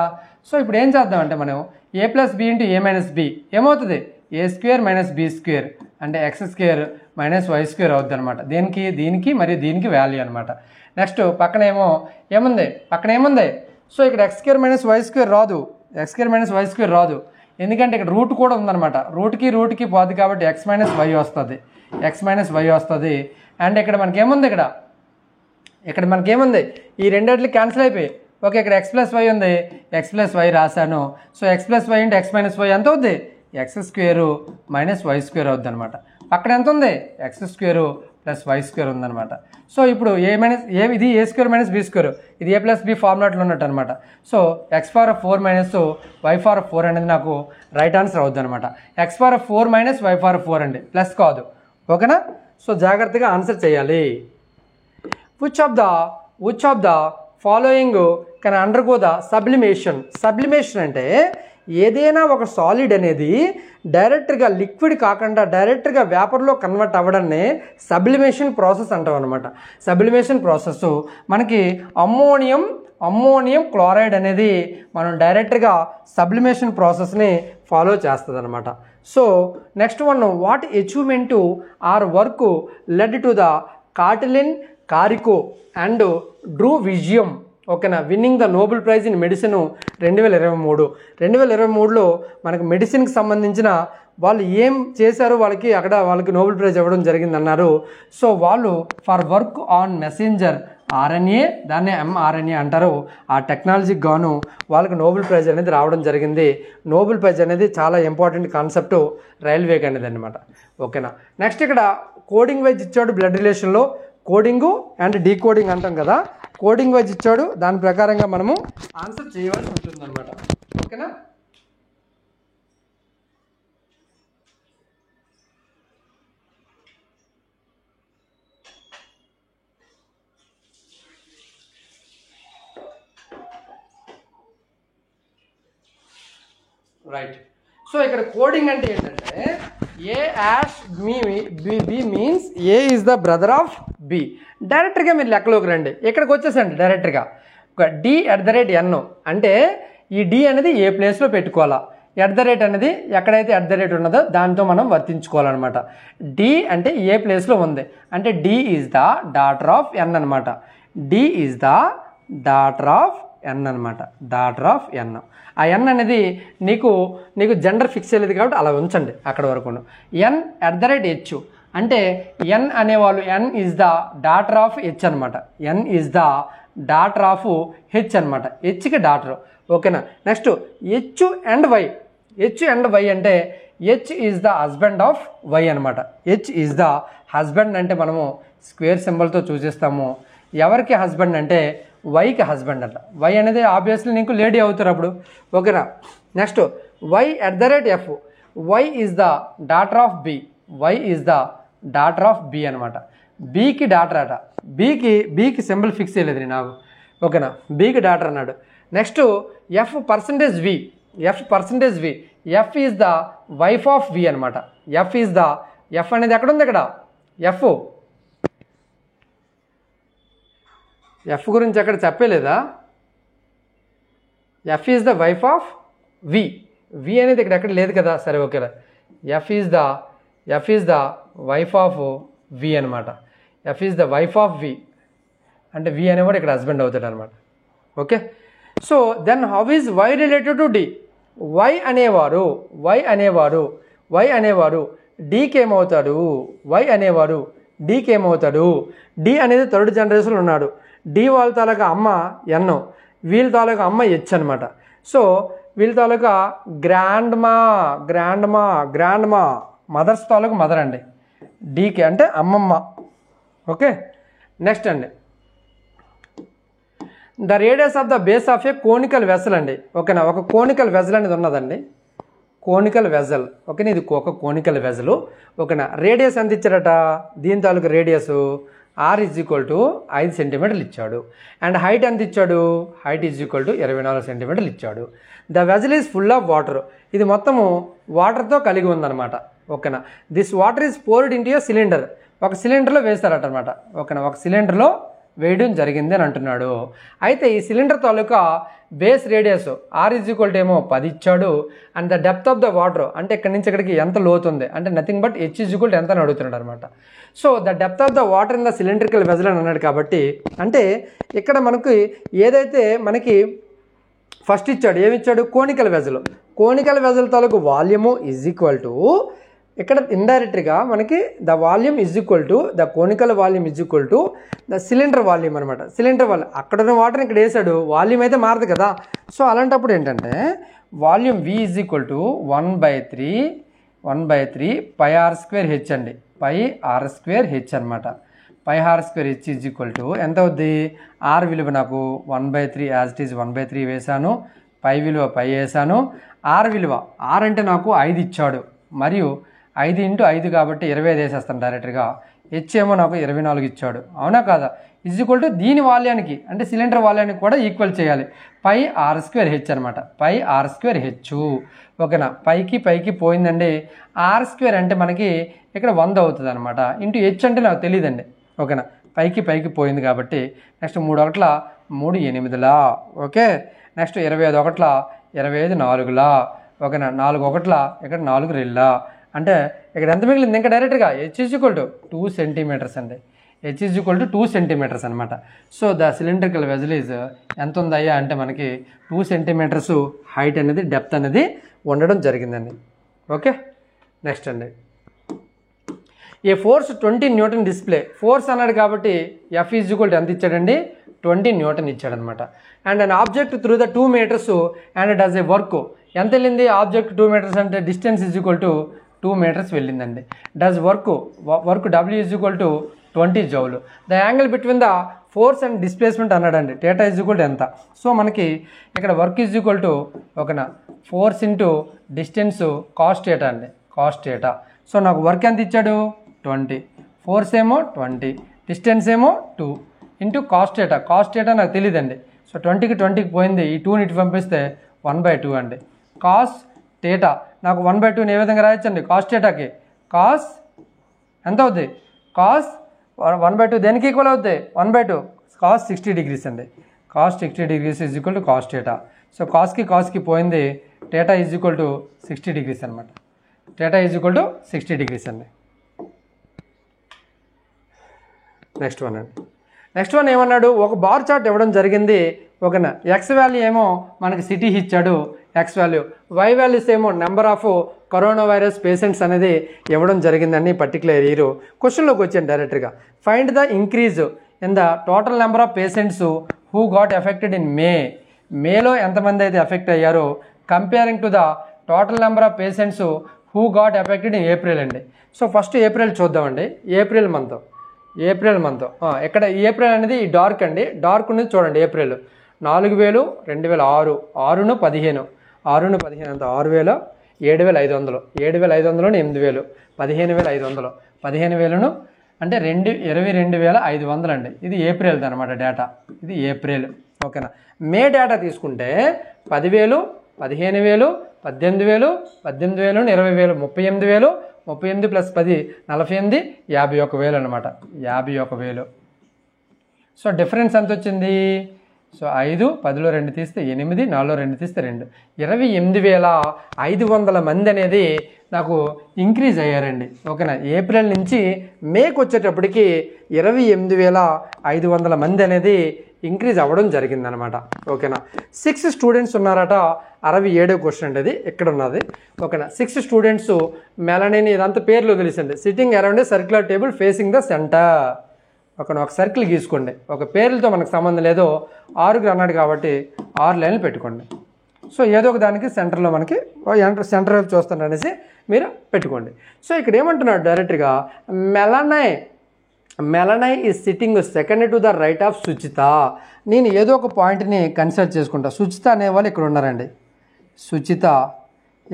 సో ఇప్పుడు ఏం చేద్దామంటే మనం a + b × a - b ఏమవుతుంది? a² - b² అంటే x² - y² అవుద్ది అనమాట. దీనికి మరియు దీనికి వాల్యూ అనమాట. నెక్స్ట్ పక్కన ఏముంది? సో ఇక్కడ x² - y² రాదు, x² - రాదు, ఎందుకంటే ఇక్కడ రూట్ కూడా ఉందన్నమాట. రూట్కి పోదు కాబట్టి x - y వస్తుంది. అండ్ ఇక్కడ మనకేముంది? ఈ రెండిట్లు క్యాన్సిల్ అయిపోయి ఓకే, ఇక్కడ x + y ఉంది, x + y రాశాను. So x + y × x - y ఎంత అవుద్ది? x² - y² అవుద్ది అనమాట. పక్కన ఎంత ఉంది? x² + y² ఉందన్నమాట. సో ఇప్పుడు ఇది a² - b², ఇది a + b ఫార్ములాట్లో ఉన్నట్టు అనమాట. సో x⁴ - y⁴ అనేది నాకు రైట్ ఆన్సర్ అవుద్ది అనమాట. x⁴ - y⁴ అండి, ప్లస్ కాదు. ఓకేనా. సో జాగ్రత్తగా ఆన్సర్ చేయాలి. Which of the following can undergo the sublimation అంటే ఏదైనా ఒక సాలిడ్ అనేది డైరెక్ట్గా లిక్విడ్ కాకుండా డైరెక్ట్గా వేపర్లో కన్వర్ట్ అవ్వడాన్ని సబ్లిమేషన్ ప్రాసెస్ అంటాం అనమాట. సబ్లిమేషన్ ప్రాసెస్ మనకి అమ్మోనియం క్లోరైడ్ అనేది మనం డైరెక్ట్గా సబ్లిమేషన్ ప్రాసెస్ని ఫాలో చేస్తుంది అనమాట. So next one, what achievement or work led to the Kariko and Drew Weissman ఓకేనా winning the Nobel prize in medicine 2023లో మనకు మెడిసిన్కి సంబంధించిన వాళ్ళు ఏం చేశారు, వాళ్ళకి నోబెల్ ప్రైజ్ ఇవ్వడం జరిగింది అన్నారు. సో వాళ్ళు for work on messenger RNA, దాన్నే mRNA అంటారు, ఆ టెక్నాలజీకి గాను వాళ్ళకి నోబెల్ ప్రైజ్ అనేది రావడం జరిగింది. నోబెల్ ప్రైజ్ అనేది చాలా ఇంపార్టెంట్ కాన్సెప్ట్ రైల్వేకి అనేది అనమాట. ఓకేనా. నెక్స్ట్ ఇక్కడ కోడింగ్ వైజ్ ఇచ్చాడు బ్లడ్ రిలేషన్లో, కోడింగు అండ్ డీకోడింగ్ అంటాం కదా, కోడింగ్ వైజ్ ఇచ్చాడు, దాని ప్రకారంగా మనము ఆన్సర్ చేయవలసి ఉంటుందన్నమాట. ఓకేనా. రైట్. సో ఇక్కడ కోడింగ్ అంటే ఏంటంటే A hash B means A is the brother of B. డైరెక్ట్గా మీరు లెక్కలోకి రండి, ఇక్కడికి వచ్చేసండి డైరెక్ట్గా d@n అంటే ఈ d అనేది ఏ ప్లేస్లో పెట్టుకోవాలా, @ అనేది ఎక్కడైతే @ ఉన్నదో దాంతో మనం వర్తించుకోవాలన్నమాట. d అంటే ఏ ప్లేస్లో ఉంది అంటే d is the daughter of n అనమాట. d is the daughter of n అనమాట, డాటర్ ఆఫ్ n. ఆ n అనేది నీకు జెండర్ ఫిక్స్ అయ్యేది కాబట్టి అలా ఉంచండి అక్కడ వరకు. n @ h అంటే n అనేవాళ్ళు n is the daughter of h అనమాట, n is the daughter of h అనమాట, హెచ్కి డాటర్. ఓకేనా. Next h and y, h and y అంటే h is the husband of y అనమాట. h ఈజ్ ద హస్బెండ్ అంటే మనము square సింబల్తో చూసేస్తాము. ఎవరికి హస్బెండ్ అంటే వైకి హస్బెండ్ అంట. వై అనేది ఆబ్వియస్లీ నీకు లేడీ అవుతారు అప్పుడు. ఓకేనా. Next Y @ f, Y is the daughter of B, Y is the daughter of B అనమాట. బీకి డాటర్ అట, బీకి సింబల్ ఫిక్స్ చేయలేదు నేను నాకు. ఓకేనా. బీకి డాటర్ అన్నాడు. Next f%v, f%v, F is the wife of V అనమాట. ఎఫ్ ఈజ్ ద, ఎఫ్ అనేది ఎక్కడ ఉంది, ఇక్కడ ఎఫ్ గురించి అక్కడ చెప్పలేదా. F is the wife of V, V అనేది ఇక్కడ ఎక్కడ లేదు కదా. సరే ఓకేలా. F is the wife of V అనమాట. F is the wife of V అంటే వి అనేవాడు ఇక్కడ హస్బెండ్ అవుతాడు అనమాట. Okay. So then how is Y related to D. Y అనేవారు డీకి ఏమవుతాడు, వై అనేవారు డీకి ఏమవుతాడు. డి అనేది 3rd జనరేషన్లో ఉన్నాడు. డి వాళ్ళ తాలూకా అమ్మ ఎన్, వీళ్ళ తాలూకా అమ్మ హెచ్ అనమాట. సో వీళ్ళ తాలూకా గ్రాండ్ మా మదర్స్ తాలూకా మదర్ అండి, డీకి అంటే అమ్మమ్మ. ఓకే. నెక్స్ట్ అండి the radius of the base of A conical vessel అండి. ఓకేనా. ఒక కోనికల్ వెజల్ అనేది ఉన్నదండి, కోనికల్ వెజల్. ఓకేనా. ఇది ఒక కోనికల్ వెజలు. ఓకేనా. రేడియస్ ఎంత ఇచ్చారట, దీని తాలూకా రేడియస్ r = 5 సెంటీమీటర్లు ఇచ్చాడు. అండ్ హైట్ ఎంత ఇచ్చాడు, హైట్ = 24 సెంటీమీటర్లు ఇచ్చాడు. The vessel is full of water, ఇది మొత్తము వాటర్తో కలిగి ఉందన్నమాట. ఓకేనా. This water is poured into A cylinder, ఒక సిలిండర్లో వేస్తారట అనమాట. ఓకేనా. ఒక సిలిండర్లో వేయడం జరిగింది అని అంటున్నాడు. అయితే ఈ సిలిండర్ తాలూకా బేస్ రేడియస్ r = ఏమో 10 ఇచ్చాడు. And the depth of the water అంటే ఇక్కడ నుంచి ఇక్కడికి ఎంత లోతు ఉంది అంటే నథింగ్ బట్ h = ఎంత అని అడుగుతున్నాడు అనమాట. So the depth of the water in the cylindrical vessel అని అన్నాడు కాబట్టి అంటే ఇక్కడ మనకి ఏదైతే మనకి ఫస్ట్ ఇచ్చాడు, ఏమిచ్చాడు, కోనికల్ వెజల్. కోనికల్ వెజల్ తాలూకు వాల్యూము = ఇక్కడ ఇండైరెక్ట్గా మనకి the volume the conical volume the cylinder volume అనమాట. సిలిండర్ వాల్యూమ్ అక్కడ ఉన్న వాటర్ ఇక్కడ వేసాడు, వాల్యూమ్ అయితే మారదు కదా. సో అలాంటప్పుడు ఏంటంటే వాల్యూమ్ v = 1/3 πr²h అండి, πr²h అనమాట. πr²h ఎంత అవుద్ది, r విలువ నాకు 1/3 యాజ్ ఇట్ ఈజ్ 1/3 వేసాను, పై విలువ పై వేసాను. r విలువ, r అంటే నాకు 5 ఇచ్చాడు, మరియు 5 × 5 కాబట్టి 25 వేసేస్తాను డైరెక్ట్గా. హెచ్ ఏమో నాకు 24 ఇచ్చాడు, అవునా కాదా. = దీని వాల్యానికి అంటే సిలిండర్ వాల్యానికి కూడా ఈక్వల్ చేయాలి, πr²h అనమాట, πr²h. ఓకేనా. పైకి పోయిందండి. r² అంటే మనకి ఇక్కడ 100 అవుతుంది అనమాట. ఇంటూ h అంటే నాకు తెలియదండి. ఓకేనా. పైకి పోయింది కాబట్టి నెక్స్ట్ 3 1 3 8. ఓకే. నెక్స్ట్ 25 1 25 4. ఓకేనా. 4 1 ఇక్కడ 4 2 అంటే ఇక్కడ ఎంత మిగిలింది ఇంకా డైరెక్ట్గా h = 2 సెంటీమీటర్స్ అండి, h = 2 సెంటీమీటర్స్ అనమాట. So the cylindrical vessel is ఎంత ఉందయ్యా అంటే మనకి 2 సెంటీమీటర్స్ హైట్ అనేది డెప్త్ అనేది ఉండడం జరిగిందండి. ఓకే. నెక్స్ట్ అండి a force 20 newton display. Force అన్నాడు కాబట్టి F = ఎంత ఇచ్చాడండి, 20 న్యూటన్ ఇచ్చాడనమాట. And an object through the 2 meters and does a work. ఎంత వెళ్ళింది ఆబ్జెక్ట్ 2 meters అంటే డిస్టెన్స్ = 2 meters వెళ్ళిందండి. Does work W is equal to 20 joule. The angle between the force and displacement అన్నాడండి. θ ఈజ్ ఈక్వల్ టు ఎంత? So మనకి ఇక్కడ work is equal to ఓకేనా force into distance cos θ అండి, కాస్ θ. సో నాకు work ఎంత ఇచ్చాడు? 20, ఫోర్స్ ఏమో 20, డిస్టెన్స్ ఏమో 2 ఇంటూ కాస్ θ. కాస్ θ నాకు తెలియదండి. సో 20కి 20కి పోయింది, ఈ 2ని ఇటు పంపిస్తే 1/2 అండి. కాస్ θ నాకు 1/2ని ఏ విధంగా రాయొచ్చండి? కాస్ θకి కాస్ ఎంత అవుద్ది? కాస్ 1/2 దేనికి ఈక్వల్ అవుద్ది? 1/2 కాస్ 60 degrees అండి. Cos 60 degrees is equal to cos θ. సో కాస్కి పోయింది, θ ఈజ్ ఈక్వల్ టు 60 degrees అనమాట. θ ఈజ్ ఈక్వల్ టు 60 degrees అండి. నెక్స్ట్ వన్ ఏమన్నాడు? ఒక బార్ చార్ట్ ఇవ్వడం జరిగింది ఓకేనా. ఎక్స్ వాల్యూ ఏమో మనకి సిటీ ఇచ్చాడు ఎక్స్ వాల్యూ, వై వాల్యూస్ ఏమో number of corona virus patients అనేది ఇవ్వడం జరిగిందండి పర్టికులర్ ఇయర్. క్వశ్చన్లోకి వచ్చాను డైరెక్ట్గా. Find the increase in the total number of patients who got affected in మేలో ఎంతమంది అయితే ఎఫెక్ట్ అయ్యారో comparing to the total number of patients who got affected in April అండి. సో ఫస్ట్ ఏప్రిల్ చూద్దామండి. April month ఇక్కడ April అనేది ఈ dark అండి. డార్క్ అనేది చూడండి. ఏప్రిల్ 4000, 2006, 6ను 15, 6ను 15 అంత 6000, 7500, 7500 8000, 15500, 15000 అంటే 22,500 అండి. ఇది ఏప్రిల్ అనమాట డేటా. ఇది ఏప్రిల్ ఓకేనా. మే డేటా తీసుకుంటే 10,000, 15,000, 18,000, 18,000, 20,000, 38,000, 38 + 10 48, 51,000 అనమాట. 51,000. సో డిఫరెన్స్ ఎంత వచ్చింది? సో 5, 10లో 2 తీస్తే 8, 4లో 2 తీస్తే 2, 28,500 మంది అనేది నాకు ఇంక్రీజ్ అయ్యారండి ఓకేనా. ఏప్రిల్ నుంచి మేకి వచ్చేటప్పటికి 28,500 మంది అనేది ఇంక్రీజ్ అవ్వడం జరిగిందనమాట ఓకేనా. 6 స్టూడెంట్స్ ఉన్నారట. 67వ క్వశ్చన్ అండి. అది ఇక్కడ ఉన్నది ఓకేనా. 6 స్టూడెంట్స్ మెలనిన్ ఇదంతా పేర్లు తెలిసండి. Sitting around a circular table facing the centre. ఒక సర్కిల్ గీసుకోండి. ఒక పేర్లతో మనకు సంబంధం లేదు, 6 అన్నాడు కాబట్టి 6 లైన్లు పెట్టుకోండి. సో ఏదో ఒక దానికి సెంటర్లో మనకి సెంటర్ వైపు చూస్తాను అనేసి మీరు పెట్టుకోండి. సో ఇక్కడ ఏమంటున్నాడు డైరెక్ట్గా, Melanie is sitting second to the right of Suchitha. నేను ఏదో ఒక పాయింట్ని కన్సిడర్ చేసుకుంటా. సుచిత అనేవాళ్ళు ఇక్కడ ఉన్నారండి. సుచిత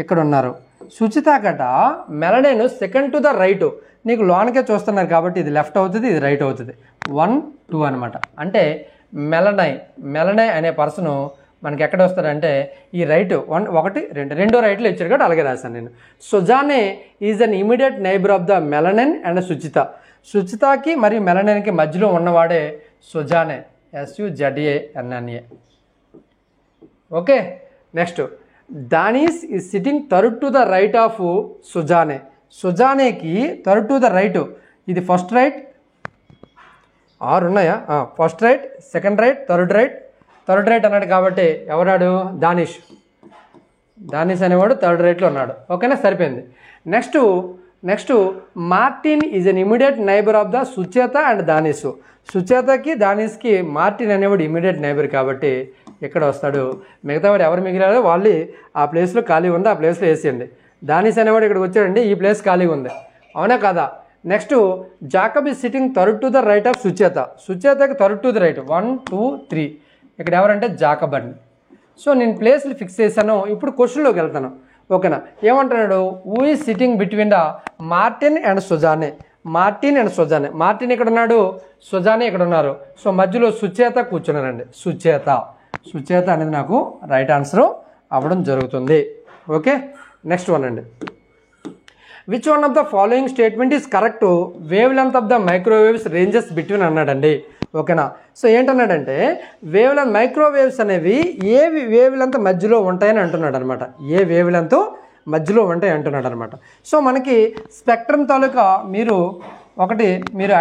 ఇక్కడ ఉన్నారు. సుచిత గట Melanie second to the right. నీకు లోనకే చూస్తున్నారు కాబట్టి ఇది లెఫ్ట్ అవుతుంది, ఇది రైట్ అవుతుంది. 1, 2 అనమాట. అంటే మెలనై అనే పర్సను మనకి ఎక్కడ వస్తాడంటే ఈ రైట్ 1, 2 రెండో రైట్లో ఇచ్చాడు కాబట్టి అలాగే రాశాను నేను. Suzanne is an immediate neighbour of the Melanie and Suchitha. సుచితకి మరియు మెలనైన్కి మధ్యలో ఉన్నవాడే Suzanne, SUZANNA. Okay. Next Denise is sitting third to the right of Suzanne. సుజానేకి థర్డ్ టు ద రైట్. ఇది ఫస్ట్ రైట్, 6 ఉన్నాయా? First right, second right, third right అన్నాడు కాబట్టి ఎవరాడు? దానిష్ అనేవాడు థర్డ్ రైట్లో ఉన్నాడు ఓకేనా. సరిపోయింది. Next Martin is an immediate neighbour of the Sucheta and Danish. సుచేతకి దానిష్కి మార్టిన్ అనేవాడు ఇమీడియట్ నైబర్ కాబట్టి ఎక్కడ వస్తాడు? మిగతా వాడు ఎవరు మిగిలారో వాళ్ళు ఆ ప్లేస్లో ఖాళీ ఉంది, ఆ ప్లేస్లో వేసేయండి. దానిష్ అనేవాడు ఇక్కడికి వచ్చాడండి, ఈ ప్లేస్ ఖాళీగా ఉంది, అవునా కదా? Next Jacob is sitting third to the right of Sucheta. సుచేతకి థర్డ్ టు ద రైట్ 1, 2, 3. ఇక్కడ ఎవరంటే జాకబ్ అండి. సో నేను ప్లేస్లు ఫిక్స్ చేశాను. ఇప్పుడు క్వశ్చన్లోకి వెళ్తాను ఓకేనా. ఏమంటున్నాడు? Who is sitting between the Martin and Suzanne. Martin ఇక్కడ ఉన్నాడు, సుజానే ఇక్కడ ఉన్నారు. సో మధ్యలో సుచేత కూర్చున్నారండి. సుచేత అనేది నాకు రైట్ ఆన్సర్ అవ్వడం జరుగుతుంది. ఓకే. నెక్స్ట్ వన్ అండి. Which one of the following statement is correct? Wave length of the microwaves ranges between అన్నాడండి ఓకేనా. సో ఏంటన్నాడంటే మైక్రోవేవ్స్ అనేవి ఏ వేవ్ లెంత్ మధ్యలో ఉంటాయని అంటున్నాడు అనమాట. ఏ వేవ్ లెంత్ మధ్యలో ఉంటాయి అంటున్నాడు అనమాట. సో మనకి స్పెక్ట్రమ్ తాలూకా మీరు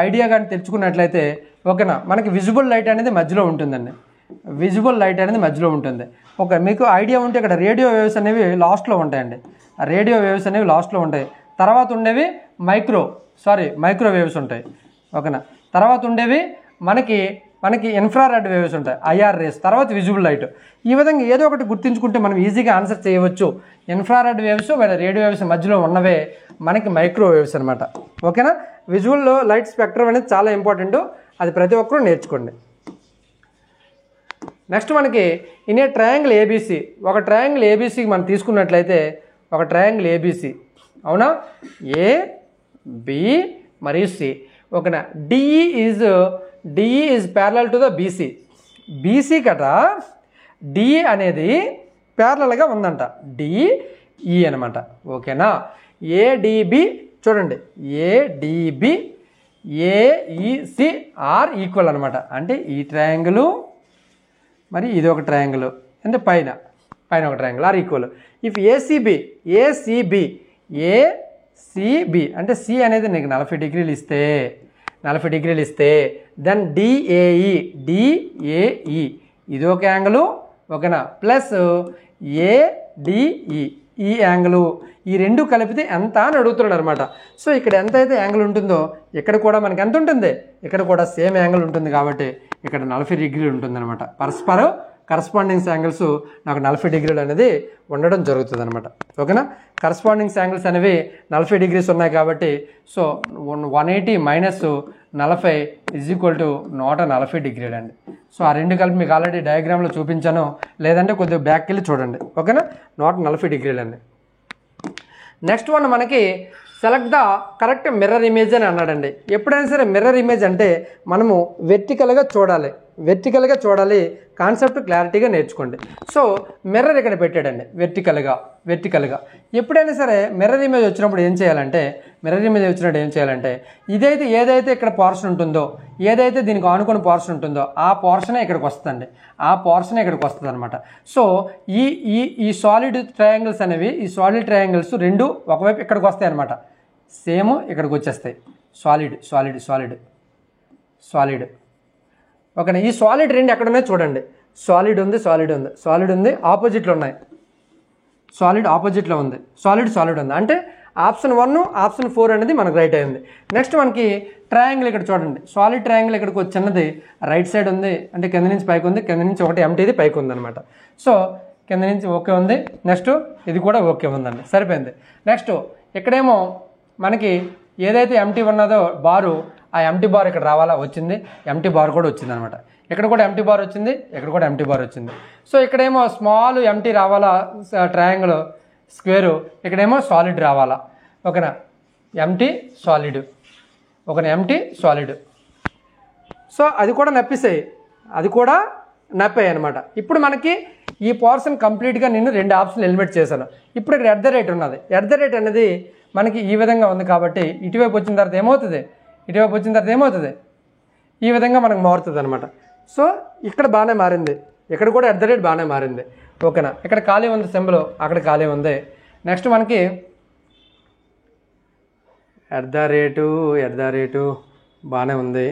ఐడియా కానీ తెచ్చుకున్నట్లయితే ఓకేనా, మనకి విజిబుల్ లైట్ అనేది మధ్యలో ఉంటుందండి. ఓకే, మీకు ఐడియా ఉంటే ఇక్కడ రేడియో వేవ్స్ అనేవి లాస్ట్లో ఉంటాయండి. తర్వాత ఉండేవి మైక్రోవేవ్స్ ఉంటాయి ఓకేనా. తర్వాత ఉండేవి మనకి మనకి ఇన్ఫ్రారెడ్ వేవ్స్ ఉంటాయి, ఐఆర్ రేస్, తర్వాత విజిబుల్ లైట్. ఈ విధంగా ఏదో ఒకటి గుర్తుంచుకుంటే మనం ఈజీగా ఆన్సర్ చేయవచ్చు. ఇన్ఫ్రారెడ్ వేవ్స్ రేడియో వేవ్స్ మధ్యలో ఉన్నవే మనకి మైక్రోవేవ్స్ అనమాట. ఓకేనా. విజువల్ లైట్ స్పెక్ట్రమ్ అనేది చాలా ఇంపార్టెంట్, అది ప్రతి ఒక్కరూ నేర్చుకోండి. నెక్స్ట్ మనకి ఇన్ ఏ ట్రయాంగిల్ ఏబీసీ, ఒక ట్రయాంగిల్ ఏబీసీకి మనం తీసుకున్నట్లయితే ఒక ట్రయాంగిల్ ఏబీసీ, అవునా, ఏ బి మరియు సి. ఓకేనా. DE is parallel to the BC. BC కట డిఈ అనేది ప్యారలల్గా ఉందంట, డిఈ అనమాట. ఓకేనా. ఏడిబి చూడండి, ఏడిబి ఏఈసి ఆర్ ఈక్వల్ అనమాట. అంటే ఈ ట్రయాంగిల్ మరి ఇది ఒక ట్రయాంగిల్, అంటే పైన ఒక triangle are equal. If ACB అంటే సి అనేది నీకు 40 డిగ్రీలు ఇస్తే దెన్ డిఏఈ ఇది ఒక యాంగిల్. ఓకేనా. ప్లస్ ఏడిఈ ఈ యాంగిల్, ఈ రెండు కలిపితే ఎంత అని అడుగుతున్నాడు అనమాట. సో ఇక్కడ ఎంత అయితే యాంగిల్ ఉంటుందో ఇక్కడ కూడా మనకి ఎంత ఉంటుంది, ఇక్కడ కూడా సేమ్ యాంగిల్ ఉంటుంది. కాబట్టి ఇక్కడ 40 డిగ్రీలు ఉంటుంది అనమాట. పరస్పర కరస్పాండింగ్స్ యాంగిల్స్ నాకు 40 డిగ్రీలు అనేది ఉండడం జరుగుతుంది అనమాట. ఓకేనా. కరస్పాండింగ్స్ యాంగిల్స్ అనేవి 40 డిగ్రీస్ ఉన్నాయి కాబట్టి so 180 minus 40 is equal to 140 డిగ్రీలు అండి. సో ఆ రెండు కలిపి మీకు ఆల్రెడీ డయాగ్రామ్లో చూపించాను, లేదంటే కొద్దిగా బ్యాక్కి వెళ్ళి చూడండి. ఓకేనా. 140 డిగ్రీలు అండి. నెక్స్ట్ వన్ మనకి select the correct mirror image అని అన్నాడండి. ఎప్పుడైనా సరే మిర్రర్ ఇమేజ్ అంటే మనము వెర్టికల్గా చూడాలి, కాన్సెప్ట్ క్లారిటీగా నేర్చుకోండి. సో మిర్రర్ ఇక్కడ పెట్టాడండి, వెర్టికల్గా. ఎప్పుడైనా సరే మిర్రర్ ఇమేజ్ వచ్చినప్పుడు ఏం చేయాలంటే ఏదైతే ఇక్కడ పోర్షన్ ఉంటుందో, ఏదైతే దీనికి ఆనుకున్న పోర్షన్ ఉంటుందో ఆ పోర్షనే ఇక్కడికి వస్తుందండి, అనమాట. సో ఈ సాలిడ్ ట్రయాంగిల్స్ అనేవి, ఈ సాలిడ్ ట్రయాంగిల్స్ రెండు ఒకవైపు ఇక్కడికి వస్తాయి అనమాట, సేమ్ ఇక్కడికి వచ్చేస్తాయి. సాలిడ్. ఓకేనా. ఈ సాలిడ్ రెండు ఎక్కడ ఉన్నాయి చూడండి, సాలిడ్ ఉంది, ఆపోజిట్లో ఉన్నాయి. సాలిడ్ ఆపోజిట్లో ఉంది, సాలిడ్ ఉంది. అంటే ఆప్షన్ 1 ఆప్షన్ 4 అనేది మనకు రైట్ అయింది. నెక్స్ట్ మనకి ట్రయాంగిల్ ఇక్కడ చూడండి, సాలిడ్ ట్రయాంగిల్ ఇక్కడికి చిన్నది రైట్ సైడ్ ఉంది, అంటే కింద నుంచి పైకి ఉంది, కింద నుంచి ఒకటి ఎంటీది పైకి ఉంది అనమాట. సో కింద నుంచి ఓకే ఉంది, నెక్స్ట్ ఇది కూడా ఓకే ఉందండి, సరిపోయింది. నెక్స్ట్ ఇక్కడేమో మనకి ఏదైతే ఎంటీ ఉన్నదో బారు, ఆ ఎంటీ బార్ ఇక్కడ రావాలా, వచ్చింది. ఎంటీ బార్ కూడా వచ్చింది అనమాట. ఇక్కడ కూడా ఎంటీ బార్ వచ్చింది, ఇక్కడ కూడా ఎంటీ బార్ వచ్చింది. సో ఇక్కడేమో స్మాల్ ఎంటీ రావాలా, ట్రయాంగిల్ స్క్వేరు, ఇక్కడేమో సాలిడ్ రావాలా. ఓకేనా. Empty solid. సో అది కూడా నప్పాయి అనమాట. ఇప్పుడు మనకి ఈ పోర్షన్ కంప్లీట్గా నేను 2 ఆప్షన్లు ఎలిమినేట్ చేశాను. ఇప్పుడు ఇక్కడ ఎట్ ద రేట్ ఉన్నది, అనేది మనకి ఈ విధంగా ఉంది కాబట్టి ఇటువైపు వచ్చిన తర్వాత ఏమవుతుంది, ఈ విధంగా మనకు మారుతుంది అనమాట. సో ఇక్కడ బాగానే మారింది, ఇక్కడ కూడా ఎట్ ద రేట్ బాగానే మారింది. ఓకేనా. ఇక్కడ ఖాళీ ఉంది సింబల్, అక్కడ ఖాళీ ఉంది. నెక్స్ట్ మనకి ఎట్ ద రేటు బాగానే ఉంది.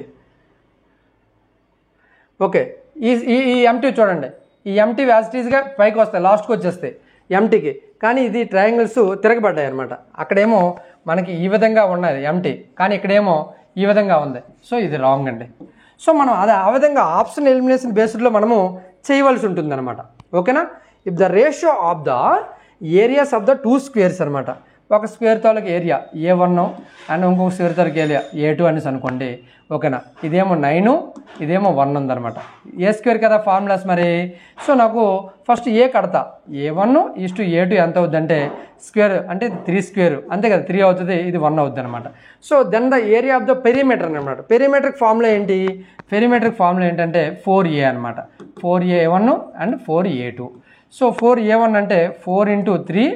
ఓకే. ఈ ఎంటీ చూడండి, ఈ ఎంటీ వ్యాసిటీస్గా పైకి వస్తాయి, లాస్ట్కి వచ్చేస్తాయి ఎంటీకి. కానీ ఇది ట్రయాంగిల్స్ తిరగబడ్డాయి అనమాట. అక్కడేమో మనకి ఈ విధంగా ఉన్నది ఎంటీ, కానీ ఇక్కడేమో ఈ విధంగా ఉంది. సో ఇది రాంగ్ అండి. సో మనం ఆ విధంగా ఆప్షన్ ఎలిమినేషన్ బేస్డ్లో మనము చేయవలసి ఉంటుంది అనమాట. ఓకేనా. If the ratio of the areas of the 2 squares అనమాట, ఒక స్క్వేర్ తాలూకు ఏరియా A1 అండ్ ఇంకొక స్క్వేర్ తాలూకు ఏరియా A2 అనేసి అనుకోండి. ఓకేనా. ఇదేమో 9, ఇదేమో 1 ఉందనమాట. ఏ స్క్వేర్ కదా ఫార్ములాస్ మరి. సో నాకు ఫస్ట్ ఏ కడతా, A1:A2 ఎంత అవుద్దంటే స్క్వేర్ అంటే 3 స్క్వేర్, అంతే కదా, 3 అవుతుంది, ఇది 1 అవుద్ది అనమాట. So then the area of the perimeter అనమాట. పెరిమీటర్కి ఫార్ములా ఏంటంటే 4A అనమాట. 4A1 and 4A2. So 4A1 అంటే 4 × 3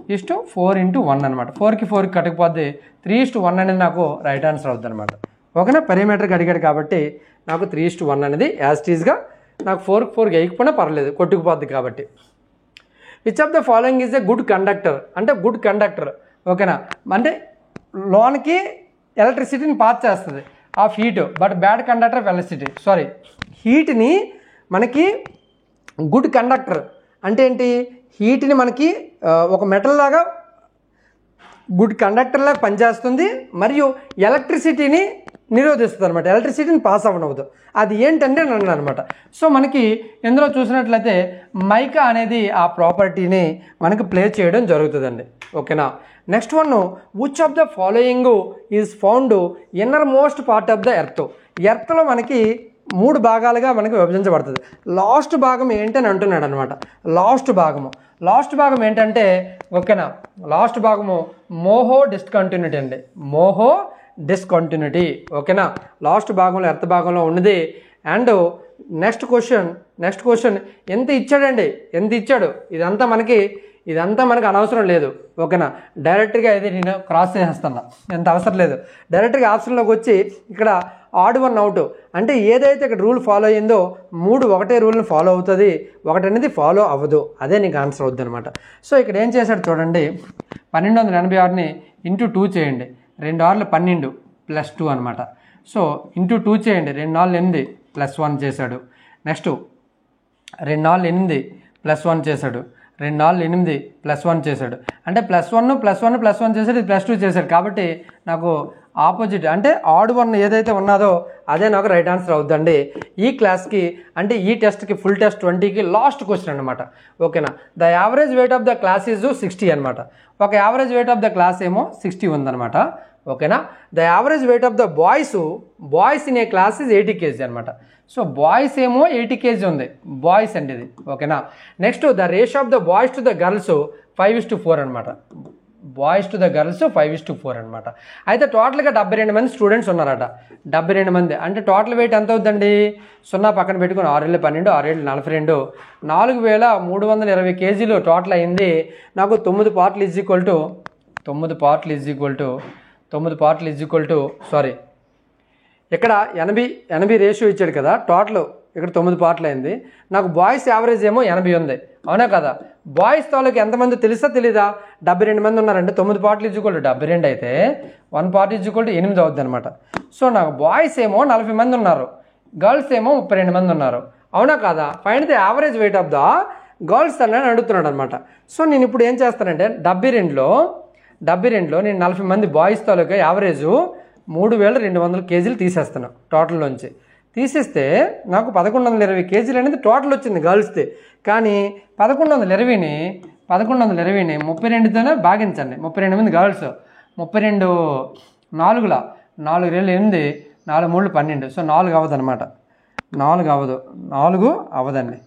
= 4 × 1 అనమాట. 4కి 4కి కట్టకపోతే 3:1 అనేది నాకు రైట్ ఆన్సర్ అవుతుంది అనమాట. ఓకేనా. పెరిమీటర్కి అడిగాడు కాబట్టి నాకు 3:1 అనేది యాస్టీస్గా నాకు 4కి 4కి వేయకపోయినా పర్లేదు, కొట్టుకుపోద్ది కాబట్టి. Which of the following is a good conductor, అంటే గుడ్ కండక్టర్. ఓకేనా. అంటే లోన్కి ఎలక్ట్రిసిటీని పాస్ చేస్తుంది of heat, but bad conductor of electricity. హీట్ని మనకి గుడ్ కండక్టర్ అంటే ఏంటి, హీట్ని మనకి ఒక మెటల్ లాగా గుడ్ కండక్టర్ లాగా పనిచేస్తుంది, మరియు ఎలక్ట్రిసిటీని నిరోధిస్తుంది అనమాట, ఎలక్ట్రిసిటీని పాస్ అవ్వనవద్దు. అది ఏంటంటే నన్ను అనమాట. సో మనకి ఇందులో చూసినట్లయితే మైకా అనేది ఆ ప్రాపర్టీని మనకి ప్లే చేయడం జరుగుతుందండి. ఓకేనా. Next one, which of the following is found inner most part of the earth. ఎర్త్లో మనకి 3 భాగాలుగా మనకి విభజించబడుతుంది. లాస్ట్ భాగం ఏంటని అంటున్నాడు అనమాట. లాస్ట్ భాగం ఏంటంటే ఓకేనా, లాస్ట్ భాగము మోహో డిస్కంటిన్యూటీ అండి. మోహో డిస్కంటిన్యూటీ. ఓకేనా, లాస్ట్ భాగంలో ఎర్త్ భాగంలో ఉన్నది. అండ్ నెక్స్ట్ క్వశ్చన్ ఎంత ఇచ్చాడు ఇదంతా మనకి అనవసరం లేదు. ఓకేనా, డైరెక్ట్గా ఇది నేను క్రాస్ చేసేస్తాను, ఎంత అవసరం లేదు. డైరెక్ట్గా ఆప్షన్లోకి వచ్చి ఇక్కడ ఆడ్ వన్ అవుట్ అంటే ఏదైతే ఇక్కడ రూల్ ఫాలో అయ్యిందో 3 ఒకటే రూల్ని ఫాలో అవుతుంది, ఒకటి అనేది ఫాలో అవ్వదు. అదే నీకు ఆన్సర్ అవుద్ది అనమాట. సో ఇక్కడ ఏం చేశాడు చూడండి, 1286ని ఇంటూ 2 చేయండి, 2 6 12 ప్లస్ 2 అనమాట. సో ఇంటూ 2 చేయండి, 2 4 8 ప్లస్ 1 చేశాడు. నెక్స్ట్ 2 4 8 ప్లస్ 1 చేశాడు, 2 4 8 ప్లస్ 1 చేశాడు. అంటే ప్లస్ 1 చేశాడు, ఇది ప్లస్ 2 చేశాడు. కాబట్టి నాకు ఆపోజిట్ అంటే ఆడ్ వన్ ఏదైతే ఉన్నదో అదే నాకు రైట్ ఆన్సర్ అవుద్దండి ఈ క్లాస్కి. అంటే ఈ టెస్ట్కి ఫుల్ టెస్ట్ 20కి లాస్ట్ క్వశ్చన్ అనమాట. ఓకేనా, the average weight of the class is 60 అనమాట. ఒక average weight of the class ఏమో 60 ఉందన్నమాట. ఓకేనా, the average weight of the boys in a class is 80 kg అనమాట. సో బాయ్స్ ఏమో 80 kg ఉంది, బాయ్స్ అండి ఇది. ఓకేనా, next the ratio of the boys to the girls 5:4 అనమాట. బాయ్స్ టు ద గర్ల్స్ 5:4 అనమాట. అయితే టోటల్గా 72 మంది స్టూడెంట్స్ ఉన్నారట. 72 మంది అంటే టోటల్ వెయిట్ ఎంత అవుతుందండి, 0 పక్కన పెట్టుకుని 6 × 12 6 × 42 4320 kg టోటల్ అయింది. నాకు 9 పార్ట్లు ఈజ్ ఈక్వల్ టు సారీ ఇక్కడ 80 రేషియో ఇచ్చాడు కదా, టోటల్ ఇక్కడ 9 పార్ట్లు అయింది. నాకు బాయ్స్ యావరేజ్ ఏమో 80 ఉంది, అవునా కదా. బాయ్స్ తాలూకు ఎంతమంది తెలుసా తెలీదా, 72 మంది ఉన్నారంటే 9 పార్ట్లు ఈజ్ ఈక్వల్ టు 72 అయితే 1 పార్ట్ ఈజ్ ఈక్వల్ టు 8 అవుద్ది అనమాట. సో నాకు బాయ్స్ ఏమో 40 మంది ఉన్నారు, గర్ల్స్ ఏమో 32 మంది ఉన్నారు, అవునా కదా. Find the average weight of the girls అని అడుగుతున్నాడు అనమాట. సో నేను ఇప్పుడు ఏం చేస్తానంటే 72లో నేను 40 మంది బాయ్స్ తాలూకా యావరేజ్ 3200 kg తీసేస్తాను టోటల్లోంచి. తీసేస్తే నాకు 1120 kg అనేది టోటల్ వచ్చింది గర్ల్స్ది. కానీ 1120ని 32తోనే భాగించండి. 32 మంది గర్ల్స్, 32 4 4 2 8 4 3 12. సో 4 అవ్వదు అనమాట, 4 అవ్వదండి.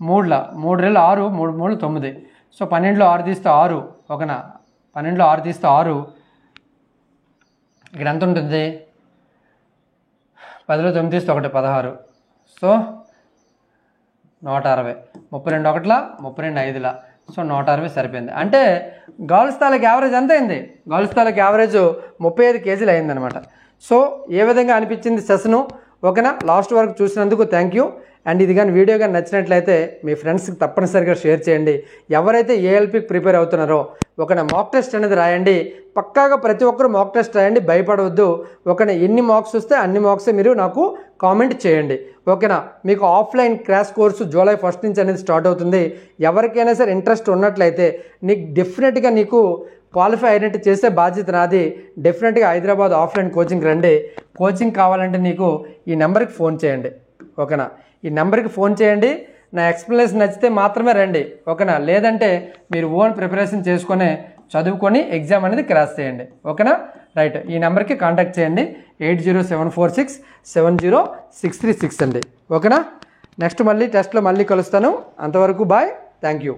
3 2 6 3 3 9. సో 12లో 6 తీస్తే 6. ఓకేనా, 12లో 6 తీస్తే 6. ఇక్కడ ఎంత ఉంటుంది, 10లో 9 తీస్తే 1 16. సో 160. 32 1 32 5. సో 160 సరిపోయింది. అంటే గర్ల్స్ తాలూకు యావరేజ్ ఎంత అయింది, గర్ల్స్ తాలూకు యావరేజ్ 35 kg అయిందనమాట. సో ఏ విధంగా అనిపించింది సెషను, ఓకేనా. లాస్ట్ వరకు చూసినందుకు థ్యాంక్ యూ. అండ్ ఇది కానీ వీడియో కానీ నచ్చినట్లయితే మీ ఫ్రెండ్స్కి తప్పనిసరిగా షేర్ చేయండి. ఎవరైతే ఏఎల్పికి ప్రిపేర్ అవుతున్నారో ఓకేనా, మాక్ టెస్ట్ అనేది రాయండి. పక్కాగా ప్రతి ఒక్కరు మాక్ టెస్ట్ రాయండి, భయపడవద్దు. ఓకేనా, ఎన్ని మార్క్స్ వస్తే అన్ని మార్క్సే మీరు నాకు కామెంట్ చేయండి. ఓకేనా, మీకు ఆఫ్లైన్ క్రాష్ కోర్సు జూలై 1 నుంచి అనేది స్టార్ట్ అవుతుంది. ఎవరికైనా సరే ఇంట్రెస్ట్ ఉన్నట్లయితే డెఫినెట్గా నీకు క్వాలిఫై అయినట్టు చేసే బాధ్యత నాది. డెఫినెట్గా హైదరాబాద్ ఆఫ్లైన్ కోచింగ్ రండి. కోచింగ్ కావాలంటే నీకు ఈ నెంబర్కి ఫోన్ చేయండి. ఓకేనా, ఈ నెంబర్కి ఫోన్ చేయండి. నా ఎక్స్ప్లెనేషన్ నచ్చితే మాత్రమే రండి. ఓకేనా, లేదంటే మీరు ఓన్ ప్రిపరేషన్ చేసుకొని చదువుకొని ఎగ్జామ్ అనేది క్రాస్ చేయండి. ఓకేనా, రైట్. ఈ నెంబర్కి కాంటాక్ట్ చేయండి, 8074670636 అండి. ఓకేనా, నెక్స్ట్ మళ్ళీ టెస్ట్లో మళ్ళీ కలుస్తాను. అంతవరకు బాయ్, థ్యాంక్ యూ.